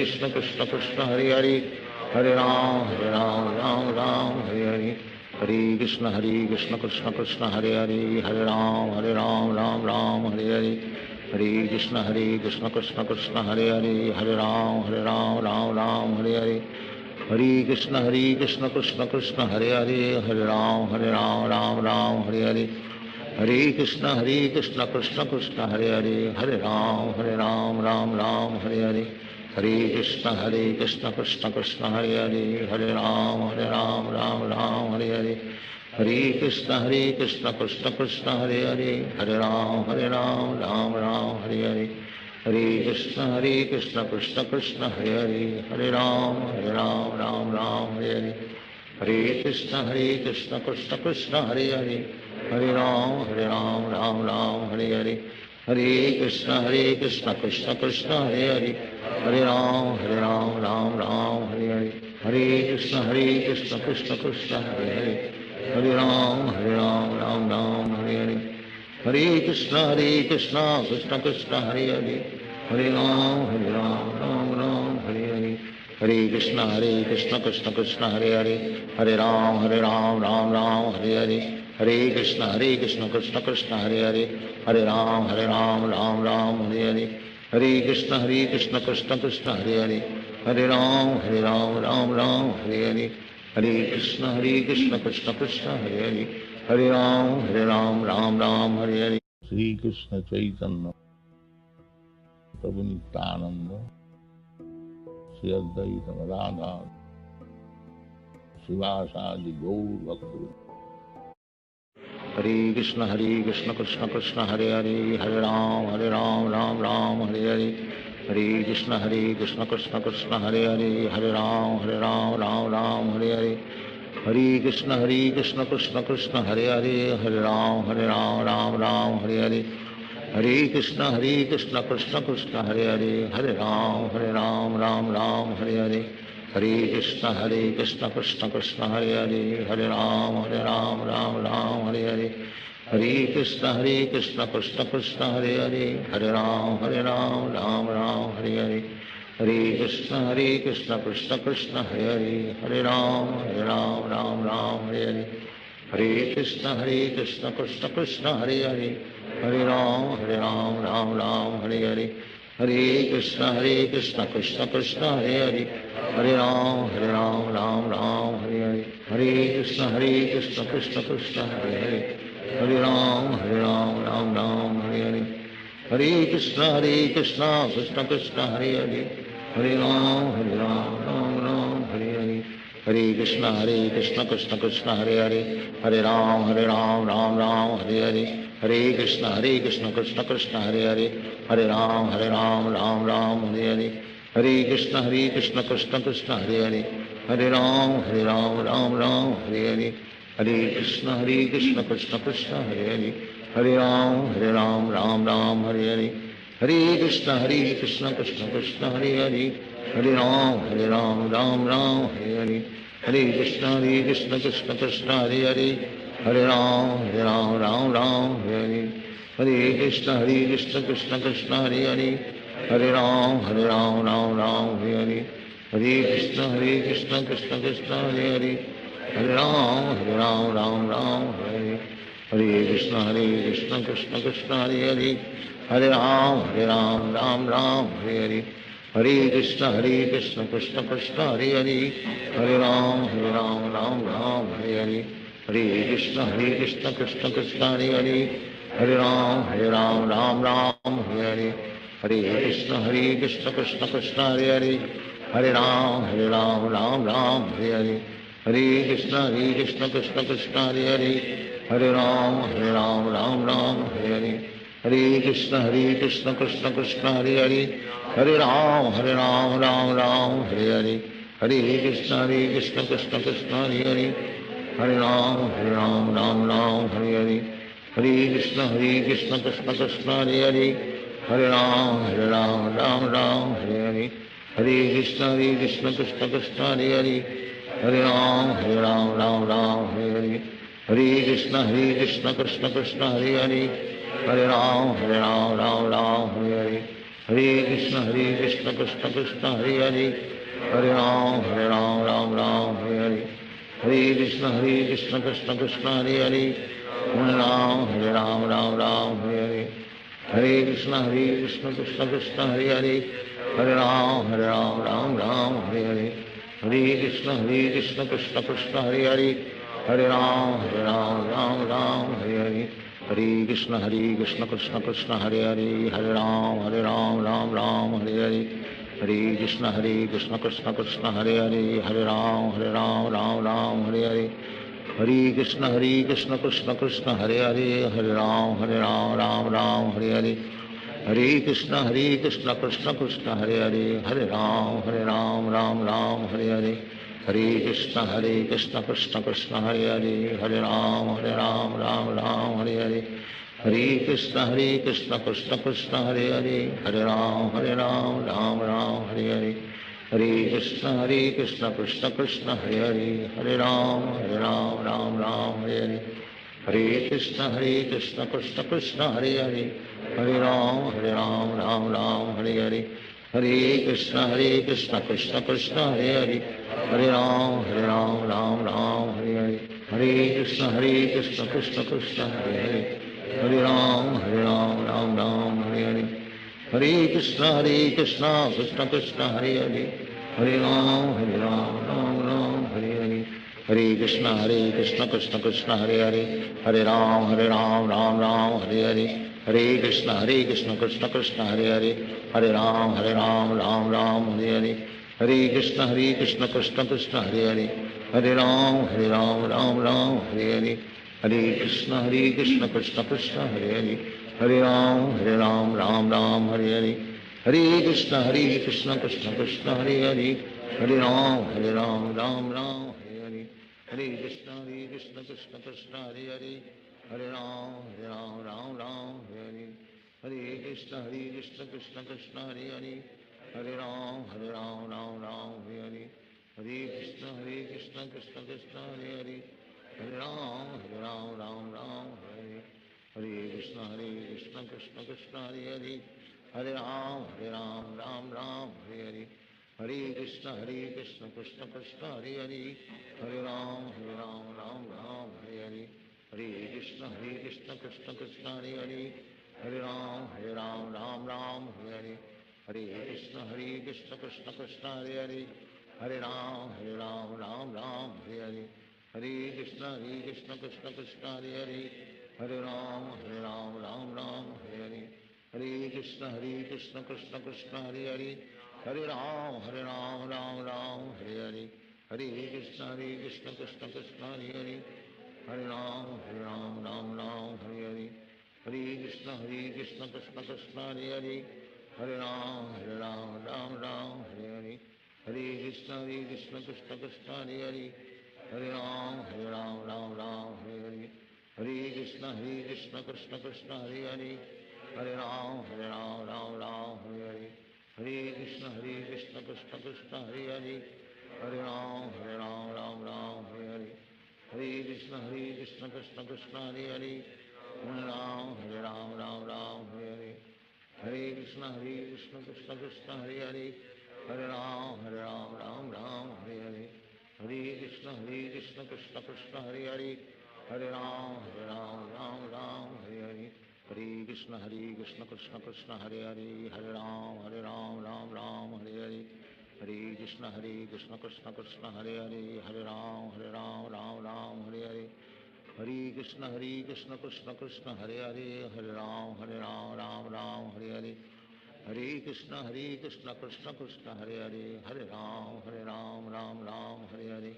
कृष्ण कृष्ण हरे हरे, हरे राम राम हरे हरे, हरे कृष्ण कृष्ण कृष्ण हरे हरे, हरे राम राम हरे हरे, हरे कृष्ण कृष्ण कृष्ण हरे हरे, हरे राम राम हरे हरे, हरे कृष्ण कृष्ण कृष्ण हरे हरे, हरे राम राम हरे हरे, हरे कृष्ण कृष्ण कृष्ण हरे हरे, हरे राम राम हरे हरे, हरे कृष्ण कृष्ण कृष्ण हरे हरे, हरे राम राम हरे हरे, हरे कृष्ण कृष्ण कृष्ण हरे हरे, हरे राम राम हरे हरे, हरे कृष्ण कृष्ण कृष्ण हरे हरे, हरे राम राम हरे हरे, हरे कृष्ण कृष्ण कृष्ण हरे हरे, हरे राम राम हरे हरे, हरे कृष्ण कृष्ण कृष्ण हरे हरे, हरे राम राम हरे हरे, हरे कृष्ण कृष्ण कृष्ण हरे हरे, हरे राम राम हरे हरे, हरे कृष्ण कृष्ण कृष्ण हरे हरे, हरे राम राम हरे हरे, हरे कृष्ण कृष्ण कृष्ण हरे हरे, हरे राम राम हरे हरे, हरे कृष्ण कृष्ण कृष्ण हरे हरे, हरे राम राम हरे हरे, हरे कृष्ण कृष्ण कृष्ण हरे हरे, हरे राम राम हरे हरे। श्री कृष्ण चैतन्य प्रभु नित्यानंद, श्री अद्वैत गदाधर शिवासादि गौर भक्त। हरे कृष्ण कृष्ण कृष्ण हरे हरे, हरे राम राम हरे हरे, हरे कृष्ण कृष्ण कृष्ण हरे हरे, हरे राम राम हरे हरे, हरे कृष्ण कृष्ण कृष्ण हरे हरे, हरे राम राम हरे हरे, हरे कृष्ण कृष्ण कृष्ण हरे हरे, हरे राम राम हरे हरे, हरे कृष्ण कृष्ण कृष्ण हरे हरे, हरे राम राम हरे हरे, हरे कृष्ण कृष्ण कृष्ण हरे हरे, हरे राम राम हरे हरे, हरे कृष्ण कृष्ण कृष्ण हरे हरे, हरे राम राम हरे हरे, हरे कृष्ण कृष्ण कृष्ण हरे हरे, हरे राम राम हरे हरे, हरे कृष्ण कृष्ण कृष्ण हरे हरे, हरे राम राम हरे हरे, हरे कृष्ण कृष्ण कृष्ण हरे हरे, हरे राम राम हरे हरे, हरे कृष्ण कृष्ण कृष्ण हरे हरे, हरे राम हरे हरे, हरे कृष्ण कृष्ण कृष्ण हरे हरे, हरे राम राम हरे हरे, हरे कृष्ण कृष्ण कृष्ण हरे हरे, हरे राम राम हरे हरे, हरे कृष्ण कृष्ण कृष्ण हरे हरे, हरे राम राम हरे हरे, हरे कृष्ण कृष्ण कृष्ण हरे हरे, हरे राम राम हरे हरे, हरे कृष्ण कृष्ण कृष्ण हरे हरे, हरे राम राम हरे हरे, हरे कृष्ण कृष्ण कृष्ण हरे हरे, हरे राम राम हरे हरे, हरे कृष्ण कृष्ण कृष्ण हरे हरे, हरे राम राम हरे हरे, हरे कृष्ण कृष्ण कृष्ण हरे हरे, हरे राम राम हरे हरे, हरे कृष्ण कृष्ण कृष्ण हरे हरे, हरे राम राम हरे हरे, हरे कृष्ण कृष्ण कृष्ण कृष्ण हरे हरे, हरे Ram Ram Ram Hare Hare, Hare Krishna Krishna Krishna Hare Hare, Hare Ram Ram Ram Hare Hare, Hare Krishna Krishna Krishna Hare Hare, Hare Ram Ram Hare Hare, Hare Krishna Krishna Krishna Hare Hare, Hare Ram Ram Hare Hare, Hare Krishna Krishna Krishna Hare Hare, Hare Ram Ram Hare Hare, Hare Krishna Krishna Krishna Hare Hare, Hare Ram Ram Hare Hare, Hare Krishna Krishna Krishna Hare Hare, Hare Ram Hare Hare, Hare Krishna Krishna Krishna Hare Hare, Hare Ram Hare Hare, Hare Krishna Krishna Krishna Hare Hare, Hare Ram Hare Hare, Hare Krishna Krishna Krishna Hare Hare, Hare Ram Hare Hare, Hare Krishna Krishna Krishna Hare Hare, Hare Ram Hare Hare, Hare Krishna Krishna Krishna Hare Hare, Hare Ram Hare Hare, Hare Krishna Krishna Krishna Hare Hare, Hare Ram Hare Hare, Hare Krishna Krishna Krishna Hare Hare, Hare Ram Hare Hare, Hare Krishna Krishna Krishna Hare Hare, Hare Ram Hare Hare, Hare Krishna Krishna Krishna Hare Hare, Hare Ram Hare Hare, Hare Krishna Krishna Krishna Hare Hare, Hare Ram Hare Hare, Hare Krishna Krishna Krishna Hare Hare, Hare Ram Hare Hare, Hare Krishna Krishna Krishna Hare Hare, Hare Ram Hare Hare, Hare Krishna Krishna Krishna Hare Hare, Hare Ram Hare Hare, Hare Krishna Krishna Krishna Hare Hare, Hare Ram Hare Hare, Hare Krishna Krishna Krishna Hare Hare, Hare Ram Hare Hare, Hare Krishna Krishna Krishna Hare Hare, Hare Ram Hare Hare, Hare Krishna Krishna Krishna Hare Hare, Hare Ram Hare Hare, Hare Krishna Krishna Krishna Hare Hare, Hare Ram Hare Hare, Hare Krishna Krishna Krishna Hare Hare, Hare Ram Hare Hare, Hare Krishna Krishna Krishna Hare Hare, Hare Ram Hare Hare, Hare Krishna Krishna Krishna Hare Hare, Hare Ram Hare Hare, Hare Krishna Krishna Krishna Hare Hare, Hare Ram Hare Hare, Hare Krishna Krishna Krishna Hare Hare, Hare Ram Hare Hare, Hare Krishna Krishna Krishna Hare Hare, Hare Ram Hare Hare, Hare Krishna Krishna Krishna Hare Hare, Hare Ram Hare Hare, Hare Krishna Krishna Krishna Hare Hare, Hare Ram Hare Hare, Hare Krishna Krishna Krishna Hare Hare, Hare Ram Hare Hare, Hare Krishna Krishna Krishna Hare Hare, Hare Ram Hare Hare, Hare Krishna Krishna Krishna Hare Hare, Hare Ram Hare Hare, Hare Krishna Krishna Krishna Hare Hare, Hare Ram Hare Hare, Hare Krishna Krishna Krishna Hare Hare, Hare Ram Hare Hare, Hare Krishna Krishna Krishna Hare Hare, Hare Ram Hare Hare, Hare Krishna Krishna Krishna Hare Hare, Hare Ram Hare Hare, Hare Krishna Krishna Krishna Hare Hare, Hare Ram Hare Hare, Hare Krishna Krishna Krishna Hare Hare, Hare Ram Hare Hare, Hare Krishna Krishna Krishna Hare Hare, Hare Ram Hare Hare, Hare Krishna Krishna Krishna Hare Hare, Hare Ram Hare Hare, Hare Krishna Krishna Krishna Hare Hare, Hare Ram Hare Hare, Hare Krishna Krishna Krishna Hare Hare, Hare Ram Hare Hare, Hare Krishna Krishna Krishna Hare Hare, Hare Ram Hare Hare, Hare Krishna Krishna Krishna Hare Hare, Hare Ram Hare Hare, Hare Krishna Krishna Krishna Hare Hare Hare Ram Ram Ram Hare Hare Hare Krishna Krishna Krishna Hare Hare Hare Ram Ram Hare Hare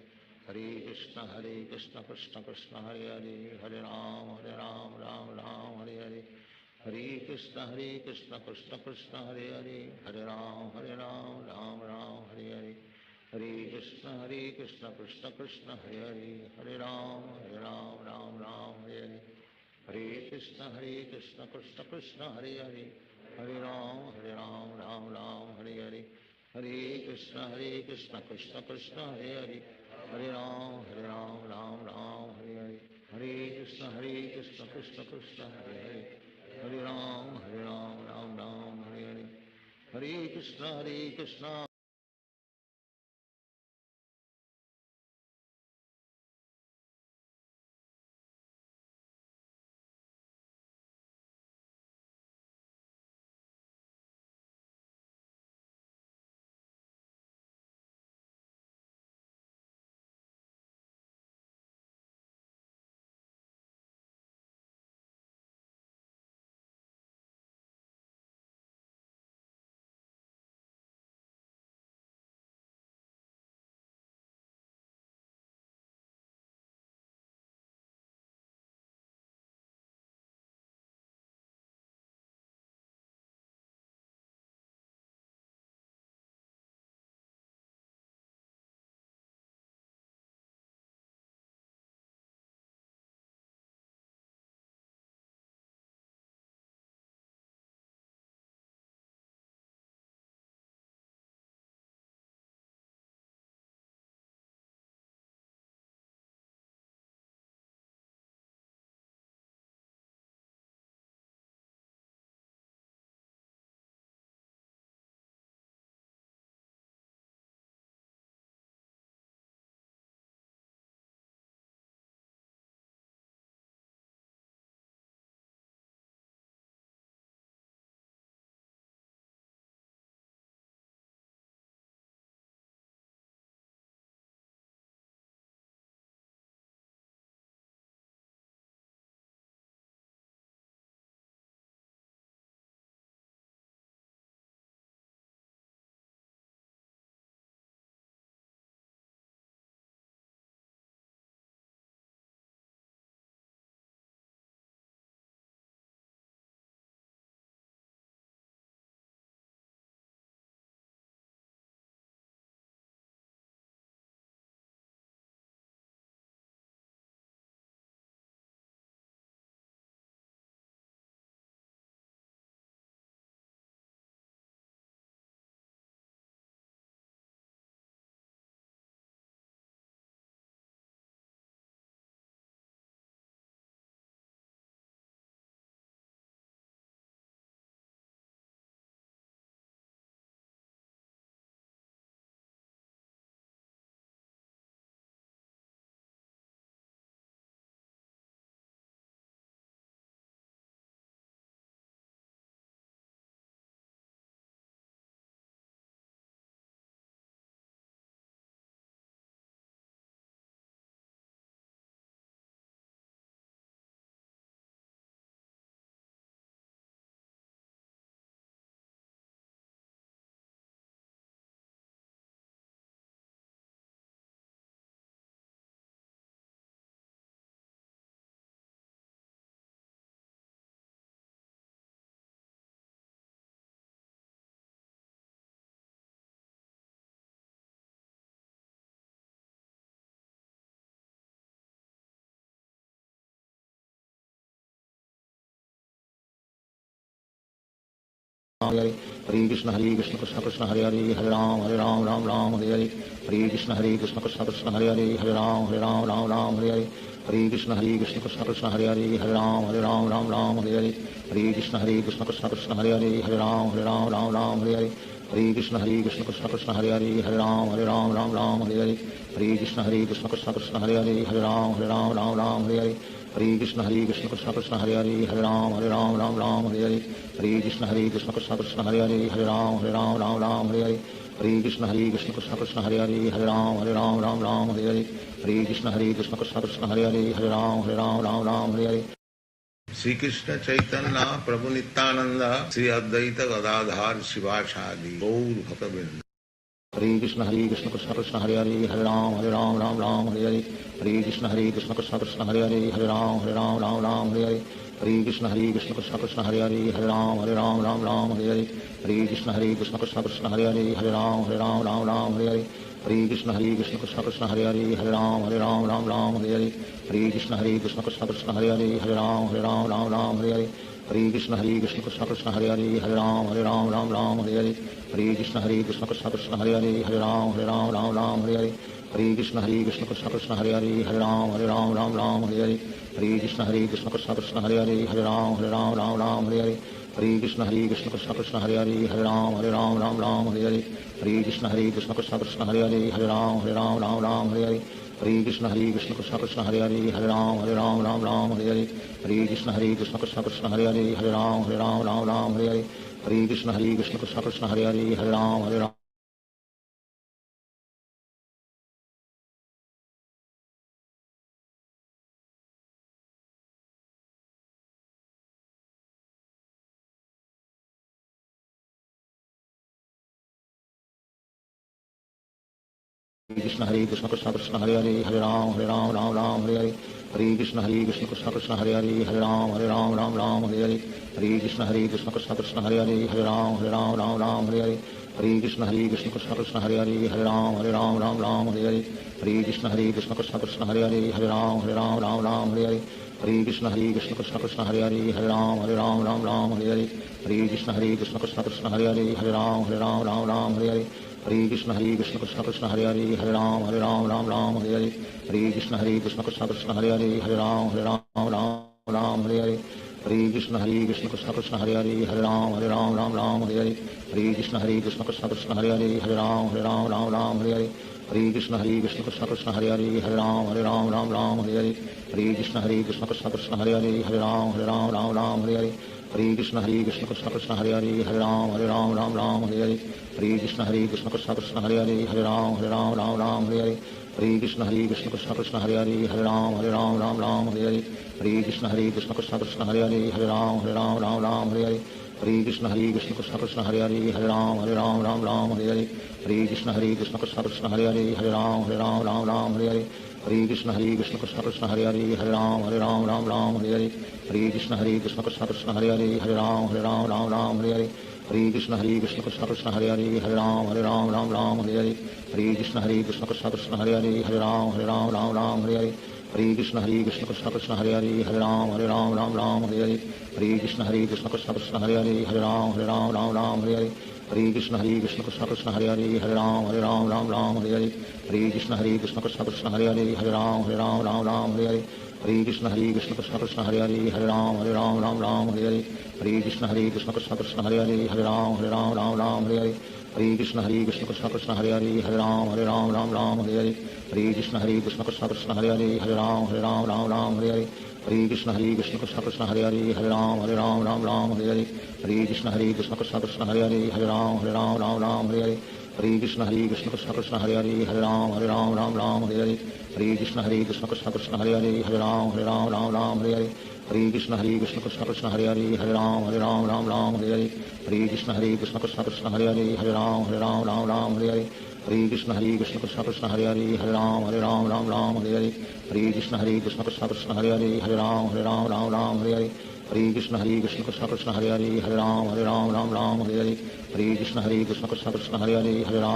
Hare Krishna Krishna Krishna Hare Hare Hare Ram Ram Hare Hare Hare Krishna Krishna Krishna Hare Hare Hare Ram Ram Hare Hare Hare Krishna Krishna Krishna Hare Hare Hare Ram Ram Hare Hare Hare Krishna Krishna Krishna Hare Hare Hare Ram Ram Hare Hare Hare Krishna Krishna Krishna Hare Hare Hare Ram Ram Hare Hare Hare Krishna Krishna Krishna Hare Hare Hare Ram Ram Hare Hare Hare Krishna Hare Krishna Krishna Krishna Hare Hare Hare Ram Ram Hare Hare Hare Krishna Krishna Krishna Hare Hare Hare Ram Ram Hare Hare Hare Krishna Krishna Krishna Hare Hare Hare Ram Hare Hare Hare Krishna Krishna Krishna Hare Hare Hare Ram Hare Hare Hare Krishna Krishna Krishna Hare Hare Hare Ram Ram Hare Hare Hare Krishna Krishna Krishna Hare Hare Hare Ram Ram Hare Hare Hare Krishna Krishna Krishna Hare Hare Hare Ram Ram Ram Hare Hare Hare Krishna Krishna Krishna Hare Hare Hare Ram Ram Hare Hare Hare Krishna Krishna Krishna Hare Hare Hare Ram Ram Hare Hare Hare Krishna Krishna Krishna Hare Hare Hare Ram Ram Hare Hare Shri Krishna Chaitanya प्रभु नित्यानंद श्री अद्वैत गदाधर शिवासादि गौर भक्तवृंद Hare Krishna Krishna Krishna Hare Hare Hare Ram Ram Hare Hare Hare Krishna Krishna Krishna Hare Hare Hare Ram Ram Hare Hare Hare Krishna Krishna Krishna Hare Hare Hare Ram Ram Hare Hare Hare Krishna Krishna Krishna Hare Hare Hare Ram Ram Hare Hare Hare Krishna Krishna Krishna Hare Hare Hare Ram Ram Hare Hare Hare Krishna Krishna Krishna Hare Hare Hare Ram Ram Hare Hare Hare Krishna Krishna Krishna Hare Hare Hare Ram Ram Hare Hare Hare Krishna Krishna Krishna Hare Hare Hare Ram Ram Hare Hare Hare Krishna Krishna Krishna Hare Hare Hare Ram Ram Hare Hare Hare Krishna Krishna Krishna Hare Hare Hare Ram Ram Hare Hare Hare Krishna Krishna Krishna Hare Hare Hare Ram Ram Hare Hare Hare Krishna Krishna Krishna Hare Hare Hare Ram Ram Hare Hare Hare Krishna Krishna Krishna Hare Hare Hare Ram Ram Hare Hare Hare Krishna Krishna Krishna Hare Hare Hare Ram Ram Hare Hare Hare Krishna Krishna Krishna Hare Hare Hare Ram Krishna Krishna Krishna Hare Hare Hare Ram Hare Hare Hare Krishna Krishna Krishna Hare Hare Hare Ram Hare Hare Hare Krishna Krishna Krishna Hare Hare Hare Ram Hare Hare Hare Krishna Krishna Krishna Hare Hare Hare Ram Hare Hare Hare Krishna Krishna Krishna Hare Hare Hare Ram Hare Hare Hare Krishna Krishna Krishna Hare Hare Hare Ram Hare Hare Hare Krishna Krishna Krishna Hare Hare Hare Ram Hare Hare Hare Krishna Krishna Krishna Hare Hare Hare Ram Hare Hare Hare Krishna Krishna Krishna Hare Hare Hare Ram Hare Hare Hare Krishna Krishna Krishna Hare Hare Hare Ram Hare Hare Hare Krishna Krishna Krishna Hare Hare Hare Ram Hare Hare Hare Krishna Krishna Krishna Hare Hare Hare Ram Hare Hare Hare Krishna Krishna Krishna Hare Hare Hare Ram Hare Hare Hare Krishna Krishna Krishna Hare Hare Hare Ram Hare Hare Hare Krishna Krishna Krishna Hare Hare Hare Ram Hare Hare Hare Krishna Krishna Krishna Hare Hare Hare Ram Hare Hare Hare Krishna Krishna Krishna Hare Hare Hare Ram Hare Hare Hare Krishna Krishna Krishna Hare Hare Hare Ram Hare Hare Hare Krishna Krishna Krishna Hare Hare Hare Ram Hare Hare Hare Krishna Krishna Krishna Hare Hare Hare Ram Hare Hare Hare Krishna Krishna Krishna Hare Hare Hare Ram Hare Hare Hare Krishna Krishna Krishna Hare Hare Hare Ram Hare Hare Hare Krishna Krishna Krishna Hare Hare Hare Ram Hare Hare Hare Krishna Krishna Krishna Hare Hare Hare Ram Hare Hare Hare Krishna Krishna Krishna Hare Hare Hare Ram Hare Hare Hare Krishna Krishna Krishna Hare Hare Hare Ram Hare Hare Hare Krishna Krishna Krishna Hare Hare Hare Ram Hare Hare Hare Krishna Krishna Krishna Hare Hare Hare Ram Hare Hare Hare Krishna Krishna Krishna Hare Hare Hare Ram Hare Hare Hare Krishna Krishna Krishna Hare Hare Hare Ram Hare Hare Hare Krishna Krishna Krishna Hare Hare Hare Ram Hare Hare Hare Krishna Krishna Krishna Hare Hare Hare Ram Hare Hare Hare Krishna Krishna Krishna Hare Hare Hare Ram Hare Hare Hare Krishna Krishna Krishna Hare Hare Hare Ram Hare Hare Krishna Krishna Krishna Hare Hare Hare Ram Hare Hare Krishna Krishna Krishna Hare Hare Hare Ram Hare Hare Krishna Krishna Krishna Hare Hare Hare Ram Hare Hare Krishna Krishna Krishna Hare Hare Hare Ram Hare Hare Krishna Krishna Krishna Hare Hare Hare Ram Hare Hare Krishna Krishna Krishna Hare Hare Hare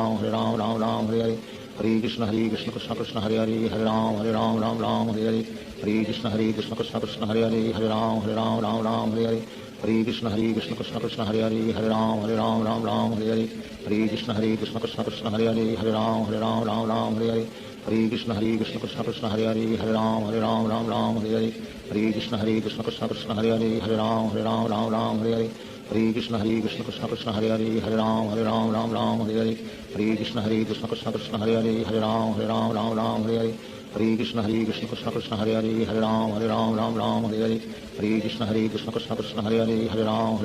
Ram Hare Hare Krishna Krishna Krishna Hare Hare Hare Ram Hare Hare Krishna Krishna Krishna Hare Hare Hare Ram Hare Hare Krishna Krishna Krishna Hare Hare Hare Ram Hare Hare Krishna Krishna Krishna Hare Hare Hare Ram Hare Krishna Krishna Krishna Hare Hare Hare Ram Hare Krishna Krishna Krishna Hare Hare Hare Ram Hare Krishna Krishna Krishna Hare Hare Hare Ram Hare Krishna Krishna Krishna Hare Hare Hare Ram Hare Krishna Krishna Krishna Hare Hare Hare Ram Hare Hare Krishna Krishna Krishna Hare Hare Hare Ram Ram Ram Hare Hare Hare Krishna Krishna Krishna Hare Hare Hare Ram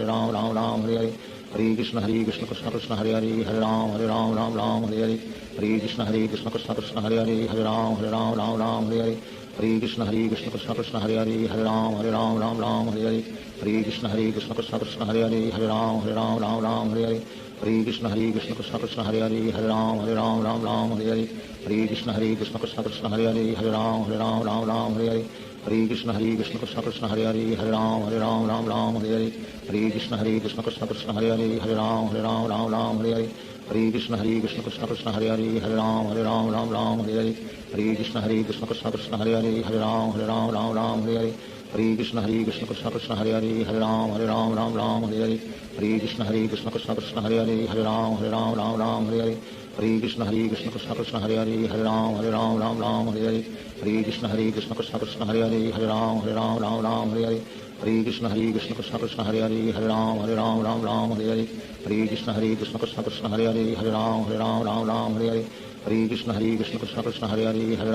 Ram Hare Hare Hare Krishna Krishna Krishna Hare Hare Hare Ram Ram Hare Hare Hare Krishna Krishna Krishna Hare Hare Hare Ram Ram Hare Hare Hare Krishna Krishna Krishna Hare Hare Hare Ram Ram Hare Hare Hare Krishna Krishna Krishna Hare Hare Hare Ram Ram Hare Hare Hare Krishna Krishna Krishna Hare Hare Hare Ram Ram Hare Hare Hare Krishna Krishna Krishna Hare Hare Hare Ram Ram Hare Hare Hare Krishna Krishna Krishna Hare Hare Hare Ram Ram Hare Hare Hare Krishna Krishna Krishna Hare Hare Hare Ram Ram Hare Hare Hare Krishna Krishna Krishna Hare Hare Hare Ram Ram Hare Hare Hare Krishna Krishna Krishna Hare Hare Hare Ram Ram Hare Hare Hare Krishna Krishna Krishna Hare Hare Hare Ram Ram Hare Hare Hare Krishna Krishna Krishna Hare Hare Hare Ram Ram Hare Hare Hare Krishna Krishna Krishna Hare Hare Hare Ram Ram Hare Hare Hare Krishna Krishna Krishna Hare Hare Hare Ram Ram Hare Hare Hare Krishna Krishna Krishna Hare Hare Hare Ram Ram Hare Hare Hare Krishna Krishna Krishna Hare Hare Hare Ram Ram Hare Hare Hare Krishna Krishna Krishna Hare Hare Hare Ram Ram Hare Hare Hare Krishna Krishna Krishna Hare Hare Hare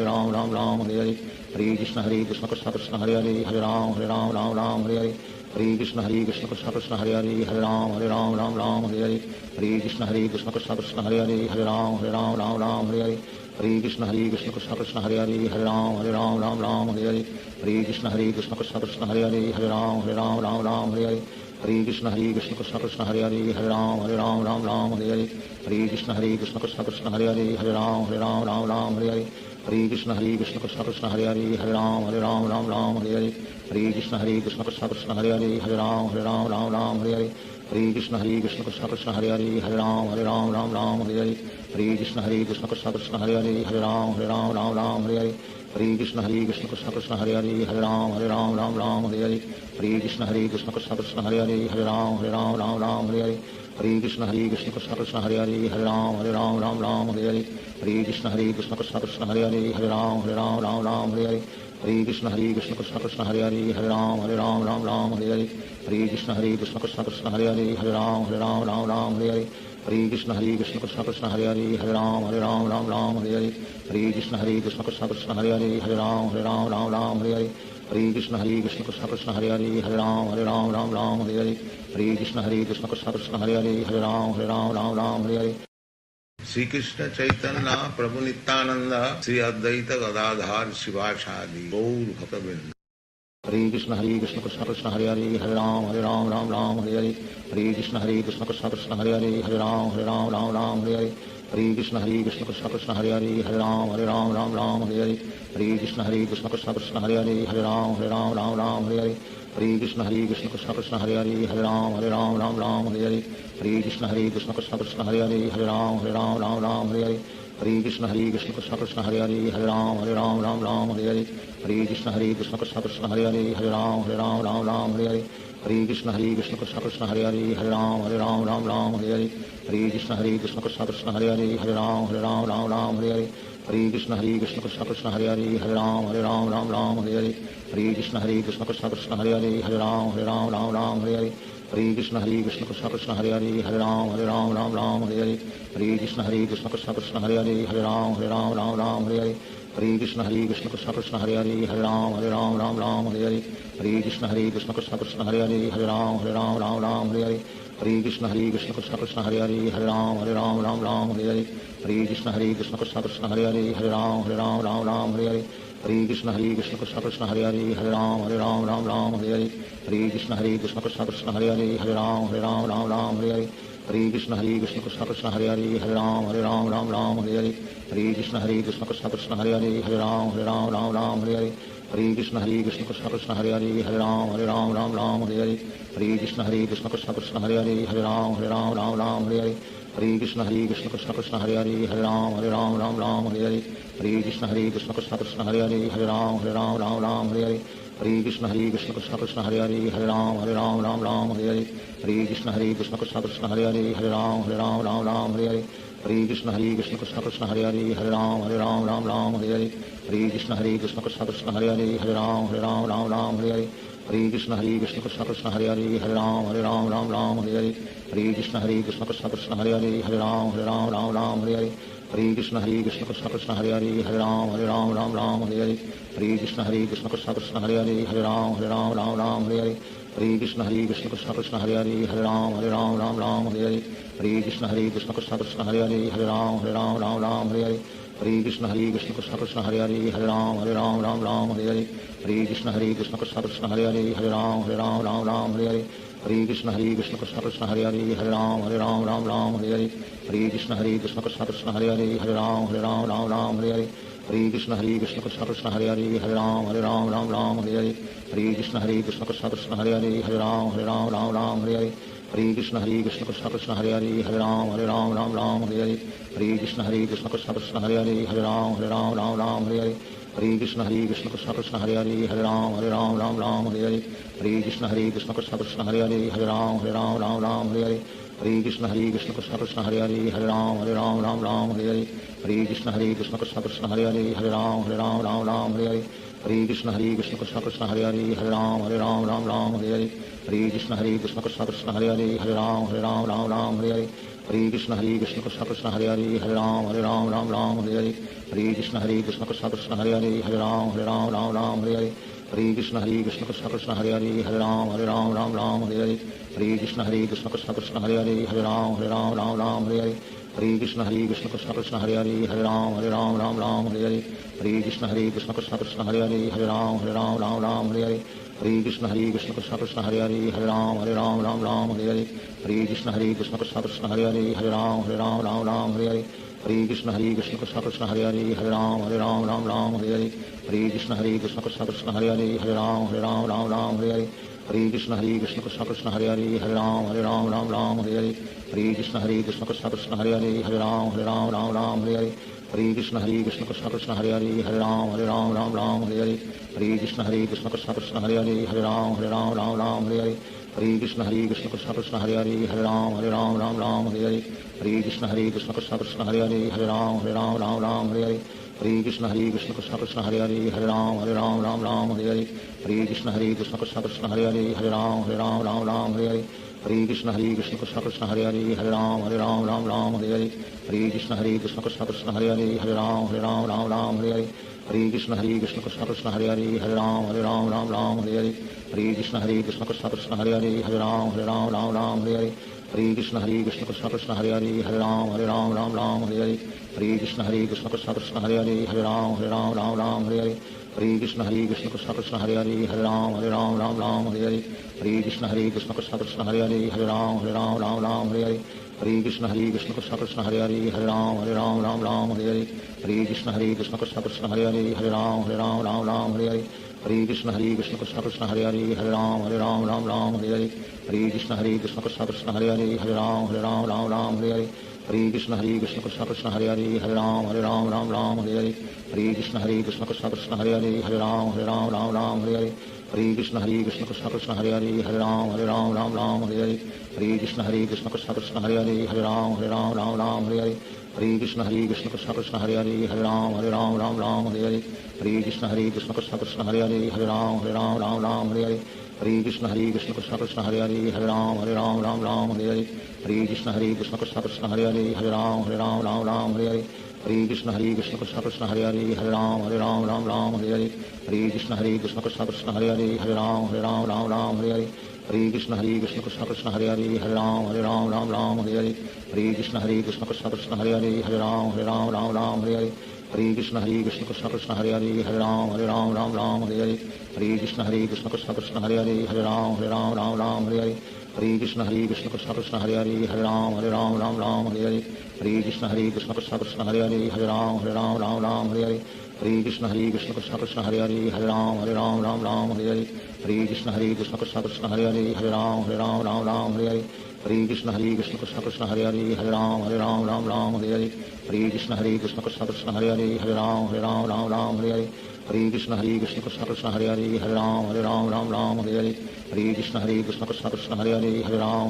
Ram Ram Hare Hare Hare Krishna Krishna Krishna Hare Hare Hare Ram Ram Hare Hare Hare Krishna Krishna Krishna Hare Hare Hare Ram Ram Hare Hare Hare Krishna Krishna Krishna Hare Hare Hare Ram Ram Hare Hare Hare Krishna Krishna Krishna Hare Hare Hare Ram Ram Hare Hare Hare Krishna Krishna Krishna Hare Hare Hare Ram Ram Hare Hare Hare Krishna Krishna Krishna Hare Hare Hare Ram Ram Hare Hare Hare Krishna Krishna Krishna Hare Hare Hare Ram Ram Hare Hare Hare Krishna Krishna Krishna Hare Hare Hare Ram Ram Hare Hare Hare Krishna Krishna Krishna Hare Hare Hare Ram Ram Hare Hare Hare Krishna Krishna Krishna Hare Hare Hare Ram Ram Hare Hare Hare Krishna Krishna Krishna Hare Hare Hare Ram Ram Hare Hare Hare Krishna Krishna Krishna Hare Hare Hare Ram Ram Hare Hare Hare Krishna Krishna Krishna Hare Hare Hare Ram Ram Hare Hare Hare Krishna Krishna Krishna Hare Hare Hare Ram Ram Hare Hare Hare Krishna Krishna Krishna Hare Hare Hare Ram Ram Hare Hare Hare Krishna Krishna Krishna Hare Hare Hare Ram Ram Hare Hare Hare Krishna Krishna Krishna Hare Hare Hare Ram Ram Hare Hare Hare Krishna Krishna Krishna Hare Hare Hare Ram Ram Hare Hare Hare Krishna Krishna Krishna Hare Hare Hare Ram Ram Hare Hare Hare Krishna Krishna Krishna Hare Hare Hare Ram Hare Hare Shri Krishna Chaitanya प्रभु नित्यानंद श्री अद्वैत गदाधार शिवासादि गौर भक्तवृंद Hare Krishna Krishna Krishna Hare Hare Hare Ram Ram Hare Hare Hare Krishna Krishna Krishna Hare Hare Hare Ram Ram Hare Hare Hare Krishna Krishna Krishna Hare Hare Hare Ram Hare Hare Hare Krishna Krishna Krishna Hare Hare Hare Ram Hare Hare Hare Krishna Krishna Krishna Hare Hare Hare Ram Ram Hare Hare Hare Krishna Krishna Krishna Hare Hare Hare Ram Ram Hare Hare Hare Krishna Krishna Krishna Hare Hare Hare Ram Ram Hare Hare Hare Krishna Krishna Krishna Hare Hare Hare Ram Ram Hare Hare Hare Krishna Krishna Krishna Hare Hare Hare Ram Ram Hare Hare Hare Krishna Krishna Krishna Hare Hare Hare Ram Ram Hare Hare Hare Krishna Krishna Krishna Hare Hare Hare Ram Ram Hare Hare Hare Krishna Krishna Krishna Hare Hare Hare Ram Ram Hare Hare Hare Krishna Krishna Krishna Hare Hare Hare Ram Ram Hare Hare Hare Krishna Krishna Krishna Hare Hare Hare Ram Ram Hare Hare Hare Krishna Krishna Krishna Hare Hare Hare Ram Ram Hare Hare Hare Krishna Krishna Krishna Hare Hare Hare Ram Ram Hare Hare Hare Krishna Krishna Krishna Hare Hare Hare Ram Ram Hare Hare Hare Krishna Krishna Krishna Hare Hare Hare Ram Ram Hare Hare Hare Krishna Krishna Krishna Hare Hare Hare Ram Ram Hare Hare Hare Krishna Krishna Krishna Hare Hare Hare Ram Ram Hare Hare Hare Krishna Krishna Krishna Hare Hare Hare Ram Ram Hare Hare Hare Krishna Krishna Krishna Hare Hare Hare Ram Ram Hare Hare Hare Krishna Krishna Krishna Hare Hare Hare Ram Ram Hare Hare Hare Krishna Krishna Krishna Hare Hare Hare Ram Ram Hare Hare Hare Krishna Krishna Krishna Hare Hare Hare Ram Ram Hare Hare Hare Krishna Krishna Krishna Hare Hare Hare Ram Ram Hare Hare Hare Krishna Krishna Krishna Hare Hare Hare Ram Ram Hare Hare Hare Krishna Krishna Krishna Hare Hare Hare Ram Ram Hare Hare Hare Krishna Krishna Krishna Hare Hare Hare Ram Ram Hare Hare Hare Krishna Krishna Krishna Hare Hare Hare Ram Ram Hare Hare Hare Krishna Krishna Krishna Hare Hare Hare Ram Ram Hare Hare Hare Krishna Krishna Krishna Hare Hare Hare Ram Ram Hare Hare Hare Krishna Krishna Krishna Hare Hare Hare Ram Ram Ram Hare Hare Hare Krishna Krishna Krishna Hare Hare Hare Ram Ram Ram Hare Hare Hare Krishna Krishna Krishna Hare Hare Hare Ram Ram Ram Hare Hare Hare Krishna Krishna Krishna Hare Hare Hare Ram Ram Hare Hare Hare Krishna Krishna Krishna Hare Hare Hare Ram Ram Hare Hare Hare Krishna Krishna Krishna Hare Hare Hare Ram Ram Hare Hare Hare Krishna Krishna Krishna Hare Hare Hare Ram Ram Hare Hare Hare Krishna Krishna Krishna Hare Hare Hare Ram Ram Hare Hare Hare Krishna Krishna Krishna Hare Hare Hare Ram Ram Hare Hare Hare Krishna Krishna Krishna Hare Hare Hare Ram Ram Hare Hare Hare Krishna Krishna Krishna Hare Hare Hare Ram Ram Hare Hare Hare Krishna Krishna Krishna Hare Hare Hare Ram Ram Hare Hare Hare Krishna Krishna Krishna Hare Hare Hare Ram Ram Hare Hare Hare Krishna Krishna Krishna Hare Hare Hare Ram Ram Hare Hare Hare Krishna Krishna Krishna Hare Hare Hare Ram Ram Hare Hare Hare Krishna Krishna Krishna Hare Hare Hare Ram Ram Hare Hare Hare Krishna Krishna Krishna Hare Hare Hare Ram Ram Hare Hare Hare Krishna Krishna Krishna Hare Hare Hare Ram Ram Hare Hare Hare Krishna Krishna Krishna Hare Hare Hare Ram Ram Hare Hare Hare Krishna Krishna Krishna Hare Hare Hare Ram Ram Hare Hare Hare Krishna Krishna Krishna Hare Hare Hare Ram Ram Hare Hare Hare Krishna Krishna Krishna Hare Hare Hare Ram Ram Hare Hare Hare Krishna Krishna Krishna Hare Hare Hare Ram Ram Hare Hare Hare Krishna Krishna Krishna Hare Hare Hare Ram Ram Hare Hare Hare Krishna Krishna Krishna Hare Hare Hare Ram Ram Hare Hare Hare Krishna Krishna Krishna Hare Hare Hare Ram Ram Hare Hare Hare Krishna Krishna Krishna Hare Hare Hare Ram Ram Hare Hare Hare Krishna Krishna Krishna Hare Hare Hare Ram Ram Hare Hare Hare Krishna Krishna Krishna Hare Hare Hare Ram Ram Hare Hare Hare Krishna Krishna Krishna Hare Hare Hare Ram Ram Hare Hare Hare Krishna Krishna Krishna Hare Hare Hare Ram Ram Hare Hare Hare Krishna Krishna Krishna Hare Hare Hare Ram Ram Hare Hare Hare Krishna Krishna Krishna Hare Hare Hare Ram Ram Hare Hare Hare Krishna Krishna Krishna Hare Hare Hare Ram Ram Hare Hare Hare Krishna Krishna Krishna Hare Hare Hare Ram Ram Hare Hare Hare Krishna Krishna Krishna Hare Hare Hare Ram Ram Hare Hare Hare Krishna Krishna Krishna Hare Hare Hare Ram Ram Hare Hare Hare Krishna Krishna Krishna Hare Hare Hare Ram Ram Hare Hare Hare Krishna Krishna Krishna Hare Hare Hare Ram Ram Hare Hare Hare Krishna Krishna Krishna Hare Hare Hare Ram Ram Hare Hare Hare Krishna Krishna Krishna Hare Hare Hare Ram Ram Hare Hare Hare Krishna Krishna Krishna Hare Hare Hare Ram Ram Hare Hare Hare Krishna Krishna Krishna Hare Hare Hare Ram Ram Hare Hare Hare Krishna Krishna Krishna Hare Hare Hare Ram Ram Hare Hare Hare Krishna Krishna Krishna Hare Hare Hare Ram Ram Hare Hare Hare Krishna Krishna Krishna Hare Hare Hare Ram Ram Hare Hare Hare Krishna Krishna Krishna Hare Hare Hare Ram Ram Hare Hare Hare Krishna Krishna Krishna Hare Hare Hare Ram Ram Hare Hare Hare Krishna Krishna Krishna Hare Hare Hare Ram Ram Hare Hare Hare Krishna Krishna Krishna Hare Hare Hare Ram Ram Hare Hare Hare Krishna Krishna Krishna Hare Hare Hare Ram Ram Hare Hare Hare Krishna Krishna Krishna Hare Hare Hare Ram Ram Hare Hare Hare Krishna Krishna Krishna Hare Hare Hare Ram Ram Hare Hare Hare Krishna Krishna Krishna Hare Hare Hare Ram Ram Hare Hare Hare Krishna Krishna Krishna Hare Hare Hare Ram Ram Hare Hare Hare Krishna Krishna Krishna Hare Hare Hare Ram Ram Hare Hare Hare Krishna Krishna Krishna Hare Hare Hare Ram Ram Hare Hare Hare Krishna Krishna Krishna Hare Hare Hare Ram Ram Hare Hare Hare Krishna Krishna Krishna Hare Hare Hare Ram Ram Hare Hare Hare Krishna Krishna Krishna Hare Hare Hare Ram Ram Hare Hare Hare Krishna Krishna Krishna Hare Hare Hare Ram Ram Hare Hare Hare Krishna Krishna Krishna Hare Hare Hare Ram Ram Hare Hare Hare Krishna Krishna Krishna Hare Hare Hare Ram Ram Hare Hare Hare Krishna Krishna Krishna Hare Hare Hare Ram Ram Hare Hare Hare Krishna Krishna Krishna Hare Hare Hare Ram Ram Hare Hare Hare Krishna Krishna Krishna Hare Hare Hare Ram Ram Hare Hare Hare Krishna Krishna Krishna Hare Hare Hare Ram Ram Hare Hare Hare Krishna Krishna Krishna Hare Hare Hare Ram Ram Hare Hare Hare Krishna Krishna Krishna Hare Hare Hare Ram Ram Hare Hare Hare Krishna Krishna Krishna Hare Hare Hare Ram